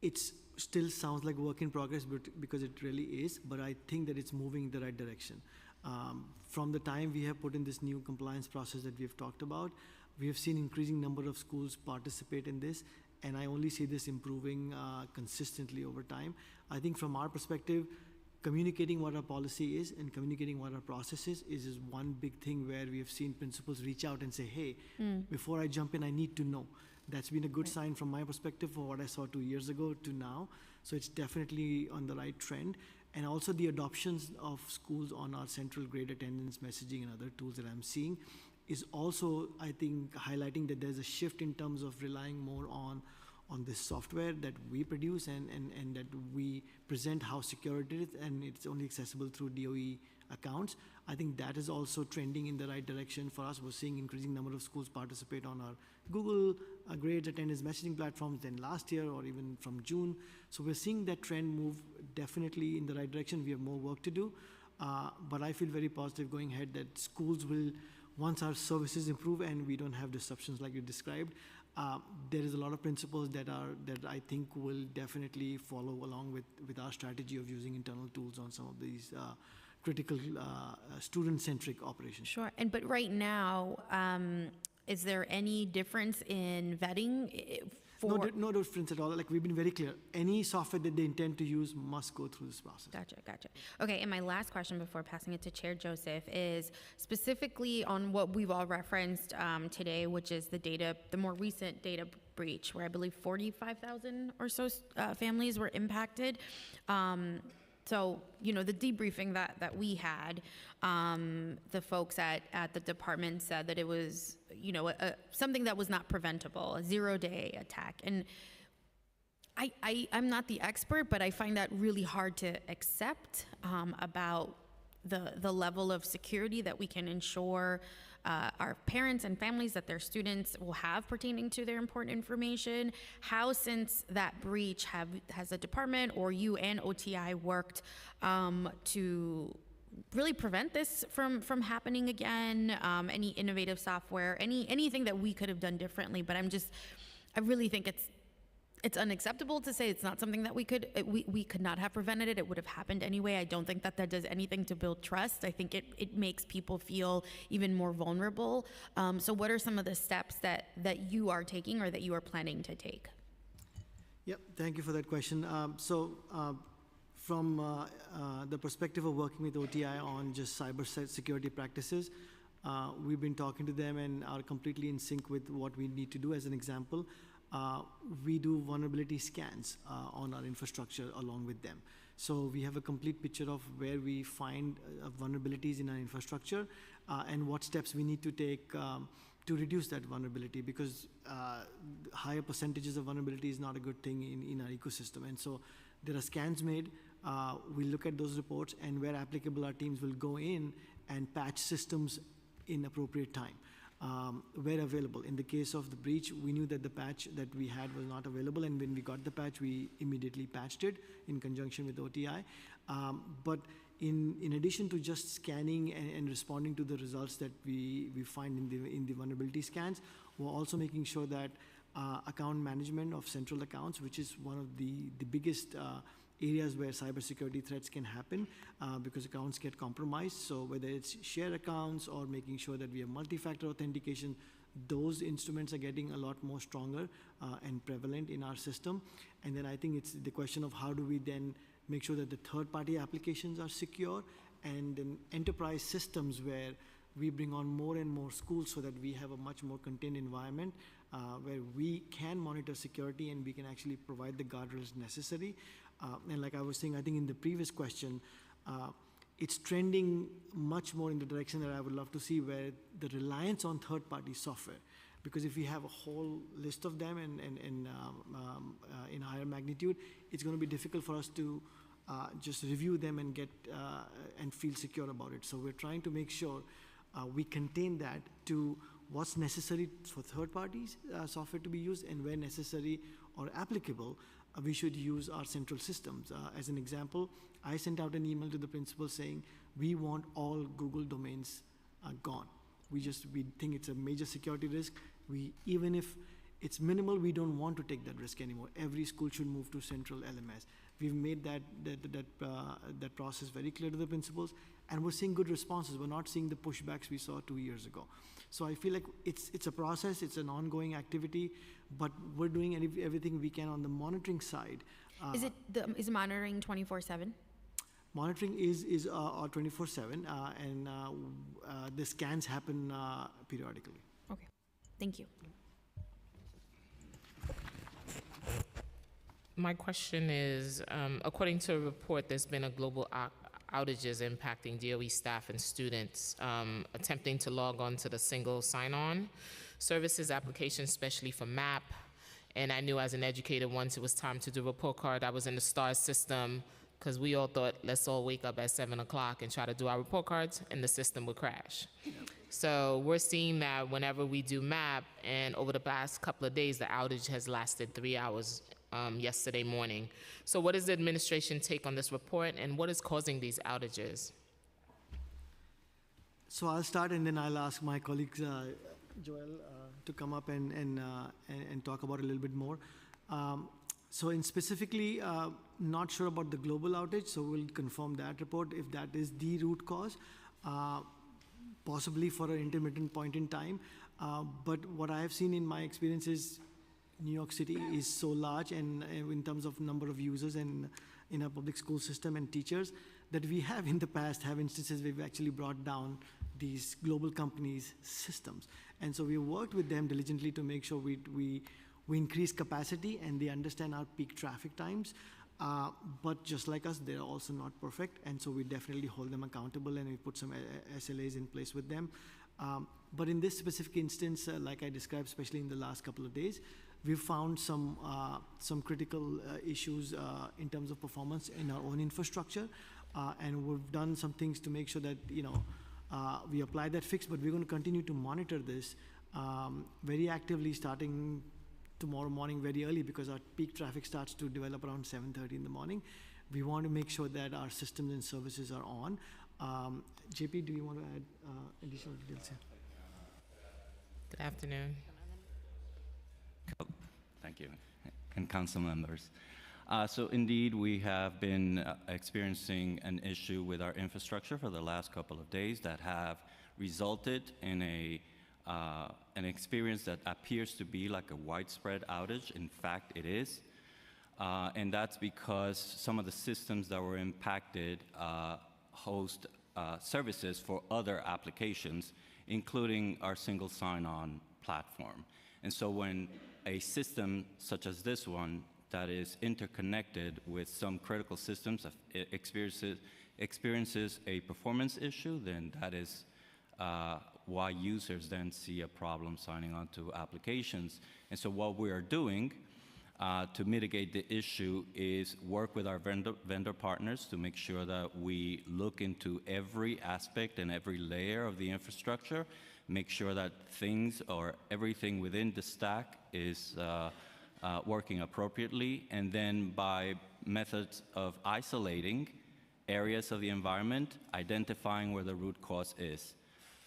it still sounds like work in progress, but because it really is, but I think that it's moving in the right direction. From the time we have put in this new compliance process that we have talked about, we have seen increasing number of schools participate in this, and I only see this improving consistently over time. I think from our perspective, communicating what our policy is and communicating what our process is one big thing where we have seen principals reach out and say, hey, before I jump in, I need to know. That's been a good sign from my perspective for what I saw 2 years ago to now. So it's definitely on the right trend. And also the adoptions of schools on our central grade attendance messaging and other tools that I'm seeing is also, I think, highlighting that there's a shift in terms of relying more on this software that we produce and that we present how secure it is, and it's only accessible through DOE accounts. I think that is also trending in the right direction for us. We're seeing increasing number of schools participate on our Google grades attendance messaging platforms than last year or even from June. So we're seeing that trend move definitely in the right direction. We have more work to do, but I feel very positive going ahead that schools will, once our services improve and we don't have disruptions like you described, there is a lot of principles that I think will definitely follow along with our strategy of using internal tools on some of these critical student-centric operations. Sure. But right now, is there any difference in vetting for? No difference at all. Like, we've been very clear. Any software that they intend to use must go through this process. Gotcha. Okay, and my last question before passing it to Chair Joseph is specifically on what we've all referenced today, which is the more recent data breach, where I believe 45,000 or so families were impacted. So, the debriefing that we had, the folks at the department said that it was, something that was not preventable, a 0-day attack. And I'm not the expert, but I find that really hard to accept about the level of security that we can ensure our parents and families that their students will have pertaining to their important information. How, since that breach, has the department or you and OTI worked to really prevent this from happening again? Any innovative software, anything that we could have done differently? But I really think it's unacceptable to say it's not something that we could not have prevented it. It would have happened anyway. I don't think that does anything to build trust. I think it makes people feel even more vulnerable. So what are some of the steps that you are taking or that you are planning to take? Yep, thank you for that question. From the perspective of working with OTI on just cyber security practices, we've been talking to them and are completely in sync with what we need to do. As an example, we do vulnerability scans on our infrastructure along with them. So we have a complete picture of where we find vulnerabilities in our infrastructure and what steps we need to take to reduce that vulnerability, because higher percentages of vulnerability is not a good thing in our ecosystem. And so there are scans made. We look at those reports, and where applicable, our teams will go in and patch systems in appropriate time. Where available. In the case of the breach, we knew that the patch that we had was not available, and when we got the patch, we immediately patched it in conjunction with OTI. But in addition to just scanning and responding to the results that we find in the vulnerability scans, we're also making sure that account management of central accounts, which is one of the biggest areas where cybersecurity threats can happen because accounts get compromised. So whether it's share accounts or making sure that we have multi-factor authentication, those instruments are getting a lot more stronger and prevalent in our system. And then I think it's the question of how do we then make sure that the third-party applications are secure, and then enterprise systems where we bring on more and more schools so that we have a much more contained environment where we can monitor security and we can actually provide the guardrails necessary. And like I was saying, I think in the previous question, it's trending much more in the direction that I would love to see, where the reliance on third-party software, because if we have a whole list of them and in higher magnitude, it's going to be difficult for us to just review them and get and feel secure about it. So we're trying to make sure we contain that to what's necessary for third parties software to be used, and where necessary or applicable, we should use our central systems. As an example, I sent out an email to the principal saying, we want all Google domains gone. We think it's a major security risk. Even if it's minimal, we don't want to take that risk anymore. Every school should move to central LMS. We've made that process very clear to the principals, and we're seeing good responses. We're not seeing the pushbacks we saw 2 years ago. So I feel like it's a process, it's an ongoing activity, but we're doing everything we can on the monitoring side. Is monitoring 24/7? Monitoring is 24/7, and the scans happen periodically. Okay, thank you. My question is, according to a report, there's been a global outages impacting DOE staff and students attempting to log on to the single sign-on services application, especially for MAP. And I knew as an educator, once it was time to do a report card, I was in the STAR system, because we all thought, let's all wake up at 7 o'clock and try to do our report cards, and the system would crash. So we're seeing that whenever we do MAP, and over the past couple of days, the outage has lasted 3 hours yesterday morning. So what is the administration take on this report, and what is causing these outages? So I'll start, and then I'll ask my colleagues, Joel, to come up and talk about it a little bit more. So in specifically, not sure about the global outage, so we'll confirm that report if that is the root cause, possibly for an intermittent point in time. But what I have seen in my experience is New York City is so large, and in terms of number of users and in our public school system and teachers, that we have in the past have instances where we've actually brought down these global companies' systems. And so we worked with them diligently to make sure we increase capacity and they understand our peak traffic times. But just like us, they're also not perfect. And so we definitely hold them accountable, and we put some SLAs in place with them. But in this specific instance, like I described, especially in the last couple of days, we've found some critical issues in terms of performance in our own infrastructure. And we've done some things to make sure that, we apply that fix, but we're going to continue to monitor this very actively starting tomorrow morning very early, because our peak traffic starts to develop around 7:30 in the morning. We want to make sure that our systems and services are on. JP, do you want to add additional details here? Good afternoon. Thank you, and council members. So indeed, we have been experiencing an issue with our infrastructure for the last couple of days that have resulted in an experience that appears to be like a widespread outage. In fact, it is. And that's because some of the systems that were impacted host services for other applications, including our single sign-on platform. And so when a system such as this one that is interconnected with some critical systems experiences a performance issue, then that is why users then see a problem signing on to applications. And so what we are doing to mitigate the issue is work with our vendor partners to make sure that we look into every aspect and every layer of the infrastructure, make sure that things or everything within the stack is working appropriately, and then by methods of isolating areas of the environment, identifying where the root cause is.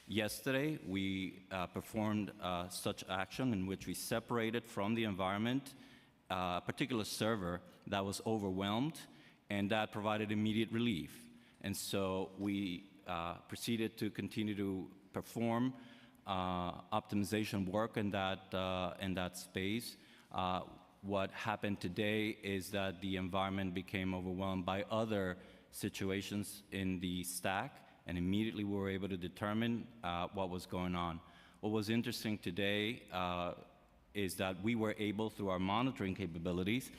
Yesterday, we performed such action in which we separated from the environment a particular server that was overwhelmed, and that provided immediate relief. And so we proceeded to continue to perform optimization work in that space. What happened today is that the environment became overwhelmed by other situations in the stack, and immediately we were able to determine what was going on. What was interesting today is that we were able, through our monitoring capabilities,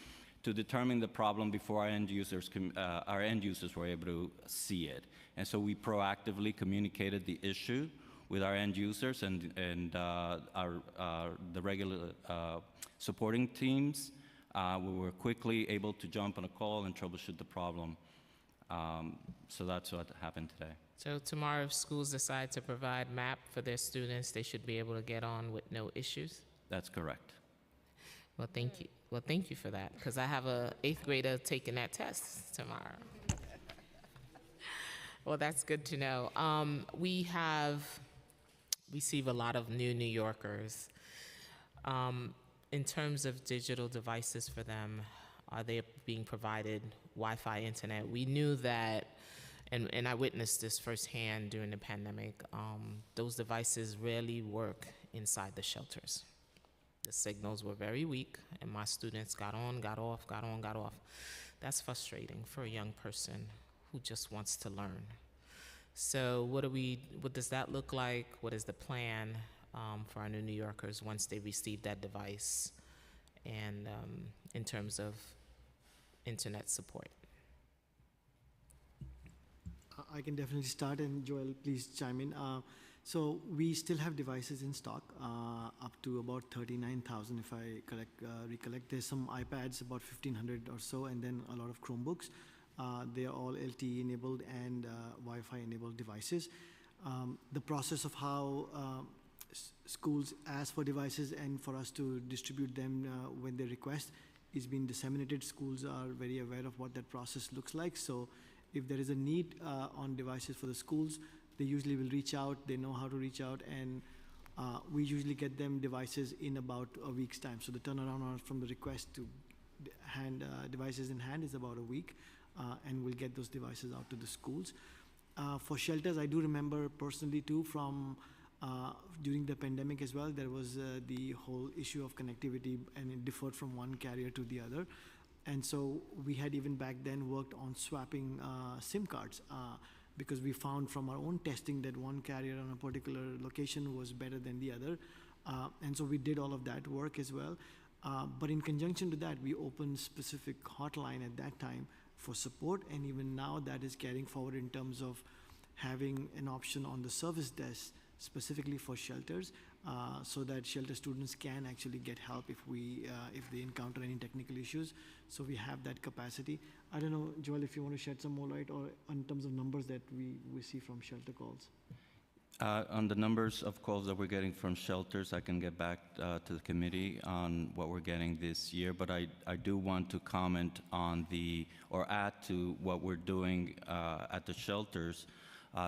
to determine the problem before our end users were able to see it. And so we proactively communicated the issue with our end users and the regular supporting teams. We were quickly able to jump on a call and troubleshoot the problem. So that's what happened today. So tomorrow, if schools decide to provide MAP for their students, they should be able to get on with no issues? That's correct. Well, thank you. Well, thank you for that, because I have a 8th grader taking that test tomorrow. Well, that's good to know. We have received a lot of new New Yorkers. In terms of digital devices for them, are they being provided Wi-Fi internet? We knew that, and I witnessed this firsthand during the pandemic, those devices rarely work inside the shelters. The signals were very weak, and my students got on, got off, got on, got off. That's frustrating for a young person who just wants to learn. So what does that look like? What is the plan for our new New Yorkers once they receive that device, and in terms of internet support? I can definitely start, and Joel, please chime in. So we still have devices in stock, up to about 39,000 if I recollect. There's some iPads, about 1,500 or so, and then a lot of Chromebooks. They are all LTE enabled and Wi-Fi enabled devices. The process of how schools ask for devices and for us to distribute them when they request is being disseminated. Schools are very aware of what that process looks like. So if there is a need on devices for the schools, they usually will reach out. They know how to reach out, and we usually get them devices in about a week's time. So the turnaround from the request to devices in hand is about a week, and we'll get those devices out to the schools. For shelters, I do remember personally too from during the pandemic as well, there was the whole issue of connectivity, and it differed from one carrier to the other. And so we had even back then worked on swapping SIM cards because we found from our own testing that one carrier on a particular location was better than the other. And so we did all of that work as well. But in conjunction to that, we opened specific hotline at that time for support. And even now that is carrying forward in terms of having an option on the service desk specifically for shelters, so that shelter students can actually get help if they encounter any technical issues. So we have that capacity. I don't know, Joel, if you want to shed some more light or in terms of numbers that we see from shelter calls. On the numbers of calls that we're getting from shelters, I can get back to the committee on what we're getting this year, but I do want to comment on or add to what we're doing at the shelters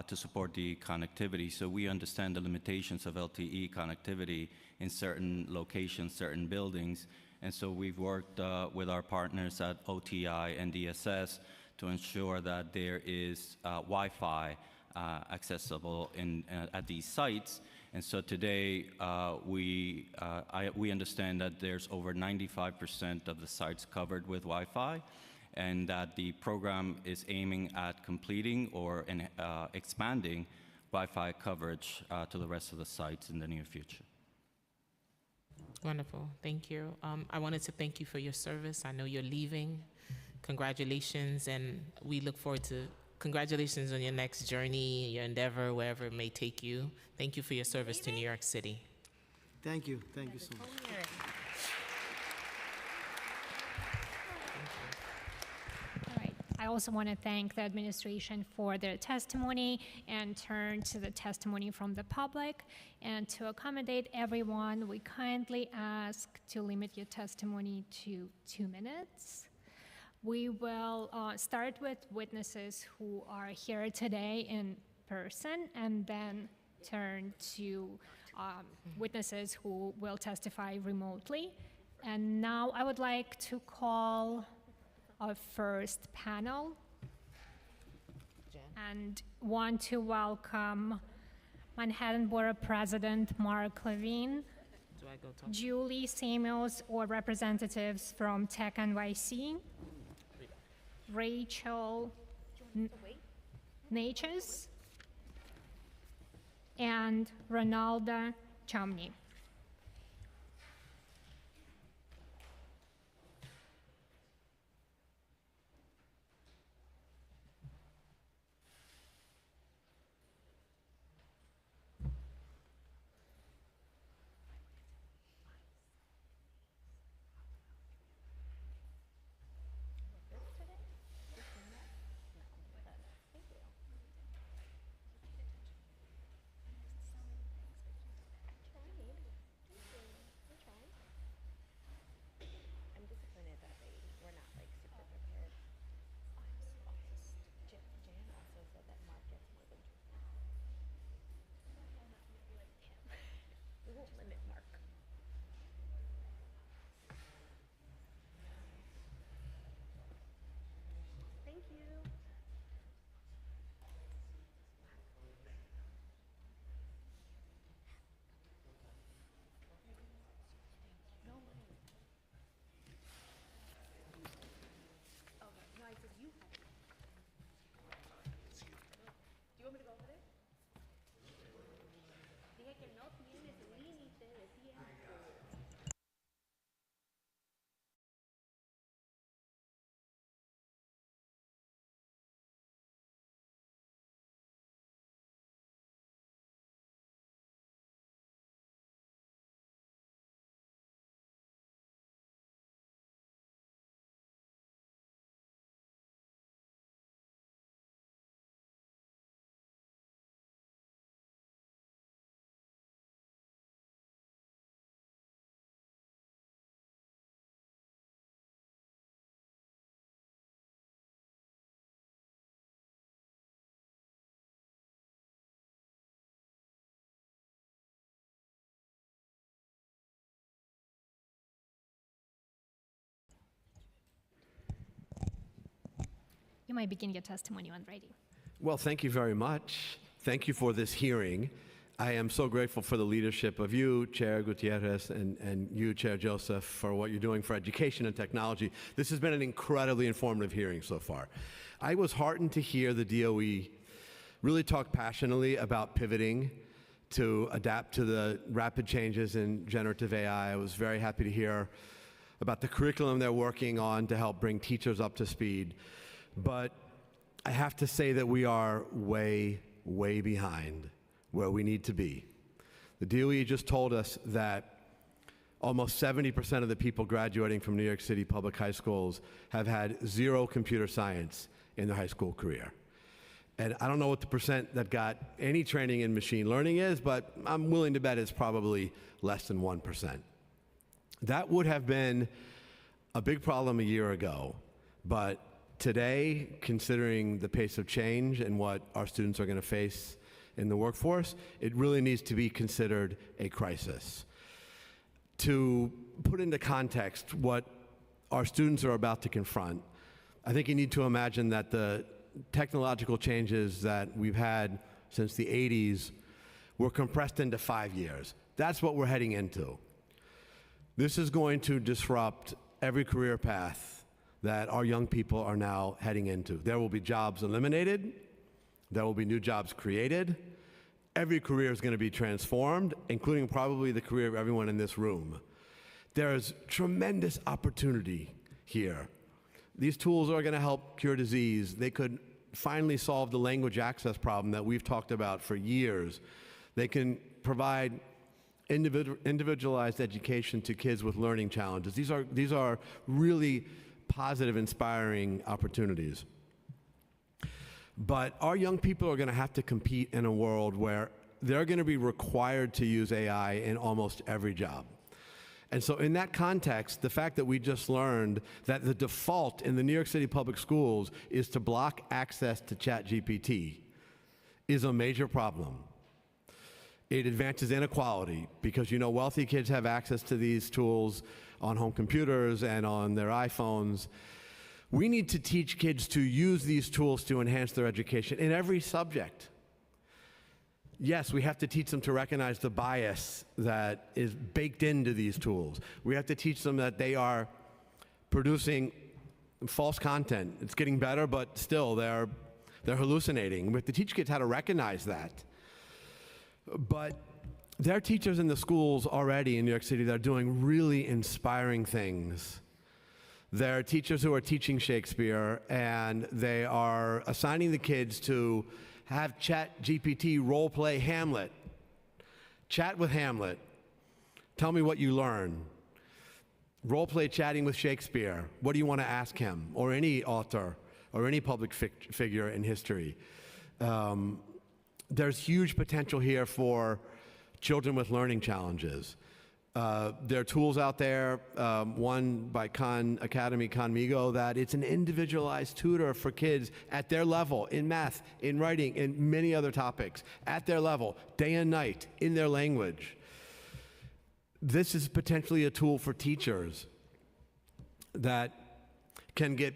to support the connectivity. So we understand the limitations of LTE connectivity in certain locations, certain buildings, and so we've worked with our partners at OTI and DSS to ensure that there is Wi-Fi accessible at these sites. And so today we understand that there's over 95% of the sites covered with Wi-Fi, and that the program is aiming at completing or expanding Wi-Fi coverage to the rest of the sites in the near future. Wonderful, thank you. I wanted to thank you for your service. I know you're leaving. Congratulations, and we look forward to congratulations on your next journey, your endeavor, wherever it may take you. Thank you for your service to New York City. Thank you so much. I also want to thank the administration for their testimony and turn to the testimony from the public. And to accommodate everyone, we kindly ask to limit your testimony to 2 minutes. We will start with witnesses who are here today in person, and then turn to witnesses who will testify remotely. And now I would like to call our first panel and want to welcome Manhattan Borough President Mark Levine, Julie Samuels, or representatives from Tech NYC, Rachel Natchez, and Ronalda Chomney. you might begin your testimony when ready. Well, thank you very much. Thank you for this hearing. I am so grateful for the leadership of you, Chair Gutierrez, and you, Chair Joseph, for what you're doing for education and technology. This has been an incredibly informative hearing so far. I was heartened to hear the DOE really talk passionately about pivoting to adapt to the rapid changes in generative AI. I was very happy to hear about the curriculum they're working on to help bring teachers up to speed. But I have to say that we are way, way behind where we need to be. The DOE just told us that almost 70% of the people graduating from New York City public high schools have had 0 computer science in their high school career. And I don't know what the percent that got any training in machine learning is, but I'm willing to bet it's probably less than 1%. That would have been a big problem a year ago, but today, considering the pace of change and what our students are going to face in the workforce, it really needs to be considered a crisis. To put into context what our students are about to confront, I think you need to imagine that the technological changes that we've had since the 80s were compressed into 5 years. That's what we're heading into. This is going to disrupt every career path that our young people are now heading into. There will be jobs eliminated. There will be new jobs created. Every career is going to be transformed, including probably the career of everyone in this room. There is tremendous opportunity here. These tools are going to help cure disease. They could finally solve the language access problem that we've talked about for years. They can provide individualized education to kids with learning challenges. These are really positive, inspiring opportunities. But our young people are going to have to compete in a world where they're going to be required to use AI in almost every job. And so in that context, the fact that we just learned that the default in the New York City public schools is to block access to ChatGPT is a major problem. It advances inequality because, you know, wealthy kids have access to these tools on home computers and on their iPhones. We need to teach kids to use these tools to enhance their education in every subject. Yes, we have to teach them to recognize the bias that is baked into these tools. We have to teach them that they are producing false content. It's getting better, but still they're hallucinating. We have to teach kids how to recognize that. But there are teachers in the schools already in New York City that are doing really inspiring things. There are teachers who are teaching Shakespeare, and they are assigning the kids to have ChatGPT role play Hamlet. Chat with Hamlet. Tell me what you learn. Role play chatting with Shakespeare. What do you want to ask him, or any author, or any public figure in history? There's huge potential here for children with learning challenges. There are tools out there, one by Khan Academy, Conmigo, that it's an individualized tutor for kids at their level in math, in writing, in many other topics, at their level, day and night, in their language. This is potentially a tool for teachers that can get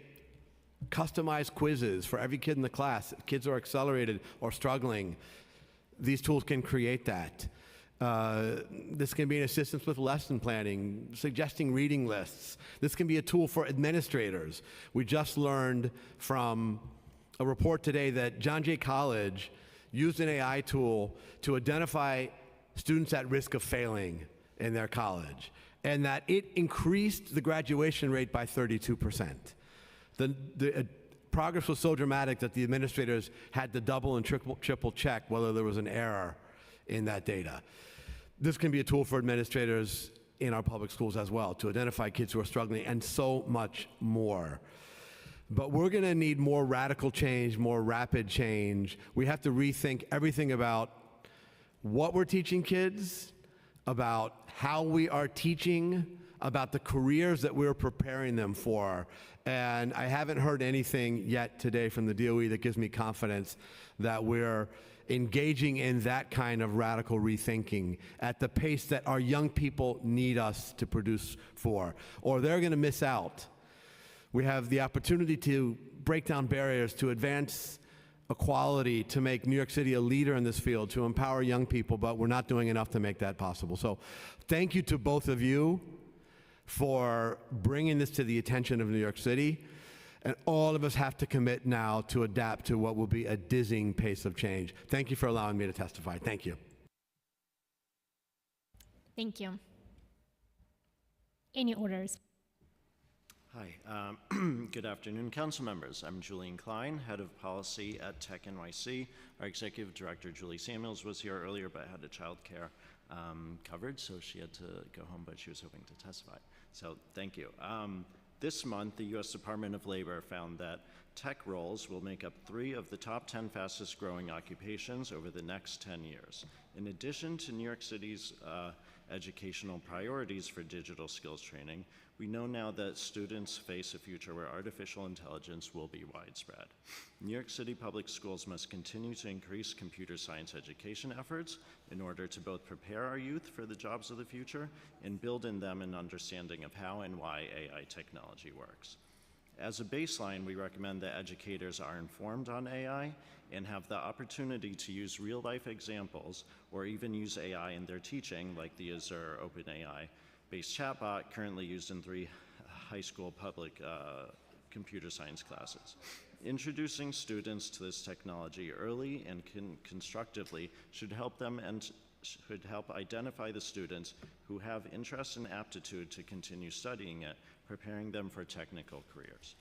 customized quizzes for every kid in the class. If kids are accelerated or struggling, these tools can create that. This can be an assistance with lesson planning, suggesting reading lists. This can be a tool for administrators. We just learned from a report today that John Jay College used an AI tool to identify students at risk of failing in their college, and that it increased the graduation rate by 32%. The progress was so dramatic that the administrators had to double and triple check whether there was an error in that data. This can be a tool for administrators in our public schools as well to identify kids who are struggling, and so much more. But we're going to need more radical change, more rapid change. We have to rethink everything about what we're teaching kids, about how we are teaching, about the careers that we're preparing them for. And I haven't heard anything yet today from the DOE that gives me confidence that we're engaging in that kind of radical rethinking at the pace that our young people need us to produce for, or they're going to miss out. We have the opportunity to break down barriers, to advance equality, to make New York City a leader in this field, to empower young people, but we're not doing enough to make that possible. So thank you to both of you for bringing this to the attention of New York City. And all of us have to commit now to adapt to what will be a dizzying pace of change. Thank you for allowing me to testify. Thank you. Thank you. Any orders? Hi, good afternoon, council members. I'm Julian Klein, head of policy at Tech NYC. Our executive director, Julie Samuels, was here earlier but had a child care coverage, so she had to go home, but she was hoping to testify. So thank you. This month, the U.S. Department of Labor found that tech roles will make up 3 of the top 10 fastest growing occupations over the next 10 years. In addition to New York City's educational priorities for digital skills training, we know now that students face a future where artificial intelligence will be widespread. New York City public schools must continue to increase computer science education efforts in order to both prepare our youth for the jobs of the future and build in them an understanding of how and why AI technology works. As a baseline, we recommend that educators are informed on AI and have the opportunity to use real-life examples or even use AI in their teaching, like the Azure OpenAI-based chatbot currently used in 3 high school public computer science classes. Introducing students to this technology early and constructively should help them and should help identify the students who have interest and aptitude to continue studying it, preparing them for technical careers.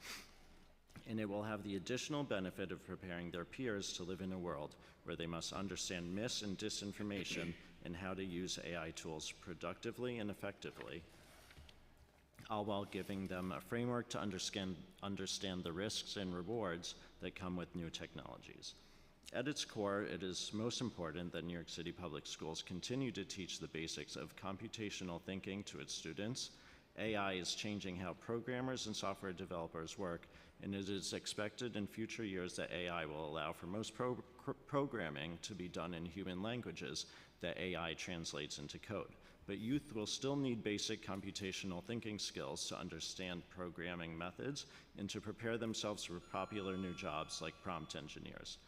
And it will have the additional benefit of preparing their peers to live in a world where they must understand mis- and disinformation and how to use AI tools productively and effectively, all while giving them a framework to understand the risks and rewards that come with new technologies. At its core, it is most important that New York City public schools continue to teach the basics of computational thinking to its students. AI is changing how programmers and software developers work, and it is expected in future years that AI will allow for most programming to be done in human languages that AI translates into code. But youth will still need basic computational thinking skills to understand programming methods and to prepare themselves for popular new jobs like prompt engineers.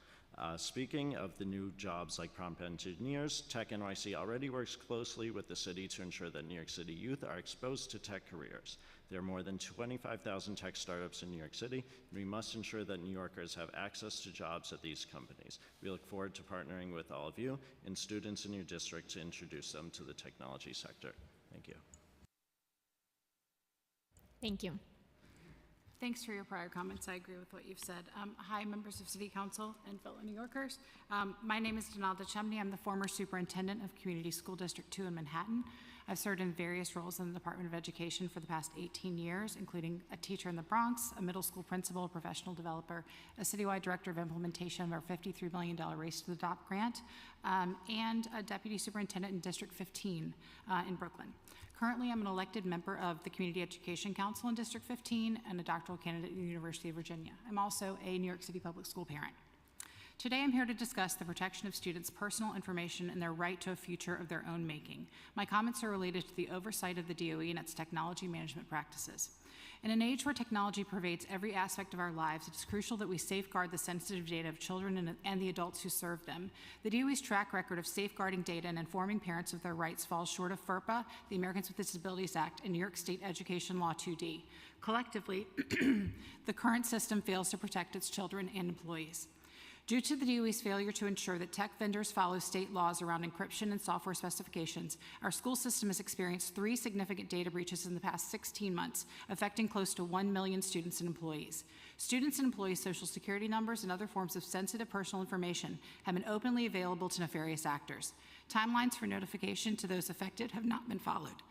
Speaking of the new jobs like prompt engineers, Tech NYC already works closely with the city to ensure that New York City youth are exposed to tech careers. There are more than 25,000 tech startups in New York City, and we must ensure that New Yorkers have access to jobs at these companies. We look forward to partnering with all of you and students in your district to introduce them to the technology sector. Thank you. Thank you. Thanks for your prior comments. I agree with what you've said. Hi, members of City Council and fellow New Yorkers. My name is Donalda Chemney. I'm the former superintendent of Community School District 2 in Manhattan. I've served in various roles in the Department of Education for the past 18 years, including a teacher in the Bronx, a middle school principal, a professional developer, a citywide director of implementation of our $53 million Race to the Top grant, and a deputy superintendent in District 15 in Brooklyn. Currently, I'm an elected member of the Community Education Council in District 15 and a doctoral candidate at the University of Virginia. I'm also a New York City public school parent. Today, I'm here to discuss the protection of students' personal information and their right to a future of their own making. My comments are related to the oversight of the DOE and its technology management practices. In an age where technology pervades every aspect of our lives, it is crucial that we safeguard the sensitive data of children and the adults who serve them. The DOE's track record of safeguarding data and informing parents of their rights falls short of FERPA, the Americans with Disabilities Act, and New York State Education Law 2D. Collectively, the current system fails to protect its children and employees. Due to the DOE's failure to ensure that tech vendors follow state laws around encryption and software specifications, our school system has experienced 3 significant data breaches in the past 16 months, affecting close to 1 million students and employees. Students and employees' social security numbers and other forms of sensitive personal information have been openly available to nefarious actors. Timelines for notification to those affected have not been followed.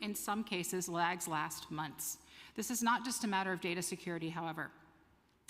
In some cases, lags last months. This is not just a matter of data security, however.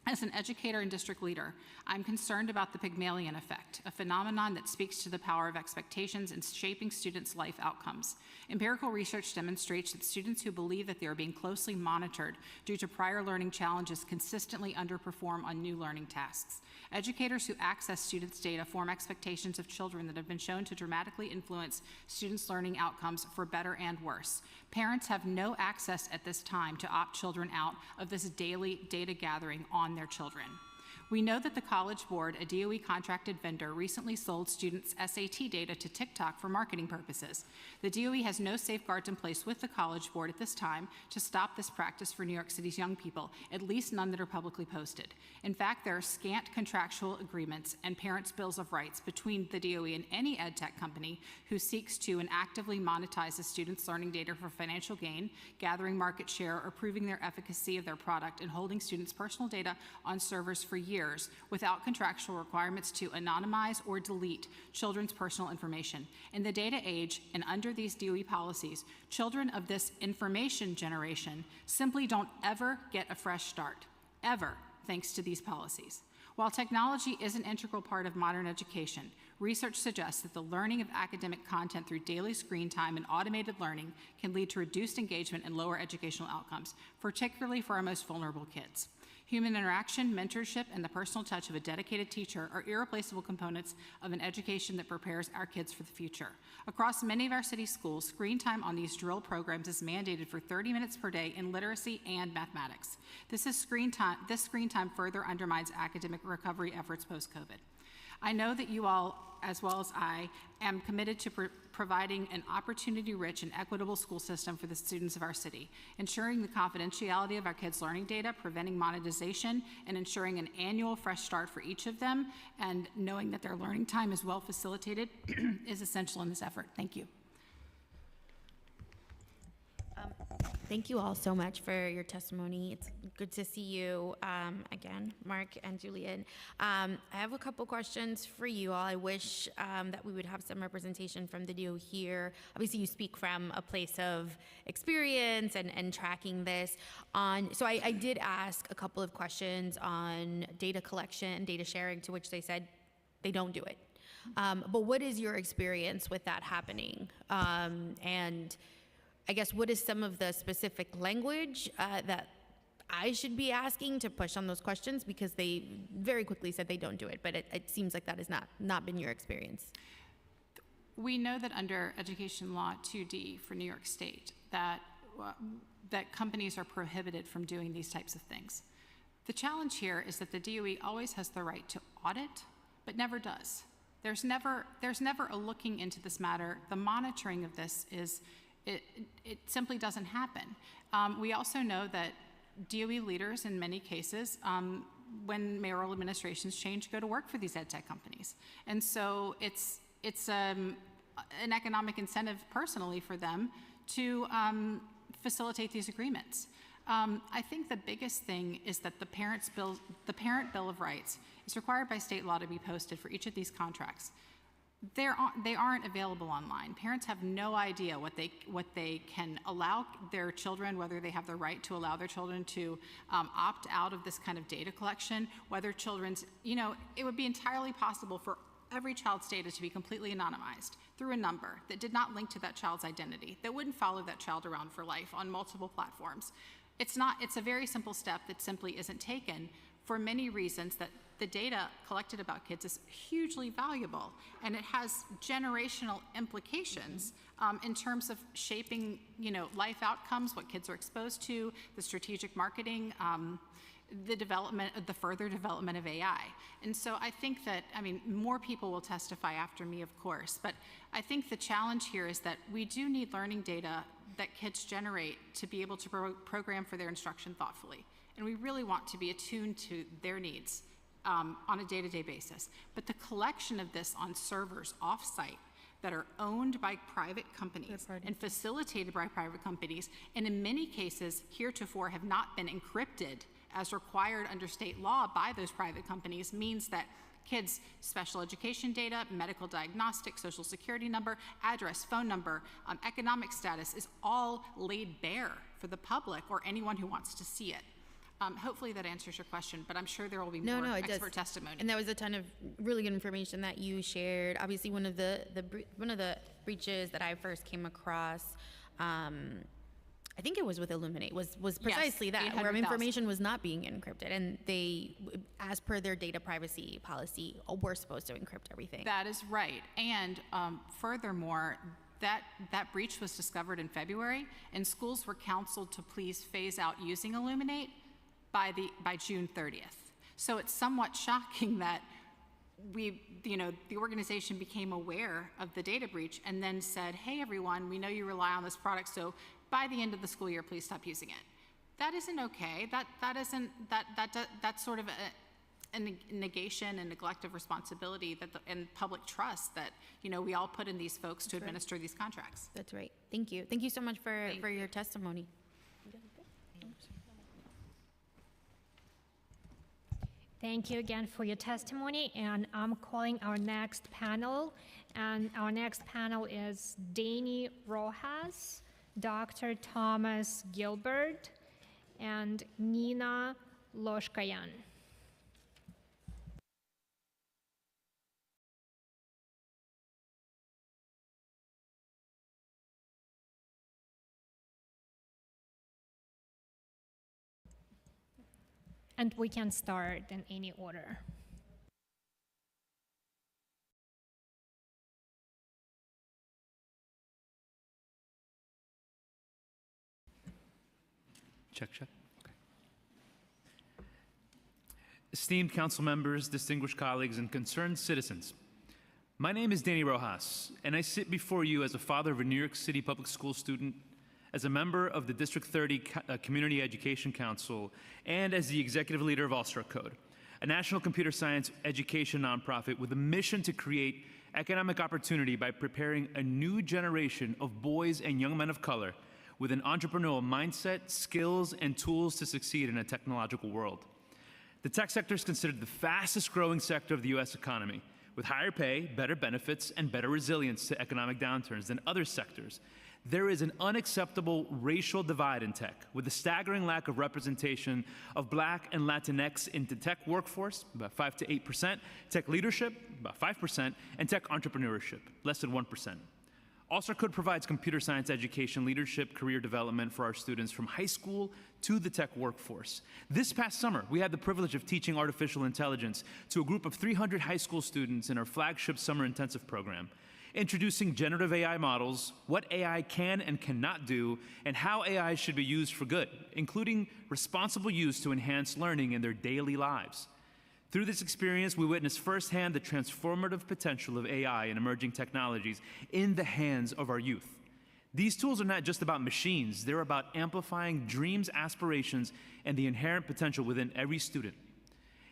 As an educator and district leader, I'm concerned about the Pygmalion effect, a phenomenon that speaks to the power of expectations in shaping students' life outcomes. Empirical research demonstrates that students who believe that they are being closely monitored due to prior learning challenges consistently underperform on new learning tasks. Educators who access students' data form expectations of children that have been shown to dramatically influence students' learning outcomes for better and worse. Parents have no access at this time to opt children out of this daily data gathering on their children. We know that the College Board, a DOE contracted vendor, recently sold students' SAT data to TikTok for marketing purposes. The DOE has no safeguards in place with the College Board at this time to stop this practice for New York City's young people, at least none that are publicly posted. In fact, there are scant contractual agreements and parents' bills of rights between the DOE and any ed tech company who seeks to and actively monetize a student's learning data for financial gain, gathering market share, or proving their efficacy of their product and holding students' personal data on servers for years without contractual requirements to anonymize or delete children's personal information. In the data age and under these DOE policies, children of this information generation simply don't ever get a fresh start, ever, thanks to these policies. While technology is an integral part of modern education, research suggests that the learning of academic content through daily screen time and automated learning can lead to reduced engagement and lower educational outcomes, particularly for our most vulnerable kids. Human interaction, mentorship, and the personal touch of a dedicated teacher are irreplaceable components of an education that prepares our kids for the future. Across many of our city schools, screen time on these drill programs is mandated for 30 minutes per day in literacy and mathematics. This screen time further undermines academic recovery efforts post-COVID. I know that you all, as well as I, am committed to providing an opportunity-rich and equitable school system for the students of our city, ensuring the confidentiality of our kids' learning data, preventing monetization, and ensuring an annual fresh start for each of them, and knowing that their learning time is well facilitated is essential in this effort. Thank you. Thank you all so much for your testimony. It's good to see you again, Mark and Julian. I have a couple questions for you all. I wish that we would have some representation from the DOE here. Obviously, you speak from a place of experience and tracking this. So I did ask a couple of questions on data collection, data sharing, to which they said they don't do it. But what is your experience with that happening? And I guess, what is some of the specific language that I should be asking to push on those questions? Because they very quickly said they don't do it, but it seems like that has not been your experience. We know that under Education Law 2D for New York State, that companies are prohibited from doing these types of things. The challenge here is that the DOE always has the right to audit, but never does. There's never a looking into this matter. The monitoring of this is, it simply doesn't happen. We also know that DOE leaders, in many cases, when mayoral administrations change, go to work for these ed tech companies. And so it's an economic incentive personally for them to facilitate these agreements. I think the biggest thing is that the Parent Bill of Rights is required by state law to be posted for each of these contracts. They aren't available online. Parents have no idea what they can allow their children, whether they have the right to allow their children to opt out of this kind of data collection, whether it would be entirely possible for every child's data to be completely anonymized through a number that did not link to that child's identity, that wouldn't follow that child around for life on multiple platforms. It's a very simple step that simply isn't taken for many reasons. That the data collected about kids is hugely valuable, and it has generational implications in terms of shaping, life outcomes, what kids are exposed to, the strategic marketing, the further development of AI. And so I think that, more people will testify after me, of course, but I think the challenge here is that we do need learning data that kids generate to be able to program for their instruction thoughtfully. And we really want to be attuned to their needs on a day-to-day basis. But the collection of this on servers off-site that are owned by private companies and facilitated by private companies, and in many cases heretofore have not been encrypted as required under state law by those private companies, means that kids' special education data, medical diagnostic, social security number, address, phone number, economic status is all laid bare for the public or anyone who wants to see it. Hopefully that answers your question, but I'm sure there will be No, more it expert does. testimony. And that was a ton of really good information that you shared. Obviously, one of the breaches that I first came across, I think it was with Illuminate, was precisely that, where 800,000. information was not being encrypted, and they, as per their data privacy policy, were supposed to encrypt everything. That is right. And furthermore, that breach was discovered in February, and schools were counseled to please phase out using Illuminate by June 30th. So it's somewhat shocking that the organization became aware of the data breach and then said, hey, everyone, we know you rely on this product, so by the end of the school year, please stop using it. That isn't okay. That's sort of a negation and neglect of responsibility and public trust that we all put in these folks to administer these contracts. That's right. Thank you. Thank you so much for your testimony. Thank you again for your testimony, and I'm calling our next panel. And our next panel is Danny Rojas, Dr. Thomas Gilbert, and Nina Loshkayan. And we can start in any order. Check. Okay. Esteemed council members, distinguished colleagues, and concerned citizens, my name is Danny Rojas, and I sit before you as a father of a New York City public school student, as a member of the District 30 Community Education Council, and as the executive leader of Oversight, a national computer science education nonprofit with a mission to create economic opportunity by preparing a new generation of boys and young men of color with an entrepreneurial mindset, skills, and tools to succeed in a technological world. The tech sector is considered the fastest growing sector of the US economy, with higher pay, better benefits, and better resilience to economic downturns than other sectors. There is an unacceptable racial divide in tech, with a staggering lack of representation of Black and Latinx in the tech workforce, about 5 to 8%, tech leadership, about 5%, and tech entrepreneurship, less than 1%. Also, Code provides computer science education, leadership, career development for our students from high school to the tech workforce. This past summer, we had the privilege of teaching artificial intelligence to a group of 300 high school students in our flagship summer intensive program, introducing generative AI models, what AI can and cannot do, and how AI should be used for good, including responsible use to enhance learning in their daily lives. Through this experience, we witnessed firsthand the transformative potential of AI and emerging technologies in the hands of our youth. These tools are not just about machines, they're about amplifying dreams, aspirations, and the inherent potential within every student.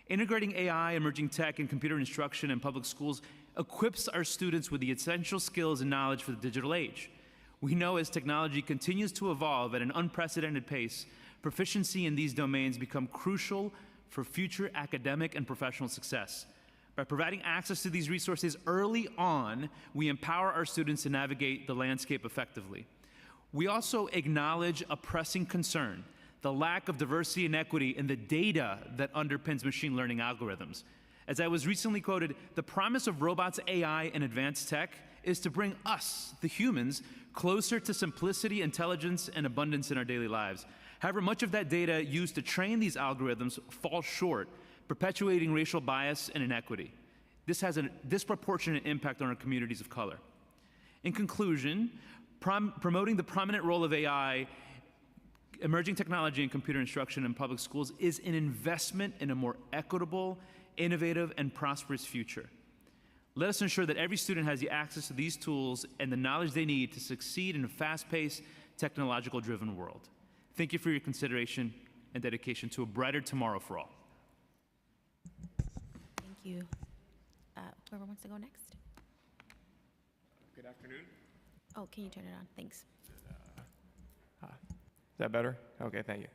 Integrating AI, emerging tech, and computer instruction in public schools equips our students with the essential skills and knowledge for the digital age. We know as technology continues to evolve at an unprecedented pace, proficiency in these domains become crucial for future academic and professional success. By providing access to these resources early on, we empower our students to navigate the landscape effectively. We also acknowledge a pressing concern, the lack of diversity and equity in the data that underpins machine learning algorithms. As I was recently quoted, the promise of robots, AI, and advanced tech is to bring us, the humans, closer to simplicity, intelligence, and abundance in our daily lives. However, much of that data used to train these algorithms falls short, perpetuating racial bias and inequity. This has a disproportionate impact on our communities of color. In conclusion, promoting the prominent role of AI, emerging technology, and computer instruction in public schools is an investment in a more equitable, innovative, and prosperous future. Let us ensure that every student has the access to these tools and the knowledge they need to succeed in a fast-paced, technological-driven world. Thank you for your consideration and dedication to a brighter tomorrow for all. Thank you. Whoever wants to go next? Good afternoon. Oh, can you turn it on? Thanks. Is that better? Okay, thank you.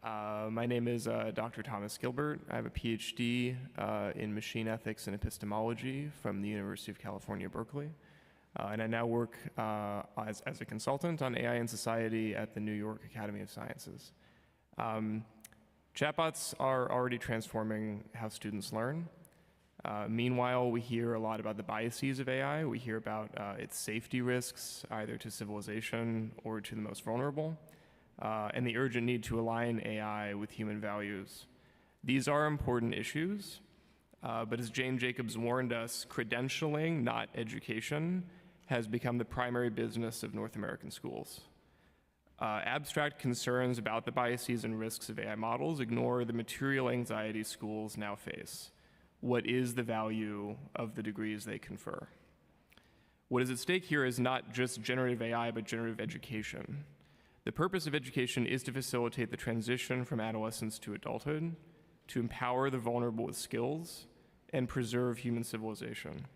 My name is Dr. Thomas Gilbert. I have a PhD in machine ethics and epistemology from the University of California, Berkeley. And I now work as a consultant on AI and society at the New York Academy of Sciences. Chatbots are already transforming how students learn. Meanwhile, we hear a lot about the biases of AI. We hear about its safety risks, either to civilization or to the most vulnerable, and the urgent need to align AI with human values. These are important issues, but as Jane Jacobs warned us, credentialing, not education, has become the primary business of North American schools. Abstract concerns about the biases and risks of AI models ignore the material anxieties schools now face. What is the value of the degrees they confer? What is at stake here is not just generative AI, but generative education. The purpose of education is to facilitate the transition from adolescence to adulthood, to empower the vulnerable with skills, and preserve human civilization.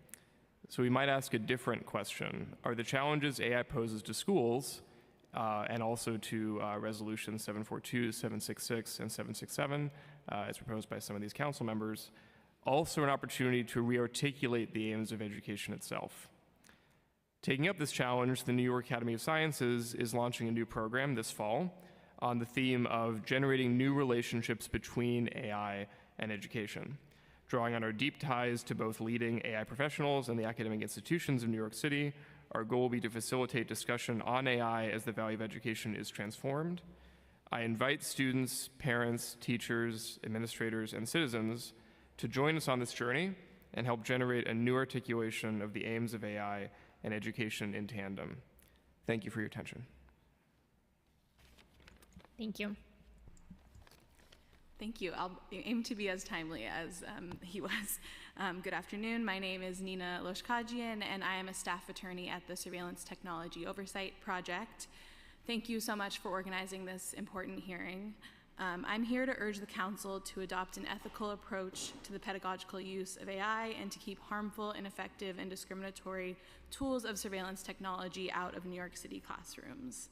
So we might ask a different question. Are the challenges AI poses to schools, and also to Resolution 742, 766, and 767, as proposed by some of these council members, also an opportunity to re-articulate the aims of education itself? Taking up this challenge, the New York Academy of Sciences is launching a new program this fall on the theme of generating new relationships between AI and education. Drawing on our deep ties to both leading AI professionals and the academic institutions of New York City, our goal will be to facilitate discussion on AI as the value of education is transformed. I invite students, parents, teachers, administrators, and citizens to join us on this journey and help generate a new articulation of the aims of AI and education in tandem. Thank you for your attention. Thank you. Thank you. I'll aim to be as timely as he was. Good afternoon. My name is Nina Loshkajian, and I am a staff attorney at the Surveillance Technology Oversight Project. Thank you so much for organizing this important hearing. I'm here to urge the Council to adopt an ethical approach to the pedagogical use of AI and to keep harmful, ineffective, and discriminatory tools of surveillance technology out of New York City classrooms.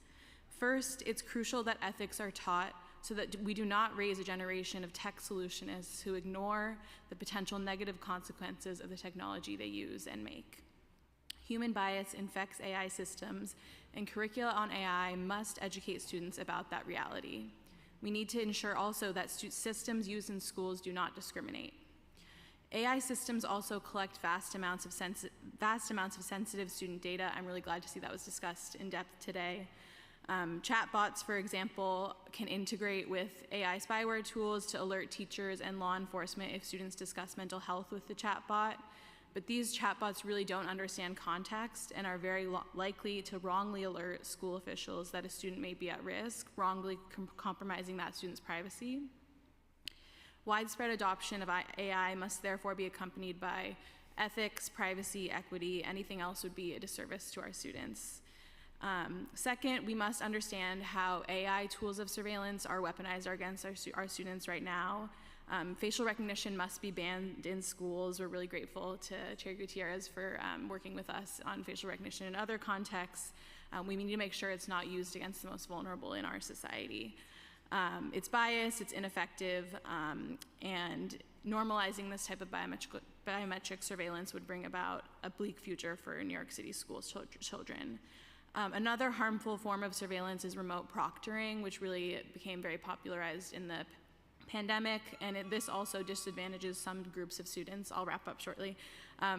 First, it's crucial that ethics are taught so that we do not raise a generation of tech solutionists who ignore the potential negative consequences of the technology they use and make. Human bias infects AI systems, and curricula on AI must educate students about that reality. We need to ensure also that systems used in schools do not discriminate. AI systems also collect vast amounts of sensitive student data. I'm really glad to see that was discussed in depth today. Chatbots, for example, can integrate with AI spyware tools to alert teachers and law enforcement if students discuss mental health with the chatbot. But these chatbots really don't understand context and are very likely to wrongly alert school officials that a student may be at risk, wrongly compromising that student's privacy. Widespread adoption of AI must therefore be accompanied by ethics, privacy, equity. Anything else would be a disservice to our students. Second, we must understand how AI tools of surveillance are weaponized against our students right now. Facial recognition must be banned in schools. We're really grateful to Chair Gutierrez for working with us on facial recognition in other contexts. We need to make sure it's not used against the most vulnerable in our society. It's biased, it's ineffective, and normalizing this type of biometric surveillance would bring about a bleak future for New York City schools children. Another harmful form of surveillance is remote proctoring, which really became very popularized in the pandemic, and this also disadvantages some groups of students. I'll wrap up shortly.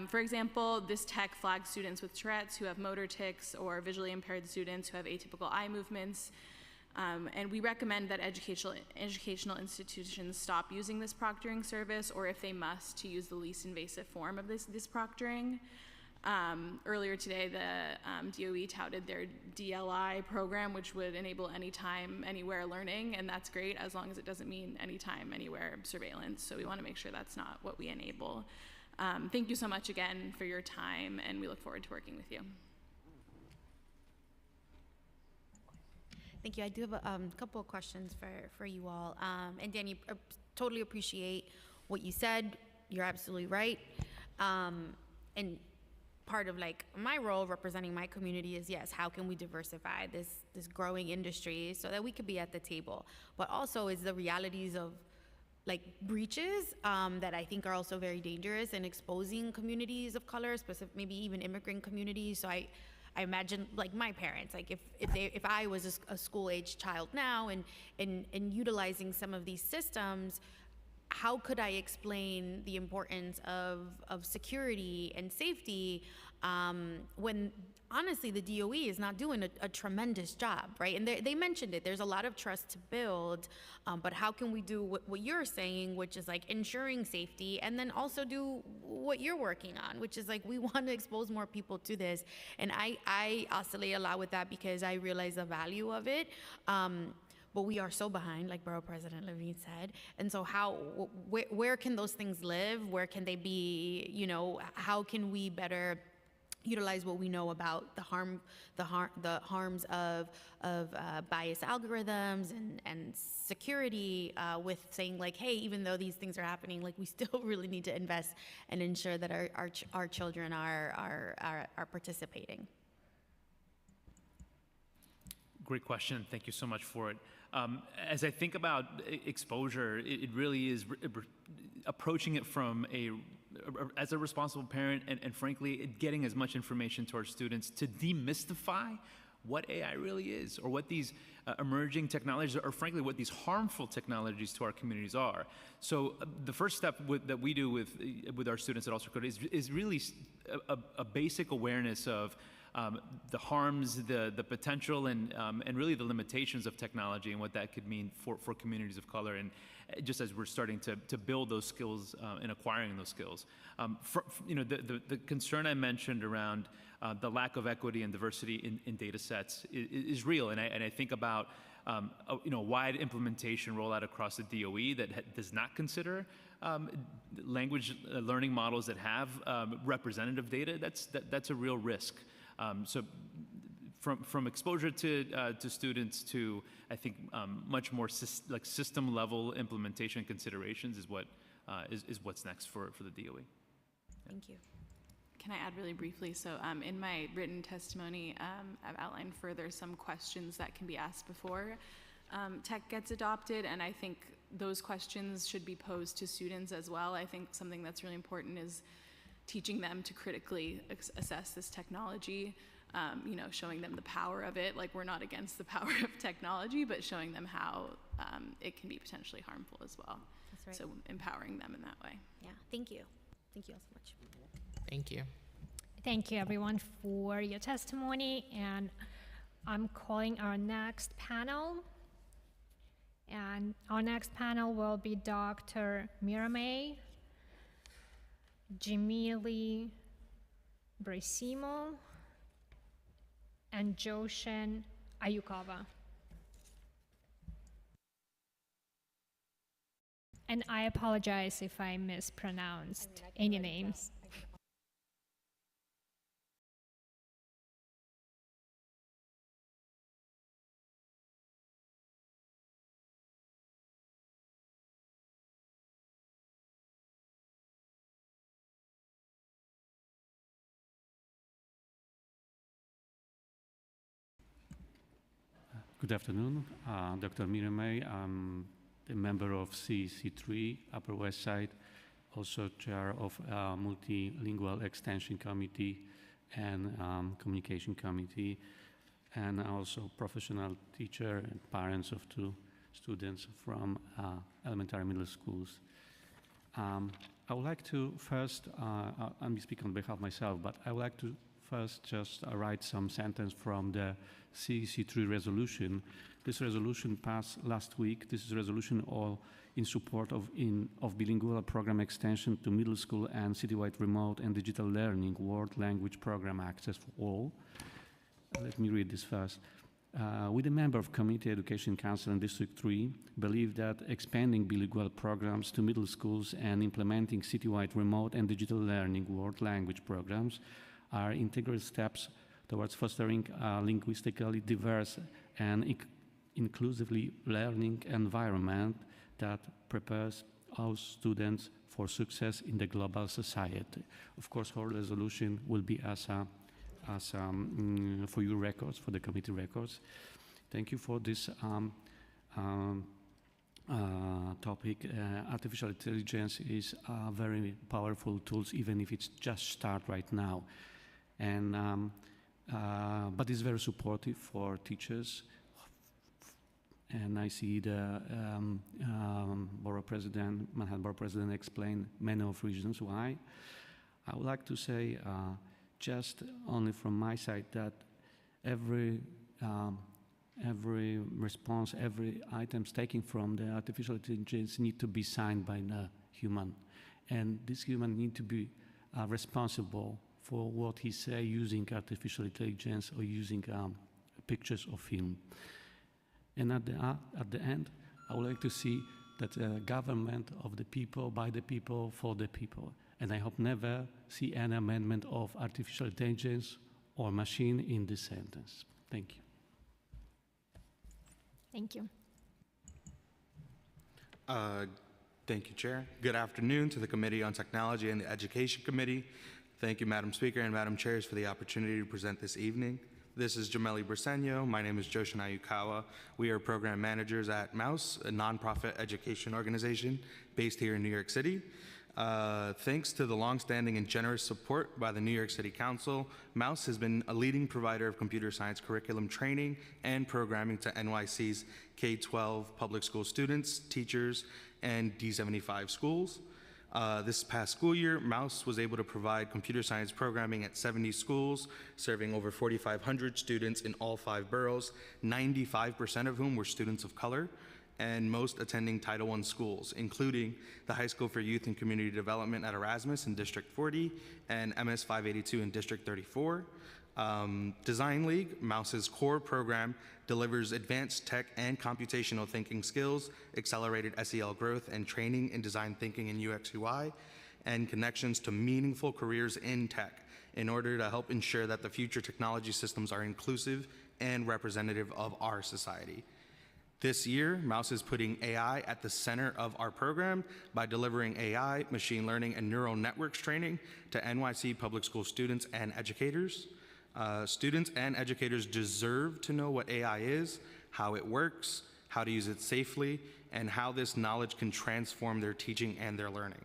For example, this tech flags students with Tourette's who have motor tics or visually impaired students who have atypical eye movements. And we recommend that educational institutions stop using this proctoring service, or if they must, to use the least invasive form of this proctoring. Earlier today, the DOE touted their DLI program, which would enable anytime, anywhere learning, and that's great as long as it doesn't mean anytime, anywhere surveillance. So we want to make sure that's not what we enable. Thank you so much again for your time, and we look forward to working with you. Thank you. I do have a couple of questions for you all. And Danny, totally appreciate what you said. You're absolutely right. And part of like my role representing my community is, yes, how can we diversify this growing industry so that we could be at the table? But also is the realities of like breaches that I think are also very dangerous and exposing communities of color, maybe even immigrant communities. So I imagine like my parents, like if I was a school-age child now and utilizing some of these systems, how could I explain the importance of security and safety when honestly the DOE is not doing a tremendous job, right? And they mentioned it. There's a lot of trust to build, but how can we do what you're saying, which is like ensuring safety, and then also do what you're working on, which is like we want to expose more people to this. And I oscillate a lot with that because I realize the value of it. But we are so behind, like Borough President Levine said. And so where can those things live? Where can they be, you know, how can we better utilize what we know about the harms of biased algorithms and security with saying like, hey, even though these things are happening, like we still really need to invest and ensure that our children are participating. Great question. Thank you so much for it. As I think about exposure, it really is approaching it from as a responsible parent and frankly, getting as much information to our students to demystify what AI really is, or what these emerging technologies are, or frankly, what these harmful technologies to our communities are. So the first step that we do with our students at All-Star Code is really a basic awareness of the harms, the potential, and really the limitations of technology and what that could mean for communities of color, and just as we're starting to build those skills and acquiring those skills. You know, the concern I mentioned around the lack of equity and diversity in data sets is real, and I think about you know, wide implementation rollout across the DOE that does not consider language learning models that have representative data. That's a real risk. So from exposure to students to, I think, much more like system level implementation considerations is what's next for the DOE. Thank you. Can I add really briefly? So in my written testimony, I've outlined further some questions that can be asked before tech gets adopted, and I think those questions should be posed to students as well. I think something that's really important is teaching them to critically assess this technology, you know, showing them the power of it. Like, we're not against the power of technology, but showing them how it can be potentially harmful as well. That's right. So empowering them in that way. Yeah, thank you. Thank you all so much. Thank you. Thank you, everyone, for your testimony. And I'm calling our next panel. And our next panel will be Dr. Miramay, Jimili Bracimo, and Joshin Ayukova. And I apologize if I mispronounced any names. Good afternoon, Dr. Miramay. I'm a member of CS4 Upper West Side, also chair of Multilingual Extension Committee and Communication Committee, and also professional teacher and parents of 2 students from elementary middle schools. I would like to first, I'm speaking on behalf of myself, but I would like to first just write some sentence from the CS4 resolution. This resolution passed last week. This is a resolution all in support of bilingual program extension to middle school and citywide remote and digital learning world language program access for all. Let me read this first. We, the member of Community Education Council in District 3, believe that expanding bilingual programs to middle schools and implementing citywide remote and digital learning world language programs are integral steps towards fostering a linguistically diverse and inclusively learning environment that prepares our students for success in the global society. Of course, our resolution will be for your records, for the committee records. Thank you for this topic. Artificial intelligence is a very powerful tool, even if it's just start right now. And but it's very supportive for teachers. And I see the borough president, Manhattan borough president, explain many of reasons why. I would like to say, just only from my side, that every response, every items taken from the artificial intelligence need to be signed by the human, and this human need to be responsible for what he say using artificial intelligence or using pictures of him. And at the end, I would like to see that government of the people, by the people, for the people. And I hope never see an amendment of artificial intelligence or machine in this sentence. Thank you. Thank you. Thank you, Chair. Good afternoon to the Committee on Technology and the Education Committee. Thank you, Madam Speaker and Madam Chairs, for the opportunity to present this evening. This is Jameli Briseño. My name is Joshin Ayukawa. We are program managers at Mouse, a nonprofit education organization based here in New York City. Thanks to the longstanding and generous support by the New York City Council, Mouse has been a leading provider of computer science curriculum training and programming to NYC's K-12 public school students, teachers, and D75 schools. This past school year, Mouse was able to provide computer science programming at 70 schools, serving over 4,500 students in all 5 boroughs, 95% of whom were students of color, and most attending Title I schools, including the High School for Youth and Community Development at Erasmus in District 40 and MS 582 in District 34. Design League, Mouse's core program, delivers advanced tech and computational thinking skills, accelerated SEL growth, and training in design thinking in UX UI, and connections to meaningful careers in tech in order to help ensure that the future technology systems are inclusive and representative of our society. This year, Mouse is putting AI at the center of our program by delivering AI, machine learning, and neural networks training to NYC public school students and educators. Students and educators deserve to know what AI is, how it works, how to use it safely, and how this knowledge can transform their teaching and their learning.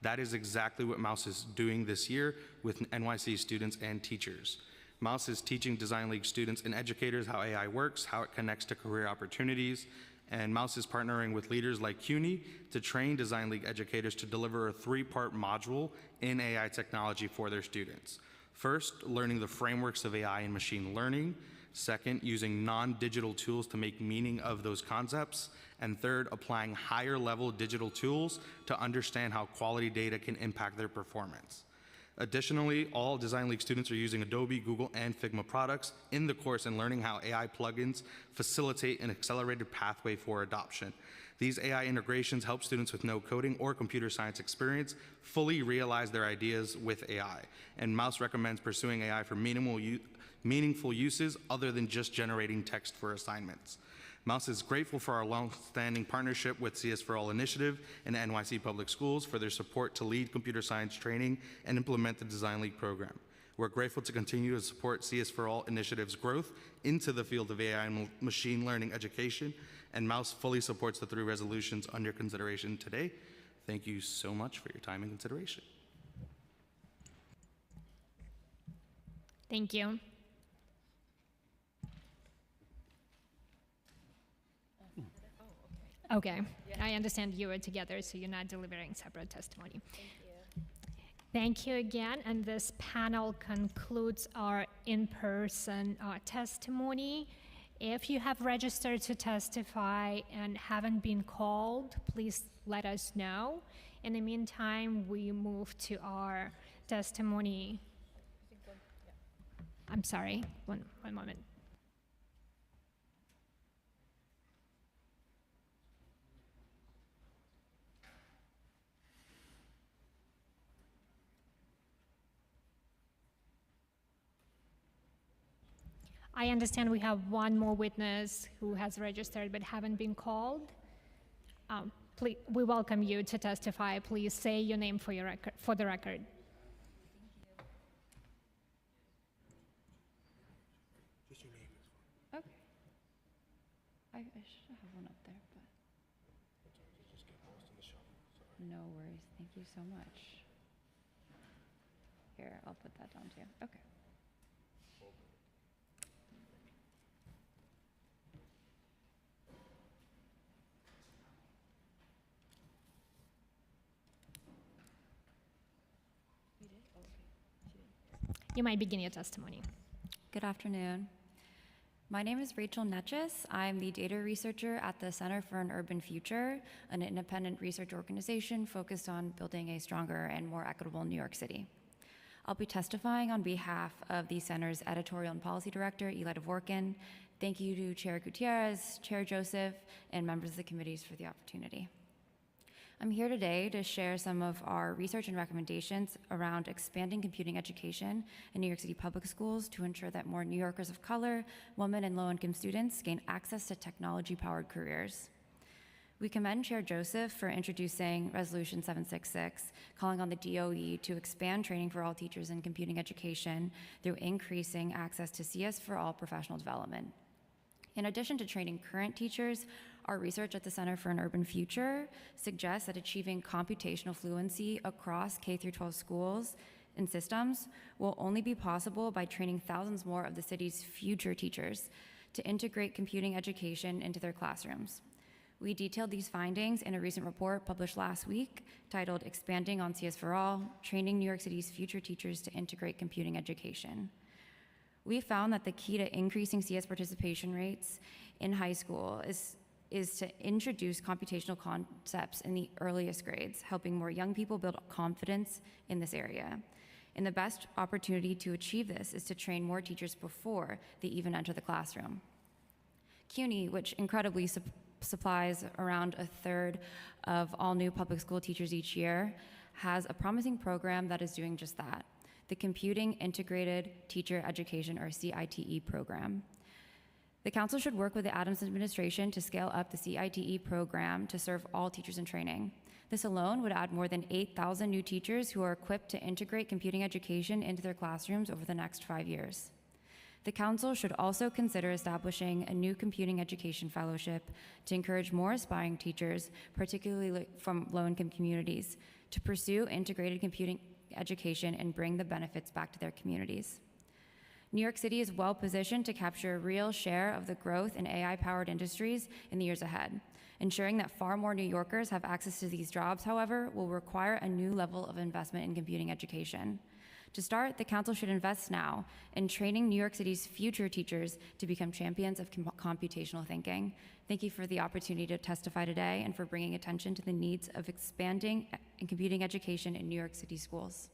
That is exactly what Mouse is doing this year with NYC students and teachers. Mouse is teaching Design League students and educators how AI works, how it connects to career opportunities, and Mouse is partnering with leaders like CUNY to train Design League educators to deliver a 3-part module in AI technology for their students. First, learning the frameworks of AI and machine learning. Second, using non-digital tools to make meaning of those concepts. And third, applying higher level digital tools to understand how quality data can impact their performance. Additionally, all Design League students are using Adobe, Google, and Figma products in the course and learning how AI plugins facilitate an accelerated pathway for adoption. These AI integrations help students with no coding or computer science experience fully realize their ideas with AI. And Mouse recommends pursuing AI for meaningful uses other than just generating text for assignments. Mouse is grateful for our long-standing partnership with CS4 All initiative and NYC Public Schools for their support to lead computer science training and implement the Design League program. We're grateful to continue to support CS4 All initiative's growth into the field of AI and machine learning education, and Mouse fully supports the 3 resolutions under consideration today. Thank you so much for your time and consideration. Thank you. Okay, I understand you were together, so you're not delivering separate testimony. Thank you again, and this panel concludes our in-person testimony. If you have registered to testify and haven't been called, please let us know. In the meantime, we move to our testimony. I'm sorry, one moment. I understand we have one more witness who has registered but haven't been called. Please, we welcome you to testify. Please say your name for the record. Just your name. Okay. I should have one up there, but no worries. Thank you so much. Here, I'll put that down too. Okay. You might begin your testimony. Good afternoon. My name is Rachel Netchis. I'm the data researcher at the Center for an Urban Future, an independent research organization focused on building a stronger and more equitable New York City. I'll be testifying on behalf of the Center's editorial and policy director, Eli Dvorkin. Thank you to Chair Gutierrez, Chair Joseph, and members of the committees for the opportunity. I'm here today to share some of our research and recommendations around expanding computing education in New York City public schools to ensure that more New Yorkers of color, women, and low-income students gain access to technology-powered careers. We commend Chair Joseph for introducing Resolution 766, calling on the DOE to expand training for all teachers in computing education through increasing access to CS4 All professional development. In addition to training current teachers, our research at the Center for an Urban Future suggests that achieving computational fluency across K-12 schools and systems will only be possible by training thousands more of the city's future teachers to integrate computing education into their classrooms. We detailed these findings in a recent report published last week titled Expanding on CS4 All, Training New York City's Future Teachers to Integrate Computing Education. We found that the key to increasing CS participation rates in high school is to introduce computational concepts in the earliest grades, helping more young people build confidence in this area. And the best opportunity to achieve this is to train more teachers before they even enter the classroom. CUNY, which incredibly supplies around a third of all new public school teachers each year, has a promising program that is doing just that, the Computing Integrated Teacher Education, or CITE program. The council should work with the Adams administration to scale up the CITE program to serve all teachers in training. This alone would add more than 8,000 new teachers who are equipped to integrate computing education into their classrooms over the next 5 years. The council should also consider establishing a new computing education fellowship to encourage more aspiring teachers, particularly from low-income communities, to pursue integrated computing education and bring the benefits back to their communities. New York City is well positioned to capture a real share of the growth in AI-powered industries in the years ahead. Ensuring that far more New Yorkers have access to these jobs, however, will require a new level of investment in computing education. To start, the council should invest now in training New York City's future teachers to become champions of computational thinking. Thank you for the opportunity to testify today and for bringing attention to the needs of expanding computing education in New York City schools.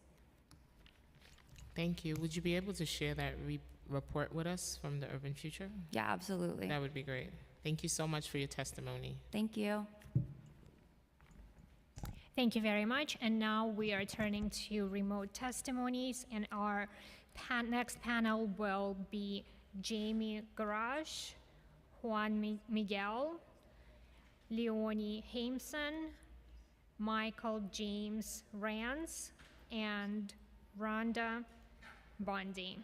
Thank you. Would you be able to share that report with us from the Urban Future? Yeah, absolutely. That would be great. Thank you so much for your testimony. Thank you. Thank you very much. And now we are turning to remote testimonies, and our next panel will be Jamie Garage, Juan Miguel, Leonie Hameson, Michael James Rance, and Rhonda Bondi.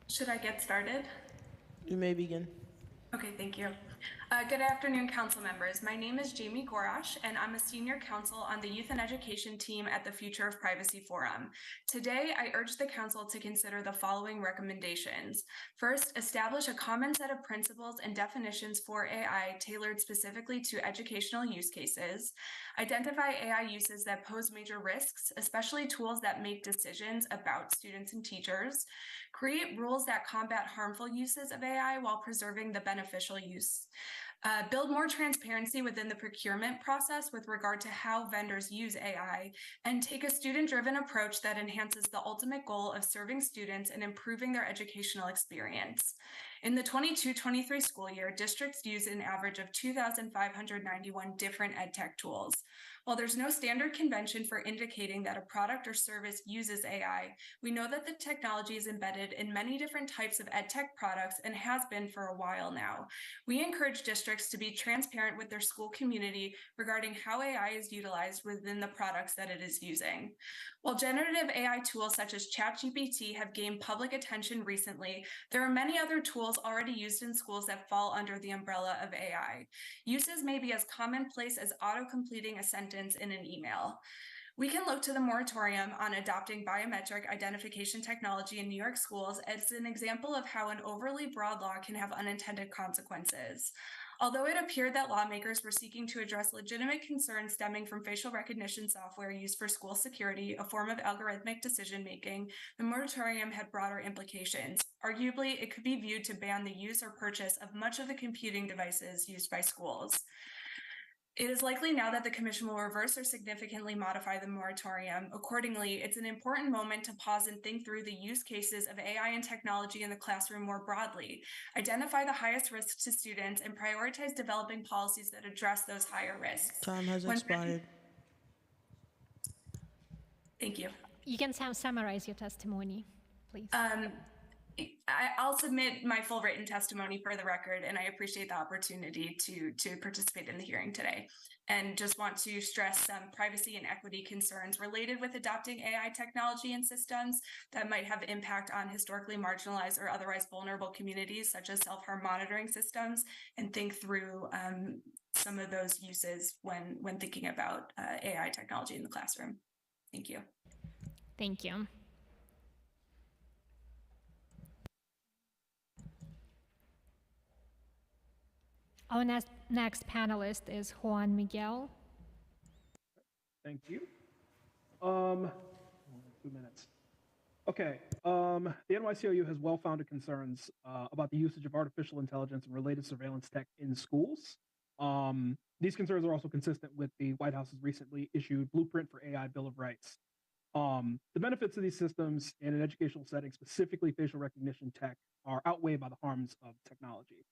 Should I get started? You may begin. Okay, thank you. Good afternoon, council members. My name is Jamie Gorash, and I'm a senior counsel on the Youth and Education team at the Future of Privacy Forum. Today, I urge the council to consider the following recommendations. First, establish a common set of principles and definitions for AI tailored specifically to educational use cases. Identify AI uses that pose major risks, especially tools that make decisions about students and teachers. Create rules that combat harmful uses of AI while preserving the beneficial use. Build more transparency within the procurement process with regard to how vendors use AI, and take a student-driven approach that enhances the ultimate goal of serving students and improving their educational experience. In the 22-23 school year, districts use an average of 2,591 different EdTech tools. While there's no standard convention for indicating that a product or service uses AI, we know that the technology is embedded in many different types of EdTech products and has been for a while now. We encourage districts to be transparent with their school community regarding how AI is utilized within the products that it is using. While generative AI tools such as ChatGPT have gained public attention recently, there are many other tools already used in schools that fall under the umbrella of AI. Uses may be as commonplace as auto-completing a sentence in an email. We can look to the moratorium on adopting biometric identification technology in New York schools as an example of how an overly broad law can have unintended consequences. Although it appeared that lawmakers were seeking to address legitimate concerns stemming from facial recognition software used for school security, a form of algorithmic decision-making, the moratorium had broader implications. Arguably, it could be viewed to ban the use or purchase of much of the computing devices used by schools. It is likely now that the Commission will reverse or significantly modify the moratorium. Accordingly, it's an important moment to pause and think through the use cases of AI and technology in the classroom more broadly, identify the highest risks to students, and prioritize developing policies that address those higher risks. Time has expired. Thank you. You can summarize your testimony, please. I'll submit my full written testimony for the record, and I appreciate the opportunity to participate in the hearing today. And just want to stress some privacy and equity concerns related with adopting AI technology and systems that might have impact on historically marginalized or otherwise vulnerable communities, such as self-harm monitoring systems, and think through some of those uses when thinking about AI technology in the classroom. Thank you. Thank you. Our next panelist is Juan Miguel. Thank you. 2 minutes. Okay. The NYCOU has well-founded concerns about the usage of artificial intelligence and related surveillance tech in schools. These concerns are also consistent with the White House's recently issued Blueprint for AI Bill of Rights. The benefits of these systems in an educational setting, specifically facial recognition tech, are outweighed by the harms of technology.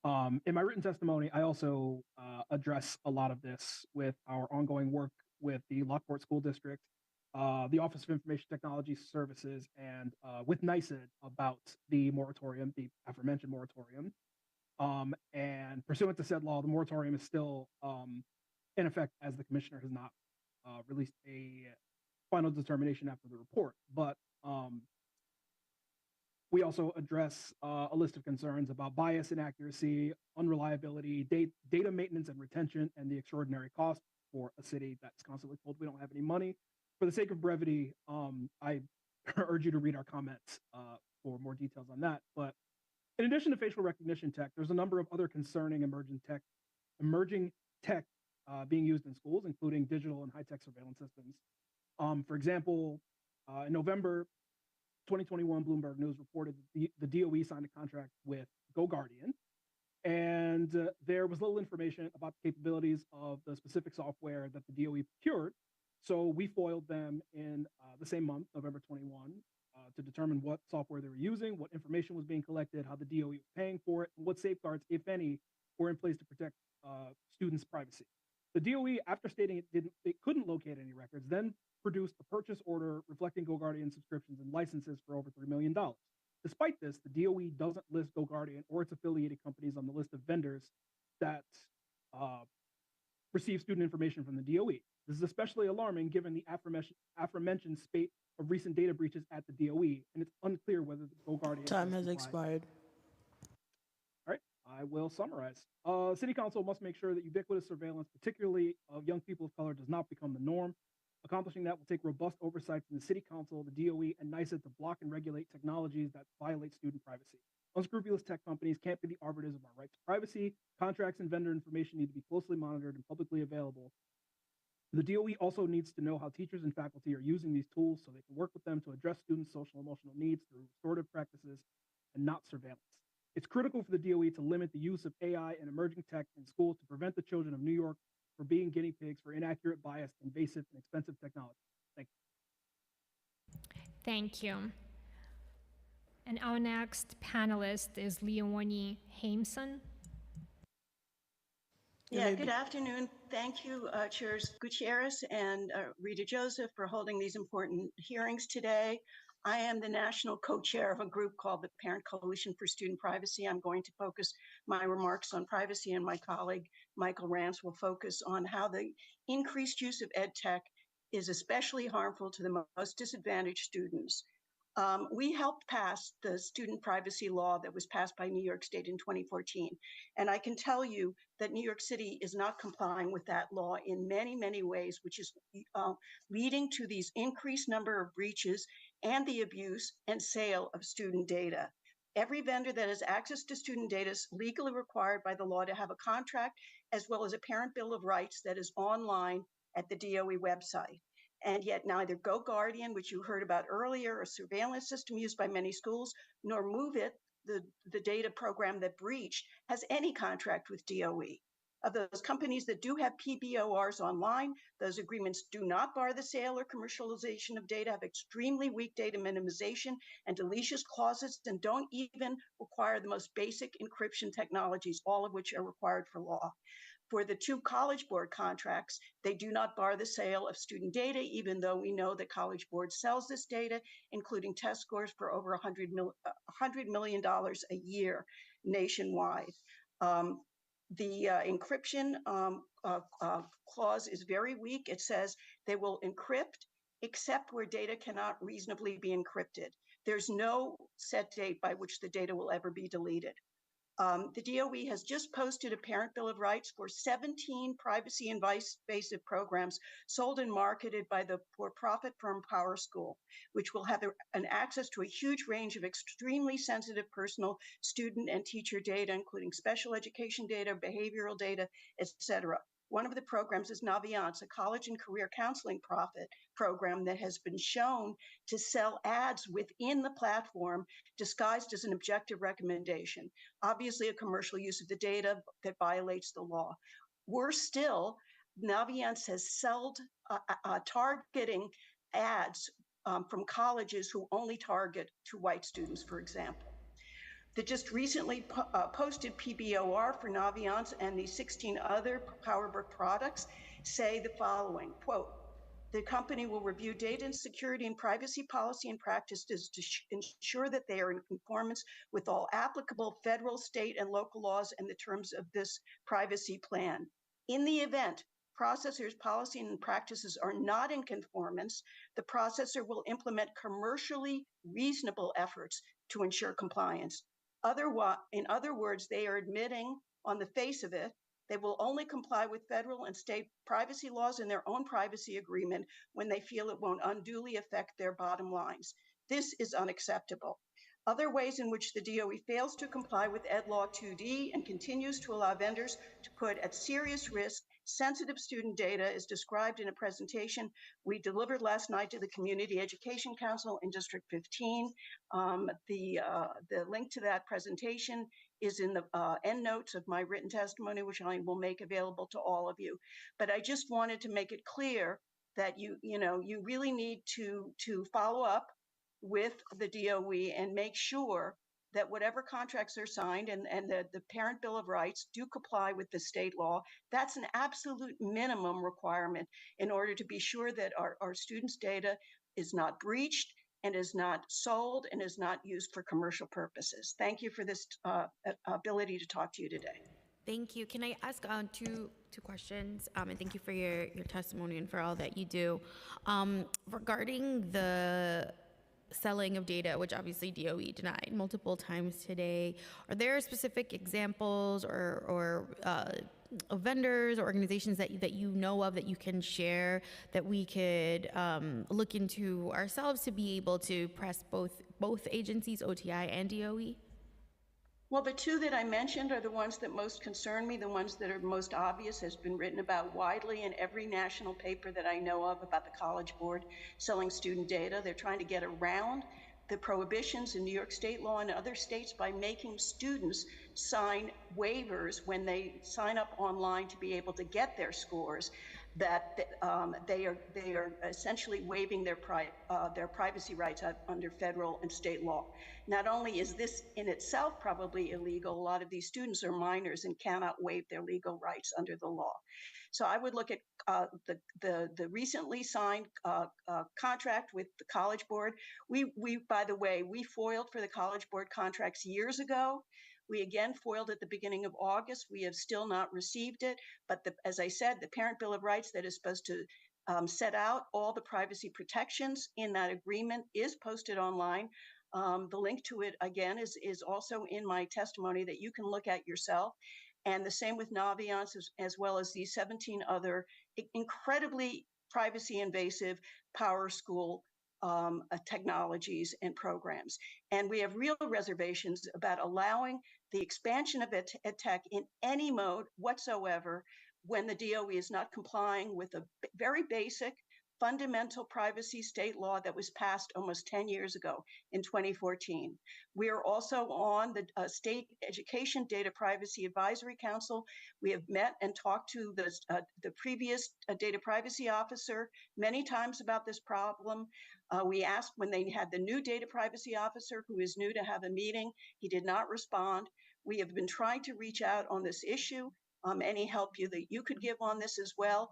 In my written testimony, I also address a lot of this with our ongoing work with the Lockport School District, the Office of Information Technology Services, and with NYSED about the moratorium, the aforementioned moratorium. And pursuant to said law, the moratorium is still in effect, as the commissioner has not released a final determination after the report. But we also address a list of concerns about bias, inaccuracy, unreliability, data maintenance and retention, and the extraordinary cost for a city that's constantly told we don't have any money. For the sake of brevity, I urge you to read our comments for more details on that. But in addition to facial recognition tech, there's a number of other concerning emerging tech being used in schools, including digital and high-tech surveillance systems. For example, in November 2021, Bloomberg News reported that the DOE signed a contract with GoGuardian, and there was little information about the capabilities of the specific software that the DOE procured. So we foiled them in the same month, November 21, to determine what software they were using, what information was being collected, how the DOE was paying for it, and what safeguards, if any, were in place to protect students' privacy. The DOE, after stating it couldn't locate any records, then produced a purchase order reflecting GoGuardian subscriptions and licenses for over $3 million. Despite this, the DOE doesn't list GoGuardian or its affiliated companies on the list of vendors that receive student information from the DOE. This is especially alarming given the aforementioned spate of recent data breaches at the DOE, and it's unclear whether the GoGuardian Time has expired. All right, I will summarize. City Council must make sure that ubiquitous surveillance, particularly of young people of color, does not become the norm. Accomplishing that will take robust oversight from the City Council, the DOE, and NYSED to block and regulate technologies that violate student privacy. Unscrupulous tech companies can't be the arbiters of our right to privacy. Contracts and vendor information need to be closely monitored and publicly available. The DOE also needs to know how teachers and faculty are using these tools so they can work with them to address students' social and emotional needs through restorative practices and not surveillance. It's critical for the DOE to limit the use of AI and emerging tech in schools to prevent the children of New York for being guinea pigs for inaccurate, biased, invasive, and expensive technology. Thank you. Thank you. And our next panelist is Leonie Hameson. Yeah, good afternoon. Thank you, Chairs Gutierrez and Rita Joseph, for holding these important hearings today. I am the national co-chair of a group called the Parent Coalition for Student Privacy. I'm going to focus my remarks on privacy, and my colleague, Michael Rance, will focus on how the increased use of ed tech is especially harmful to the most disadvantaged students. We helped pass the student privacy law that was passed by New York State in 2014. And I can tell you that New York City is not complying with that law in many, many ways, which is leading to these increased number of breaches and the abuse and sale of student data. Every vendor that has access to student data is legally required by the law to have a contract as well as a parent bill of rights that is online at the DOE website. And yet neither GoGuardian, which you heard about earlier, a surveillance system used by many schools, nor MoveIt, the data program that breached, has any contract with DOE. Of those companies that do have PBORs online, those agreements do not bar the sale or commercialization of data, have extremely weak data minimization and deletion clauses, and don't even require the most basic encryption technologies, all of which are required for law. For the 2 College Board contracts, they do not bar the sale of student data, even though we know that College Board sells this data, including test scores, for over $100 million a year nationwide. The encryption clause is very weak. It says they will encrypt except where data cannot reasonably be encrypted. There's no set date by which the data will ever be deleted. The DOE has just posted a parent bill of rights for 17 privacy invasive programs sold and marketed by the for-profit firm Power School, which will have an access to a huge range of extremely sensitive personal student and teacher data, including special education data, behavioral data, etc. One of the programs is Naviance, a college and career counseling program that has been shown to sell ads within the platform disguised as an objective recommendation. Obviously, a commercial use of the data that violates the law. Worse still, Naviance has sold targeting ads from colleges who only target to white students, for example. The just recently posted PBOR for Naviance and the 16 other PowerBook products say the following, quote, the company will review data and security and privacy policy and practices to ensure that they are in conformance with all applicable federal, state, and local laws and the terms of this privacy plan. In the event processors' policy and practices are not in conformance, the processor will implement commercially reasonable efforts to ensure compliance. In other words, they are admitting on the face of it, they will only comply with federal and state privacy laws in their own privacy agreement when they feel it won't unduly affect their bottom lines. This is unacceptable. Other ways in which the DOE fails to comply with Ed Law 2D and continues to allow vendors to put at serious risk sensitive student data is described in a presentation we delivered last night to the Community Education Council in District 15. The link to that presentation is in the end notes of my written testimony, which I will make available to all of you. But I just wanted to make it clear that you really need to follow up with the DOE and make sure that whatever contracts are signed and the Parent Bill of Rights do comply with the state law. That's an absolute minimum requirement in order to be sure that our students' data is not breached and is not sold and is not used for commercial purposes. Thank you for this ability to talk to you today. Thank you. Can I ask two questions? And thank you for your testimony and for all that you do. Regarding the selling of data, which obviously DOE denied multiple times today, are there specific examples or vendors or organizations that you know of that you can share that we could look into ourselves to be able to press both agencies, OTI and DOE? Well, the two that I mentioned are the ones that most concern me, the ones that are most obvious, has been written about widely in every national paper that I know of about the College Board selling student data. They're trying to get around the prohibitions in New York state law and other states by making students sign waivers when they sign up online to be able to get their scores, that they are essentially waiving their privacy rights under federal and state law. Not only is this in itself probably illegal, a lot of these students are minors and cannot waive their legal rights under the law. So I would look at the recently signed contract with the College Board. By the way, we foiled for the College Board contracts years ago. We again foiled at the beginning of August. We have still not received it, but as I said, the Parent Bill of Rights that is supposed to set out. All the privacy protections in that agreement is posted online. The link to it, again, is also in my testimony that you can look at yourself. And the same with Naviance, as well as these 17 other incredibly privacy invasive power school technologies and programs. And we have real reservations about allowing the expansion of ed tech in any mode whatsoever when the DOE is not complying with a very basic fundamental privacy state law that was passed almost 10 years ago in 2014. We are also on the State Education Data Privacy Advisory Council. We have met and talked to the previous data privacy officer many times about this problem. We asked when they had the new data privacy officer, who is new, to have a meeting. He did not respond. We have been trying to reach out on this issue. Any help that you could give on this as well,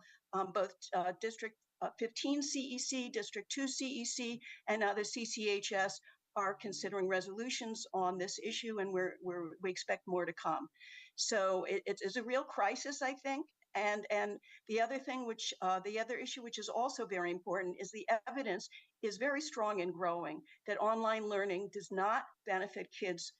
both District 15 CEC, District 2 CEC, and now the CCHS are considering resolutions on this issue, and we expect more to come. So it is a real crisis, I think. And the other thing, the other issue, which is also very important, is the evidence is very strong and growing that online learning does not benefit kids'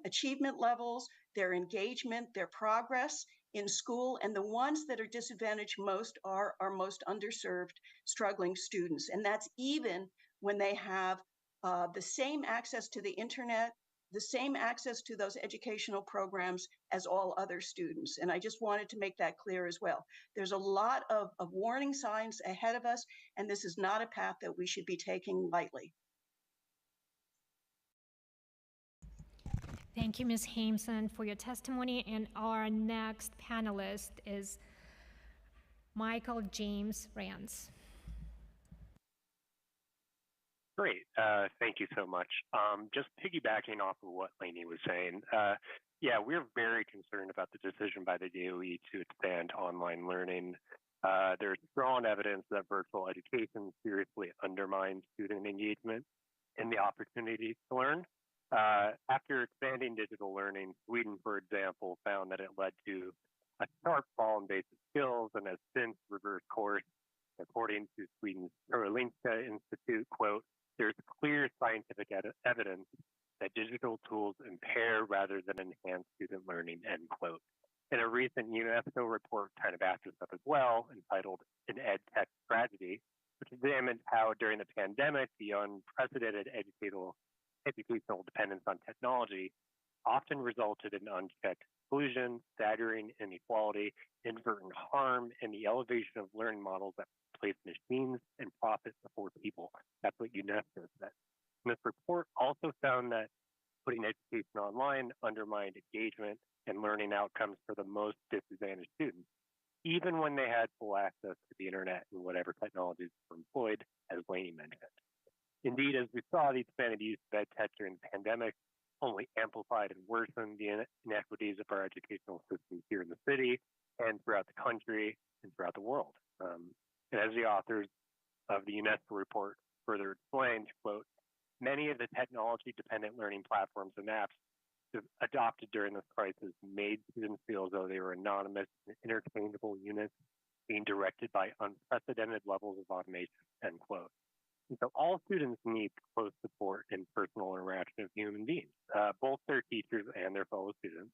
achievement levels, their engagement, their progress in school, and the ones that are disadvantaged most are our most underserved, struggling students. And that's even when they have the same access to the internet, the same access to those educational programs as all other students. And I just wanted to make that clear as well. There's a lot of warning signs ahead of us, and this is not a path that we should be taking lightly. Thank you, Ms. Hameson, for your testimony. And our next panelist is Michael James Rance. Great. Thank you so much. Just piggybacking off of what Lainey was saying, yeah, we're very concerned about the decision by the DOE to expand online learning. There's strong evidence that virtual education seriously undermines student engagement and the opportunity to learn. After expanding digital learning, Sweden, for example, found that it led to a sharp fall in basic skills and has since reversed course. According to Sweden's Karolinska Institute, quote, "There's clear scientific evidence that digital tools impair rather than enhance student learning," end quote. In a recent UNESCO report kind of backs this up as well, entitled An Ed Tech Tragedy, which examined how during the pandemic, the unprecedented educational dependence on technology often resulted in unchecked exclusion, staggering inequality, inadvertent harm, and the elevation of learning models that place machines and profit before people. That's what UNESCO said. And this report also found that putting education online undermined engagement and learning outcomes for the most disadvantaged students, even when they had full access to the internet and whatever technologies were employed, as Lainey mentioned. Indeed, as we saw, the expanded use of ed tech during the pandemic only amplified and worsened the inequities of our educational system here in the city and throughout the country and throughout the world. And as the authors of the UNESCO report further explained, quote, "Many of the technology-dependent learning platforms and apps adopted during this crisis made students feel as though they were anonymous and interchangeable units being directed by unprecedented levels of automation," end quote. And so all students need close support and personal interaction of human beings, both their teachers and their fellow students,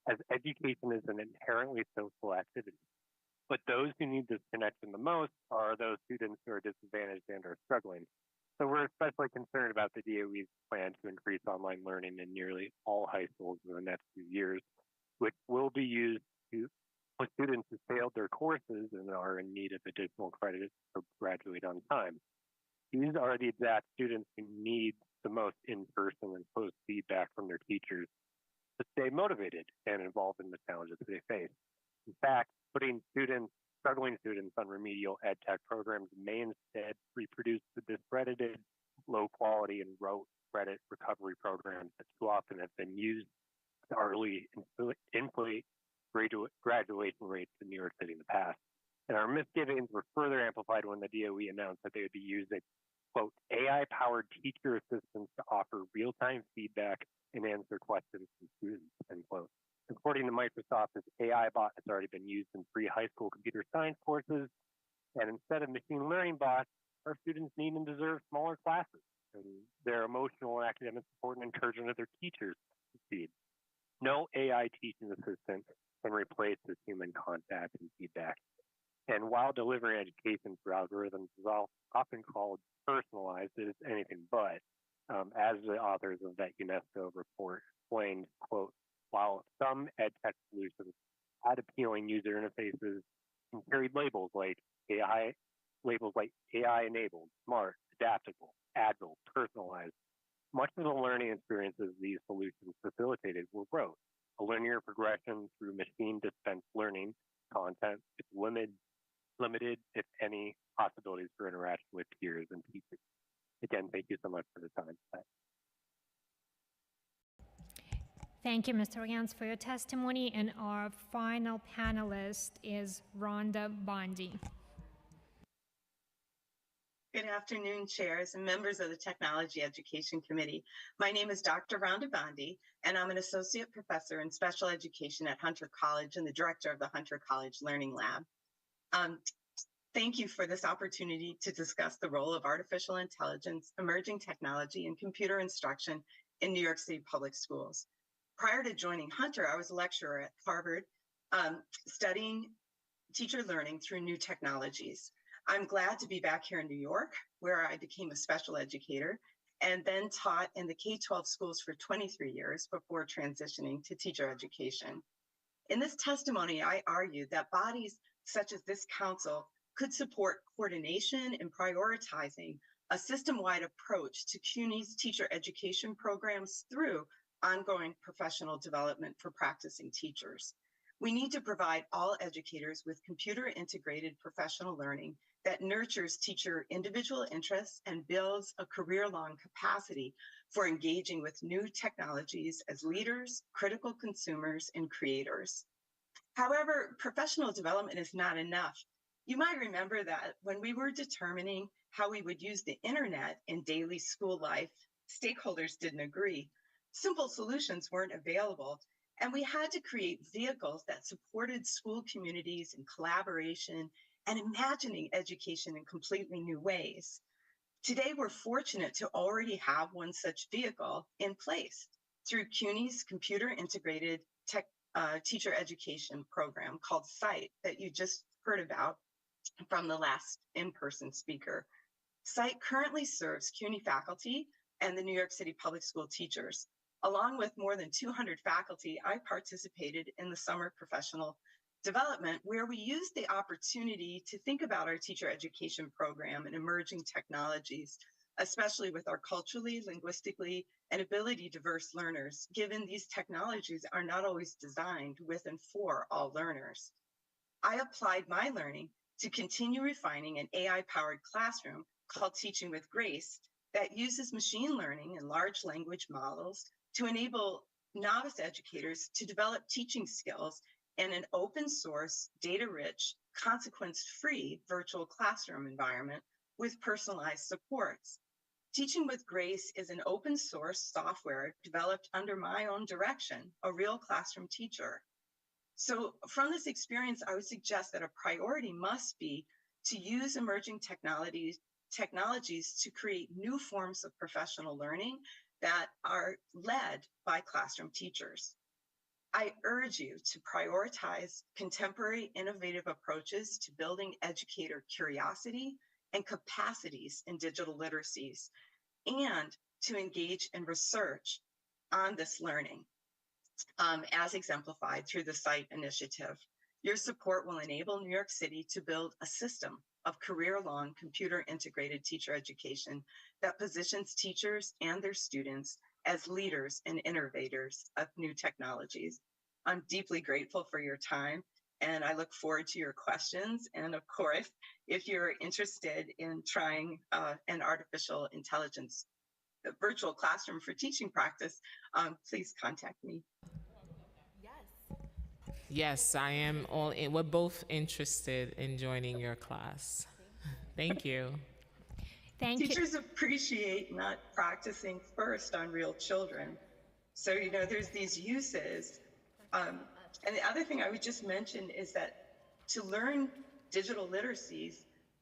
as education is an inherently social activity. But those who need this connection the most are those students who are disadvantaged and are struggling. So we're especially concerned about the DOE's plan to increase online learning in nearly all high schools in the next few years, which will be used to for students who failed their courses and are in need of additional credit to graduate on time. These are the exact students who need the most in-person and close feedback from their teachers to stay motivated and involved in the challenges they face. In fact, putting struggling students on remedial ed tech programs may instead reproduce the discredited, low quality, and rote credit recovery programs that too often have been used to early inflate graduation rates in New York City in the past. And our misgivings were further amplified when the DOE announced that they would be using, quote, "AI-powered teacher assistants to offer real-time feedback and answer questions from students," end quote. According to Microsoft, this AI bot has already been used in free high school computer science courses, And instead of machine learning bots, our students need and deserve smaller classes and their emotional and academic support and encouragement of their teachers to succeed. No AI teaching assistant can replace this human contact and feedback. And while delivering education through algorithms is often called personalized, it is anything but. As the authors of that UNESCO report explained, quote, while some ed tech solutions had appealing user interfaces and carried labels like AI enabled, smart, adaptable, agile, personalized, much of the learning experiences these solutions facilitated were rote, a linear progression through machine-dispensed learning content with limited, if any, possibilities for interaction with peers and teachers. Again, thank you so much for the time. Thank you, Mr. Gans, for your testimony. And our final panelist is Rhonda Bondi. Good afternoon, chairs and members of the Technology Education Committee. My name is Dr. Rhonda Bondi, and I'm an associate professor in special education at Hunter College and the director of the Hunter College Learning Lab. Thank you for this opportunity to discuss the role of artificial intelligence, emerging technology, and computer instruction in New York City public schools. Prior to joining Hunter, I was a lecturer at Harvard, studying teacher learning through new technologies. I'm glad to be back here in New York, where I became a special educator and then taught in the K-12 schools for 23 years before transitioning to teacher education. In this testimony, I argued that bodies such as this council could support coordination and prioritizing a system-wide approach to CUNY's teacher education programs through ongoing professional development for practicing teachers. We need to provide all educators with computer-integrated professional learning that nurtures teacher individual interests and builds a career-long capacity for engaging with new technologies as leaders, critical consumers, and creators. However, professional development is not enough. You might remember that when we were determining how we would use the internet in daily school life, stakeholders didn't agree. Simple solutions weren't available, and we had to create vehicles that supported school communities in collaboration and imagining education in completely new ways. Today, we're fortunate to already have one such vehicle in place through CUNY's computer-integrated teacher education program called SIGHT that you just heard about from the last in-person speaker. SIGHT currently serves CUNY faculty and the New York City public school teachers. Along with more than 200 faculty, I participated in the summer professional development where we used the opportunity to think about our teacher education program and emerging technologies, especially with our culturally, linguistically, and ability diverse learners, given these technologies are not always designed with and for all learners. I applied my learning to continue refining an AI-powered classroom called Teaching with Grace that uses machine learning and large language models to enable novice educators to develop teaching skills in an open source, data-rich, consequence-free virtual classroom environment with personalized supports. Teaching with Grace is an open source software developed under my own direction, a real classroom teacher. So from this experience, I would suggest that a priority must be to use emerging technologies to create new forms of professional learning that are led by classroom teachers. I urge you to prioritize contemporary innovative approaches to building educator curiosity and capacities in digital literacies, and to engage in research on this learning, as exemplified through the SIGHT initiative. Your support will enable New York City to build a system of career-long computer-integrated teacher education that positions teachers and their students as leaders and innovators of new technologies. I'm deeply grateful for your time, and I look forward to your questions. And of course, if you're interested in trying an artificial intelligence virtual classroom for teaching practice, please contact me. Yes, I am all in. We're both interested in joining your class. Thank you. Teachers appreciate not practicing first on real children. So, you know, there's these uses. And the other thing I would just mention is that to learn digital literacies,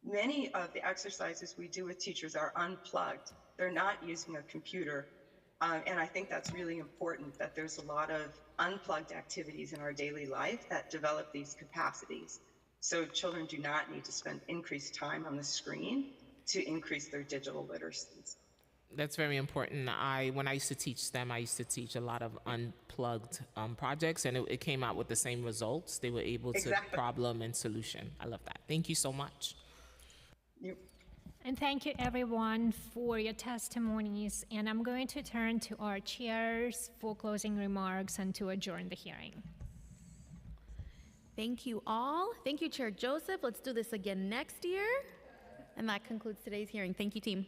Many of the exercises we do with teachers are unplugged. They're not using a computer. And I think that's really important, that there's a lot of unplugged activities in our daily life that develop these capacities. So children do not need to spend increased time on the screen to increase their digital literacies. That's very important. When I used to teach STEM, I used to teach a lot of unplugged projects, and it came out with the same results. They were able to problem and solution. I love that. Thank you so much. And thank you everyone for your testimonies. And I'm going to turn to our chairs for closing remarks and to adjourn the hearing. Thank you all. Thank you, Chair Joseph. Let's do this again next year. And that concludes today's hearing. Thank you, team.